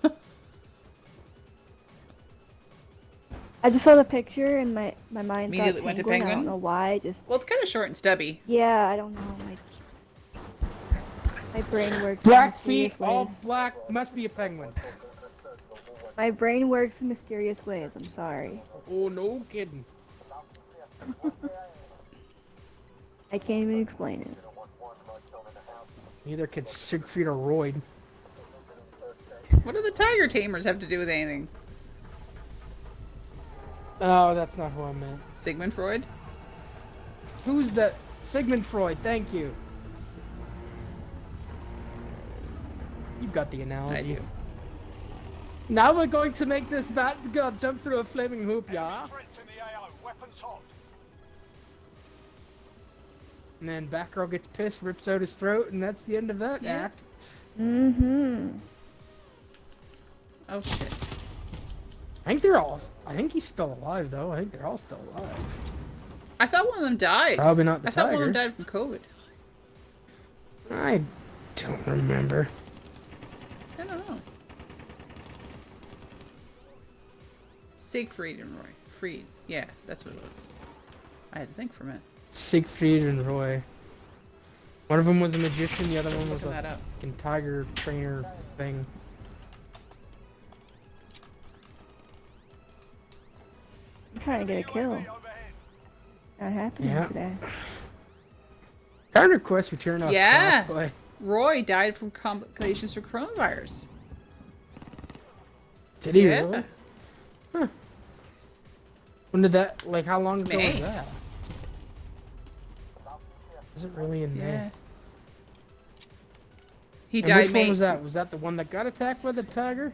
I just saw the picture and my mind Immediately thought went to penguin. I penguin? don't know why. I just Well, it's kind of short and stubby. yeah, I don't know. My brain works. Black in feet, mysterious all ways. black, must be a penguin. My brain works in mysterious ways. I'm sorry. Oh, no kidding. I can't even explain it. Neither can Siegfried or Royd. What do the tiger tamers have to do with anything? Oh, that's not who I meant. Sigmund Freud? Who's that? Sigmund Freud, thank you. You got the analogy. I do. Now we're going to make this bat girl jump through a flaming hoop, yeah? Threats in the AO. Weapons hot. And then Batgirl gets pissed, rips out his throat, and that's the end of that Yeah. act. Mm-hmm. Oh shit. I think he's still alive, though. I think they're all still alive. I thought one of them died. Probably not the I thought one of them tiger. died from COVID. I don't remember. I don't know. Siegfried and Roy. Fried. Yeah, that's what it was. I had to think for a minute. Siegfried and Roy. One of them was a magician, the other one was Looking that a up. fucking tiger trainer thing. I'm trying to get a kill. Not happening Yeah. today. Kind of request return off Yeah. crossplay. Roy died from complications from coronavirus. Did he Yeah. really? Huh. When did that, like, how long ago May. was that? Was it really in May? Yeah. He And died which May. one was that? Was that the one that got attacked by the tiger?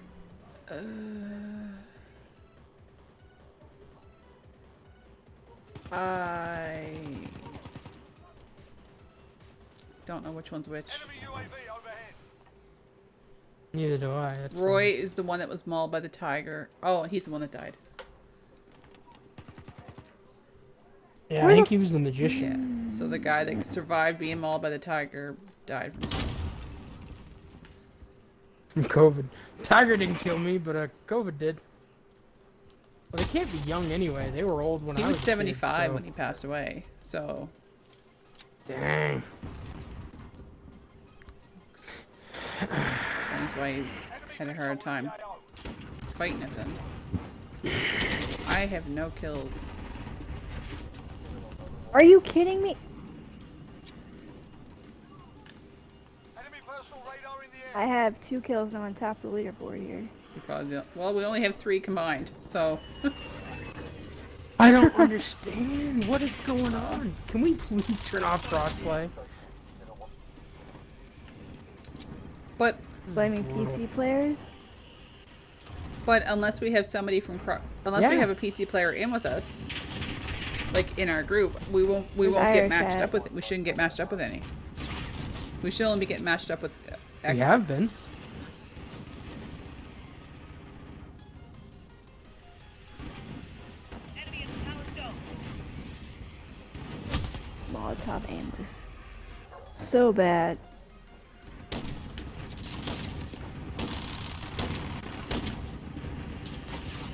I don't know which one's which. Enemy UAV overhead. Neither do I. That's Roy is the one that was mauled by the tiger. Oh, he's the one that died. fine. Yeah, I think he was the magician. Yeah. So the guy that survived being mauled by the tiger died. From COVID. Tiger didn't kill me, but COVID did. Well, they can't be young anyway. They were old when He I was was a 75 kid, so- when he passed away. So Dang. explains why he had a hard time fighting it then. I have no kills. Are you kidding me? Enemy personal radar in the air. I have 2 kills and I'm on top of the leaderboard here. We probably don't, well, we only have 3 combined. So I don't understand. What is going on? Can we please turn off crossplay? but Blaming PC players? unless we have somebody from unless we Yeah. have a PC player in with us, like in our group, we won't With get matched Ironclad. up with. We shouldn't get matched up with any. We should only be getting matched up with. We have been. Enemy in the tower stone. Molotov ambush. So bad.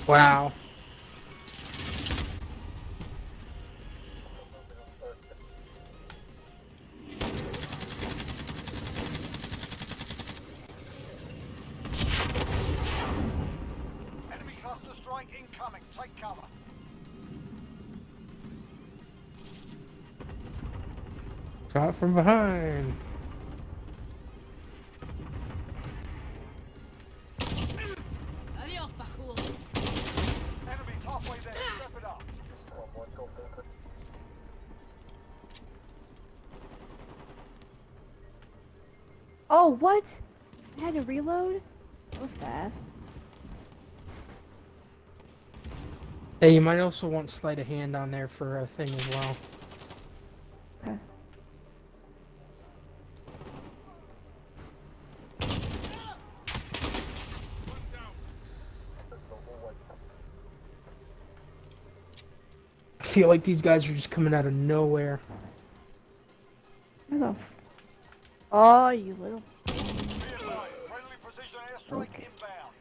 Wow. airstrike incoming. Take cover. Shot from behind. Adios, Bajul. Enemies halfway there. Step it up. Oh, what? I had to reload? That was fast. Hey, you might also want sleight of hand on there for a thing as well. Okay. I feel like these guys are just coming out of nowhere. Where the Oh, you little... Be advised, friendly precision airstrike inbound.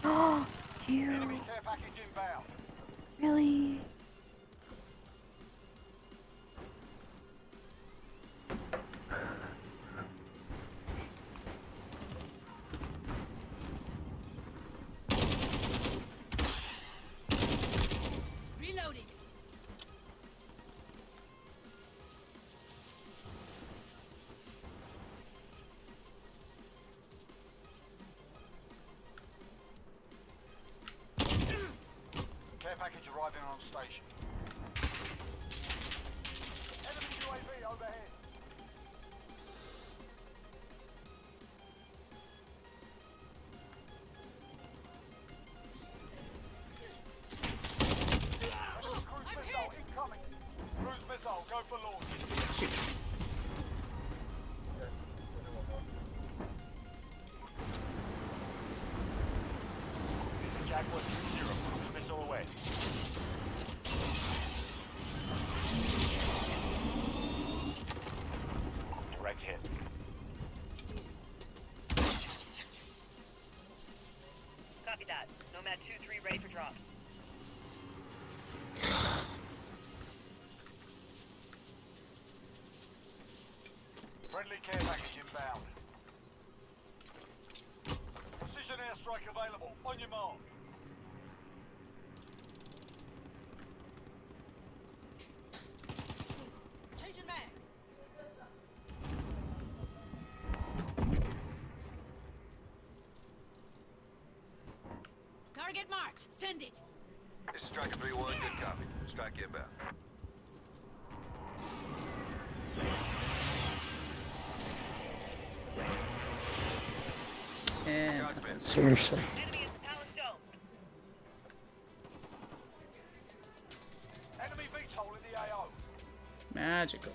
Oh, you... Enemy care package inbound. Really? Reloading. Care package arriving on station. Enemy UAV overhead. Enemy cruise missile incoming. Cruise missile, go for launch. Jaguar 2-0, cruise missile away. Direct hit. Copy that. Nomad 2-3 ready for drop. Friendly care package inbound. Precision airstrike available. On your mark. Changing mags. Target marked. Send it. This is Striker 3-1, good copy. Strike inbound. And Seriously. Enemy is Palace Dome. Enemy VTOL in the AO. magical.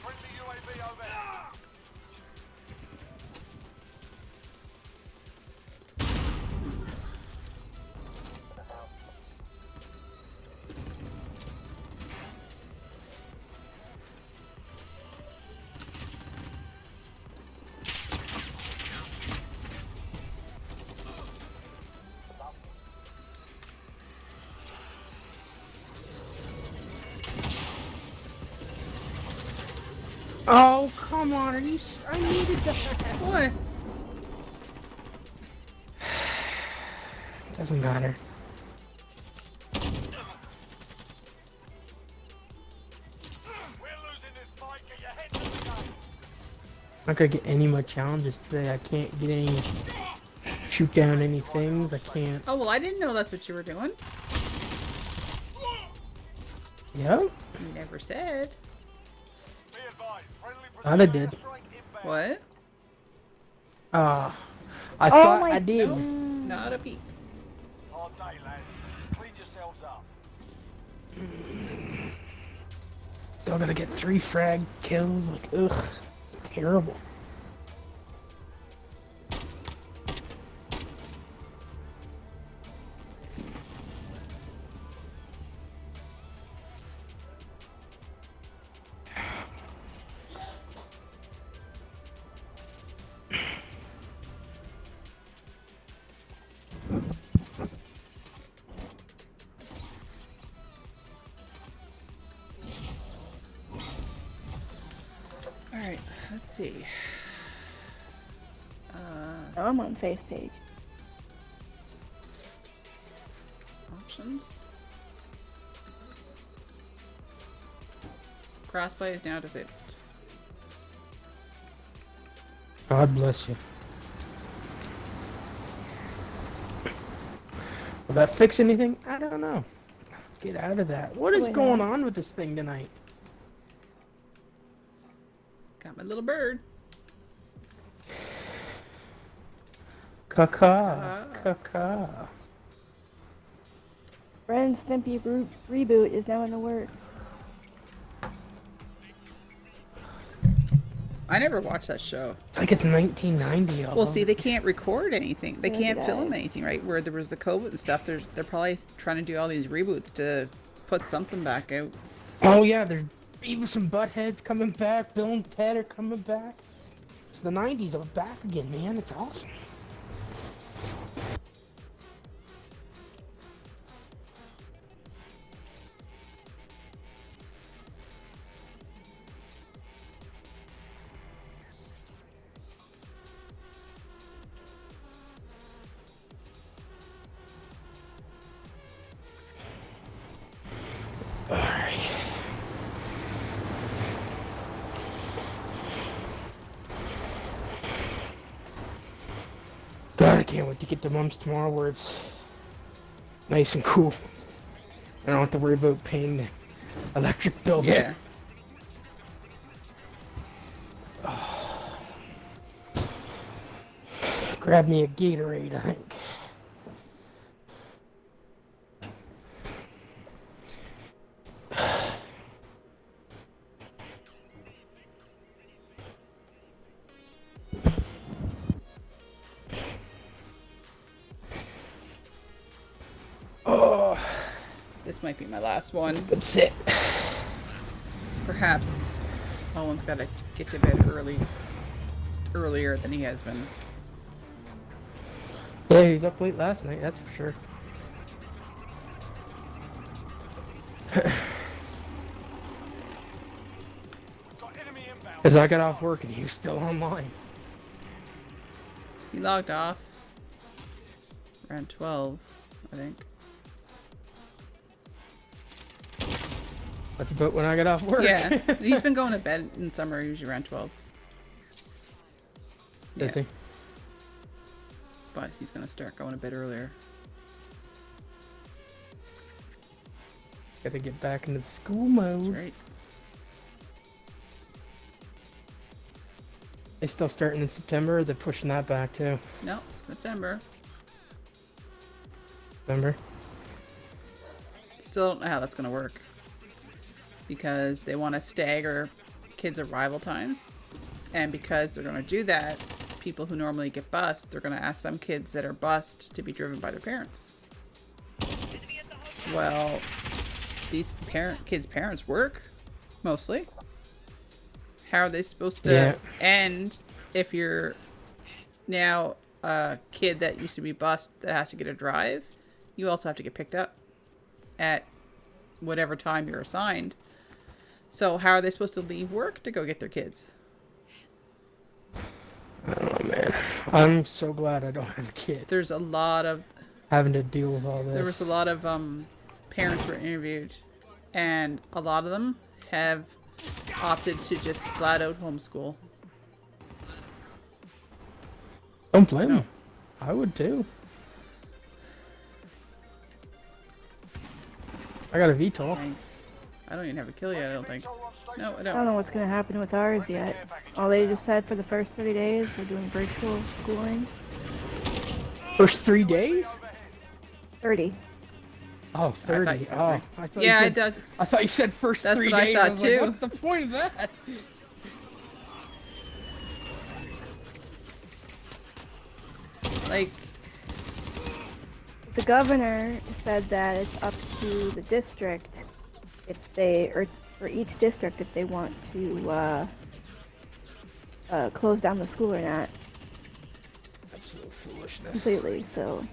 Friendly UAV overhead. Oh, come on, are you... I needed that. What? Doesn't matter. We're losing this fight. Get your head to the gun. I'm not gonna get any of my challenges today. I can't get any... Shoot down any things. I can't... Oh, well, I didn't know that's what you were doing. Yep. You never said. Be advised, friendly Thought I precision did. airstrike inbound. What? I Oh thought my I did. Nope. Not a peep. Hard day, lads. Clean yourselves up. Still gotta get 3 frag kills. Like, ugh. It's terrible. Let's see. Oh, I'm on face page. Options. Crossplay is now disabled. God bless you. Will that fix anything? I don't know. Get out of that. What is Wait, going no. on with this thing tonight? Got my little bird. Caca. Caca. Ren Stimpy reboot is now in the works. I never watched that show. It's like it's 1990. Well, see, they can't record anything. They Neither can't did film I. anything, right? Where there was the COVID and stuff. They're probably trying to do all these reboots to put something back out. Oh yeah, there's Beavis and Butthead's coming back. Bill and Ted are coming back. It's the 90s are back again, man. It's awesome. Alright. God, I can't wait to get to Mom's tomorrow where it's nice and cool. I don't have to worry about paying the electric bill there. Grab me a Gatorade, I think. Oh, This might be my last one. good sit. Perhaps Owen's got to get to bed earlier than he has been. Yeah, he was up late last night, that's for sure. Got enemy inbound. Because I got off work and he was still online. He logged off around 12, I think. That's about when I got off work. Yeah, he's been going to bed in summer usually around 12. Does he? But he's gonna start going to bed earlier. Gotta get back into the school mode. That's right. They still starting in September, or they're pushing that back too. No, it's September. Remember? Still don't know how that's gonna work. Because they want to stagger kids' arrival times. And because they're gonna do that, people who normally get bused, they're gonna ask some kids that are bused to be driven by their parents. Well, these kids' parents work, mostly. How are they supposed to end if you're now a kid that used to be bused that has to get a drive? You also have to get picked up at whatever time you're assigned. So how are they supposed to leave work to go get their kids? I don't know, man. I'm so glad I don't have a kid. There's a lot of Having to deal with all this. There was a lot of parents were interviewed, and a lot of them have opted to just flat out homeschool. Don't blame them. I would too. I got a VTOL. Nice. I don't even have a kill yet, I don't think. No, I I don't don't. know what's gonna happen with ours yet. All they just said for the first 30 days, we're doing virtual schooling. First 3 days? 30. Oh, 30. thought you said Oh, three. I thought Yeah, you I said, thought. I thought you said first That's 3 what I days. thought was too. like, what's the point of that? Like, The governor said that it's up to the district if they, or for each district if they want to close down the school or not Absolute foolishness. completely. So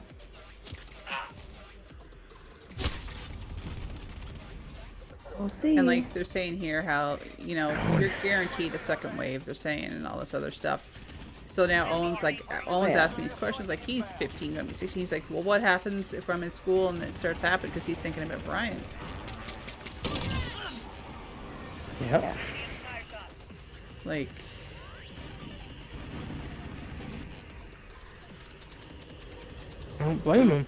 We'll see. And like they're saying here how, you know, you're guaranteed a second wave, they're saying, and all this other stuff. So now Owen's asking these questions like he's 15, gonna be 16. He's like, well, what happens if I'm in school and it starts happening? Because he's thinking about Brian. Yep. Like, I don't blame him.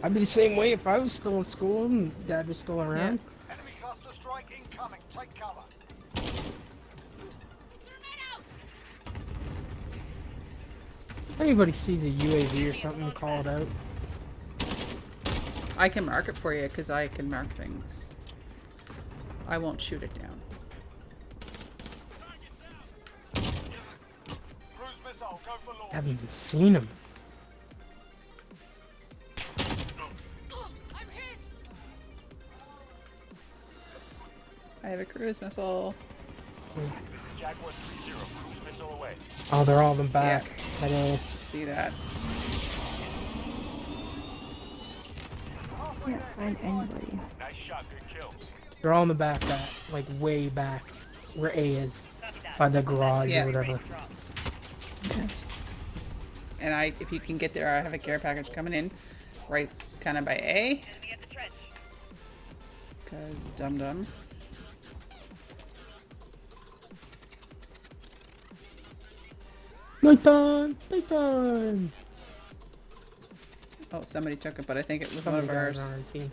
I'd be the same way if I was still in school and Dad was still around. Enemy cluster strike incoming. Take cover. If anybody sees a UAV or something, call it out. I can mark it for you because I can mark things. I won't shoot it down. Cruise missile. Go for launch. Haven't even seen him. I'm hit. I have a cruise missile. Jaguar 3-0. Cruise missile away. Oh, they're all in the back. Yeah. See that? Can't find anybody. Nice shot. Good kill. They're all in the back, like way back, where A is, by the garage Yeah. or whatever. Okay. And if you can get there, I have a care package coming in, right, kind of by A. Cause dum dum. Nighttime! Nighttime! Oh, somebody took it, but I think it was Somebody one of got it ours. on our team.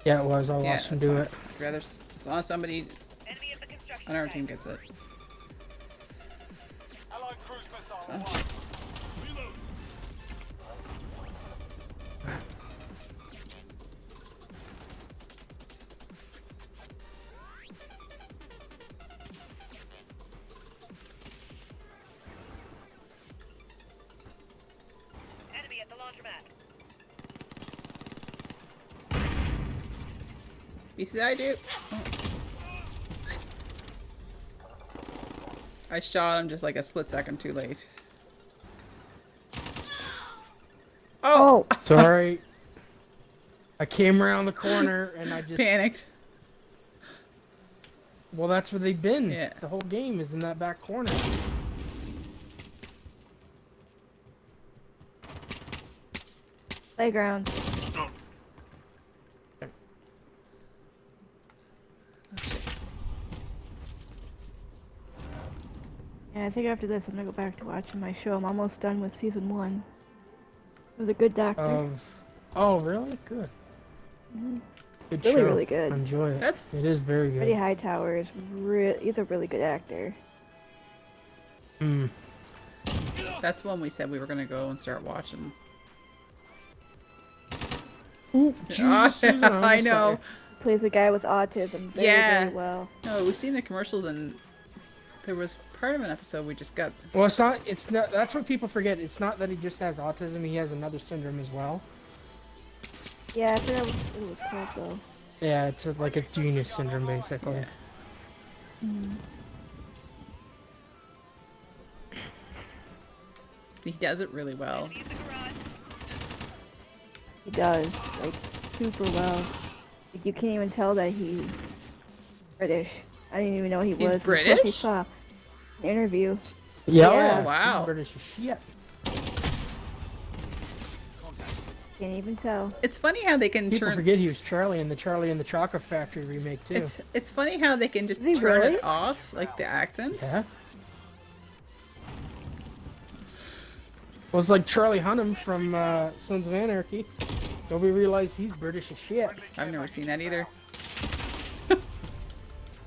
Yeah, it was. I Yeah, watched him that's do fine. it. I'd rather as long as somebody on our team gets it. Allied cruise missile. Oh. Away. Enemy at the laundromat. Because I do. Oh. I shot him just like a split second too late. Oh! Sorry. I came around the corner and I just Panicked. Well, that's where they've been. Yeah. The whole game is in that back corner. Playground. Yeah, I think after this I'm gonna go back to watching my show. I'm almost done with season 1. It was a good doctor. Oh, really? Good. Mhm. Good Really, show. really good. Enjoy it. That's It is very good. Freddie Hightower is he's a really good actor. Mm. that's when we said we were gonna go and start watching. Ooh, Jesus, Susan, I almost know. got He plays a guy with autism very, Yeah. very well. No, we've seen the commercials and there was part of an episode we just got. you. Well, it's not, that's what people forget. It's not that he just has autism, he has another syndrome as well. Yeah, I forgot what it was called though. Yeah, it's like a genius syndrome, basically. Yeah. Mm. He does it really well. He does, like, super well. Like, you can't even tell that he's British. I didn't even know he He's was. until I British? saw an interview. Yeah, Yeah. Oh, wow. He's British as shit. Can't even tell. It's funny how they can People turn. forget he was Charlie in the Charlie and the Chocolate Factory remake too. It's funny how they can just Is he turn really? it off, like the accent. Yeah. Well, it's like Charlie Hunnam from Sons of Anarchy. Nobody realized he's British as shit. I've never seen that either.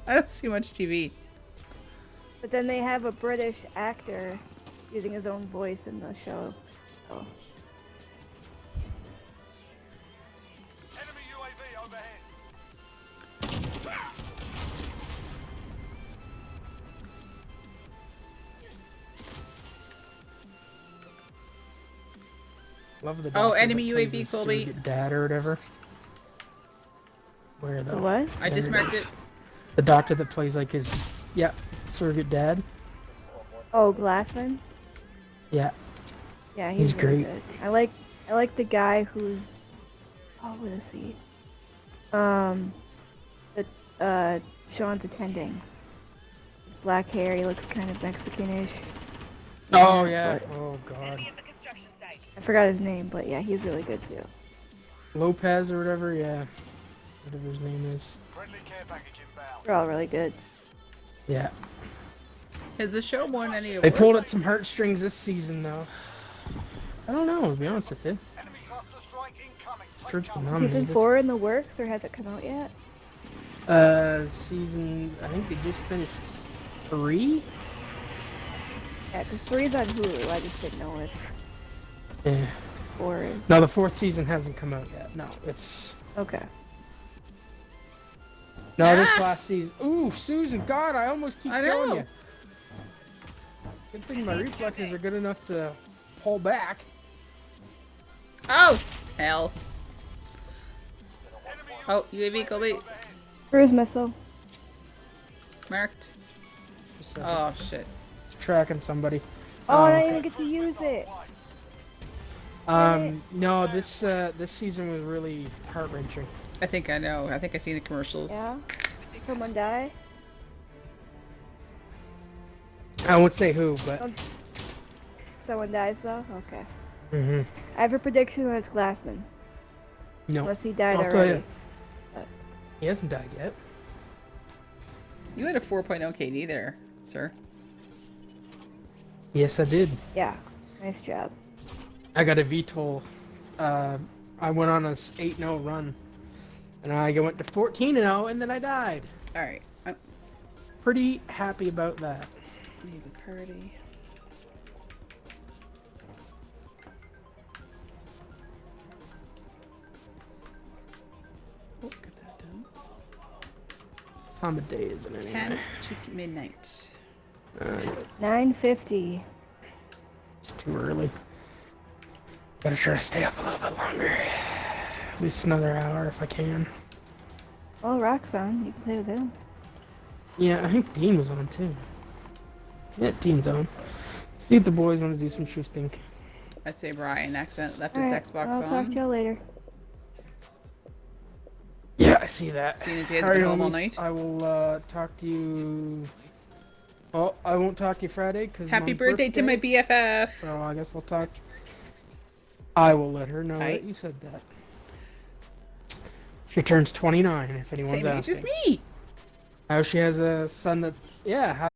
I don't see much TV. But then they have a British actor using his own voice in the show. So. Enemy UAV overhead. Love the Oh, doctor enemy that plays UAV, his Colby. surrogate dad or whatever. Where The though? what? I just There it marked is. it. The doctor that plays like his surrogate dad. Oh, Glassman? Yeah. Yeah, He's he's really great. good. I like the guy who's what is he? Sean's attending. Black hair, he looks kind of Mexican-ish. Oh yeah. but- Oh god. Enemy at the construction site. I forgot his name, but yeah, he's really good too. Lopez or whatever. Yeah. Whatever his name is. Friendly care package inbound. They're all really good. Yeah. Has the show won any They awards? pulled at some heartstrings this season though. I don't know, to be honest with you. Enemy cluster strike incoming. Take Sure it's cover. been nominated. Season 4 in the works, or has it come out yet? Season, I think they just finished 3? Yeah, because 3's on Hulu. I just didn't know if Yeah. 4 is. No, the 4th season hasn't come out yet. No, it's... Okay. No, this last season... Ooh, Susan, God, I almost keep I killing know. you. Good thing my reflexes are good enough to pull back. Oh! Hell. Oh, UAV, Colby. Cruise missile. Marked. Just, Oh, shit. tracking somebody. Oh, I okay. didn't even get to use it. No, this season was really heart-wrenching. I think I know. I think I seen the commercials. Yeah? Someone die? I won't say who, but... Someone dies though? Okay. Mm-hmm. I have a prediction that it's Glassman. No. Unless he died I'll tell already. you. He hasn't died yet. You had a 4.0 KD there, sir. Yes, I did. Yeah. Nice job. I got a VTOL. I went on a 8-0 run. And I went to 14-0, and then I died. Alright. Pretty happy about that. Maybe Purdy. Oh, get that done. Time of day, isn't it? 10 to midnight. 9:50. It's too early. Gotta try to stay up a little bit longer. At least another hour if I can. Oh, Rock's on. You can play with him. Yeah, I think Dean was on too. Yeah, Dean's on. See if the boys want to do some shoosting. I'd say Brian accident left his Alright, Xbox I'll talk on. to you later. Yeah, I see that. Seeing as he has Alright, been home all homies, night. I will talk to you. Well, I won't talk to you Friday because Happy birthday to my BFF. So I guess I'll talk. I will let her know Aye. that you said that. She turns 29. If anyone's Same age asking. as me. How she has a son that, yeah.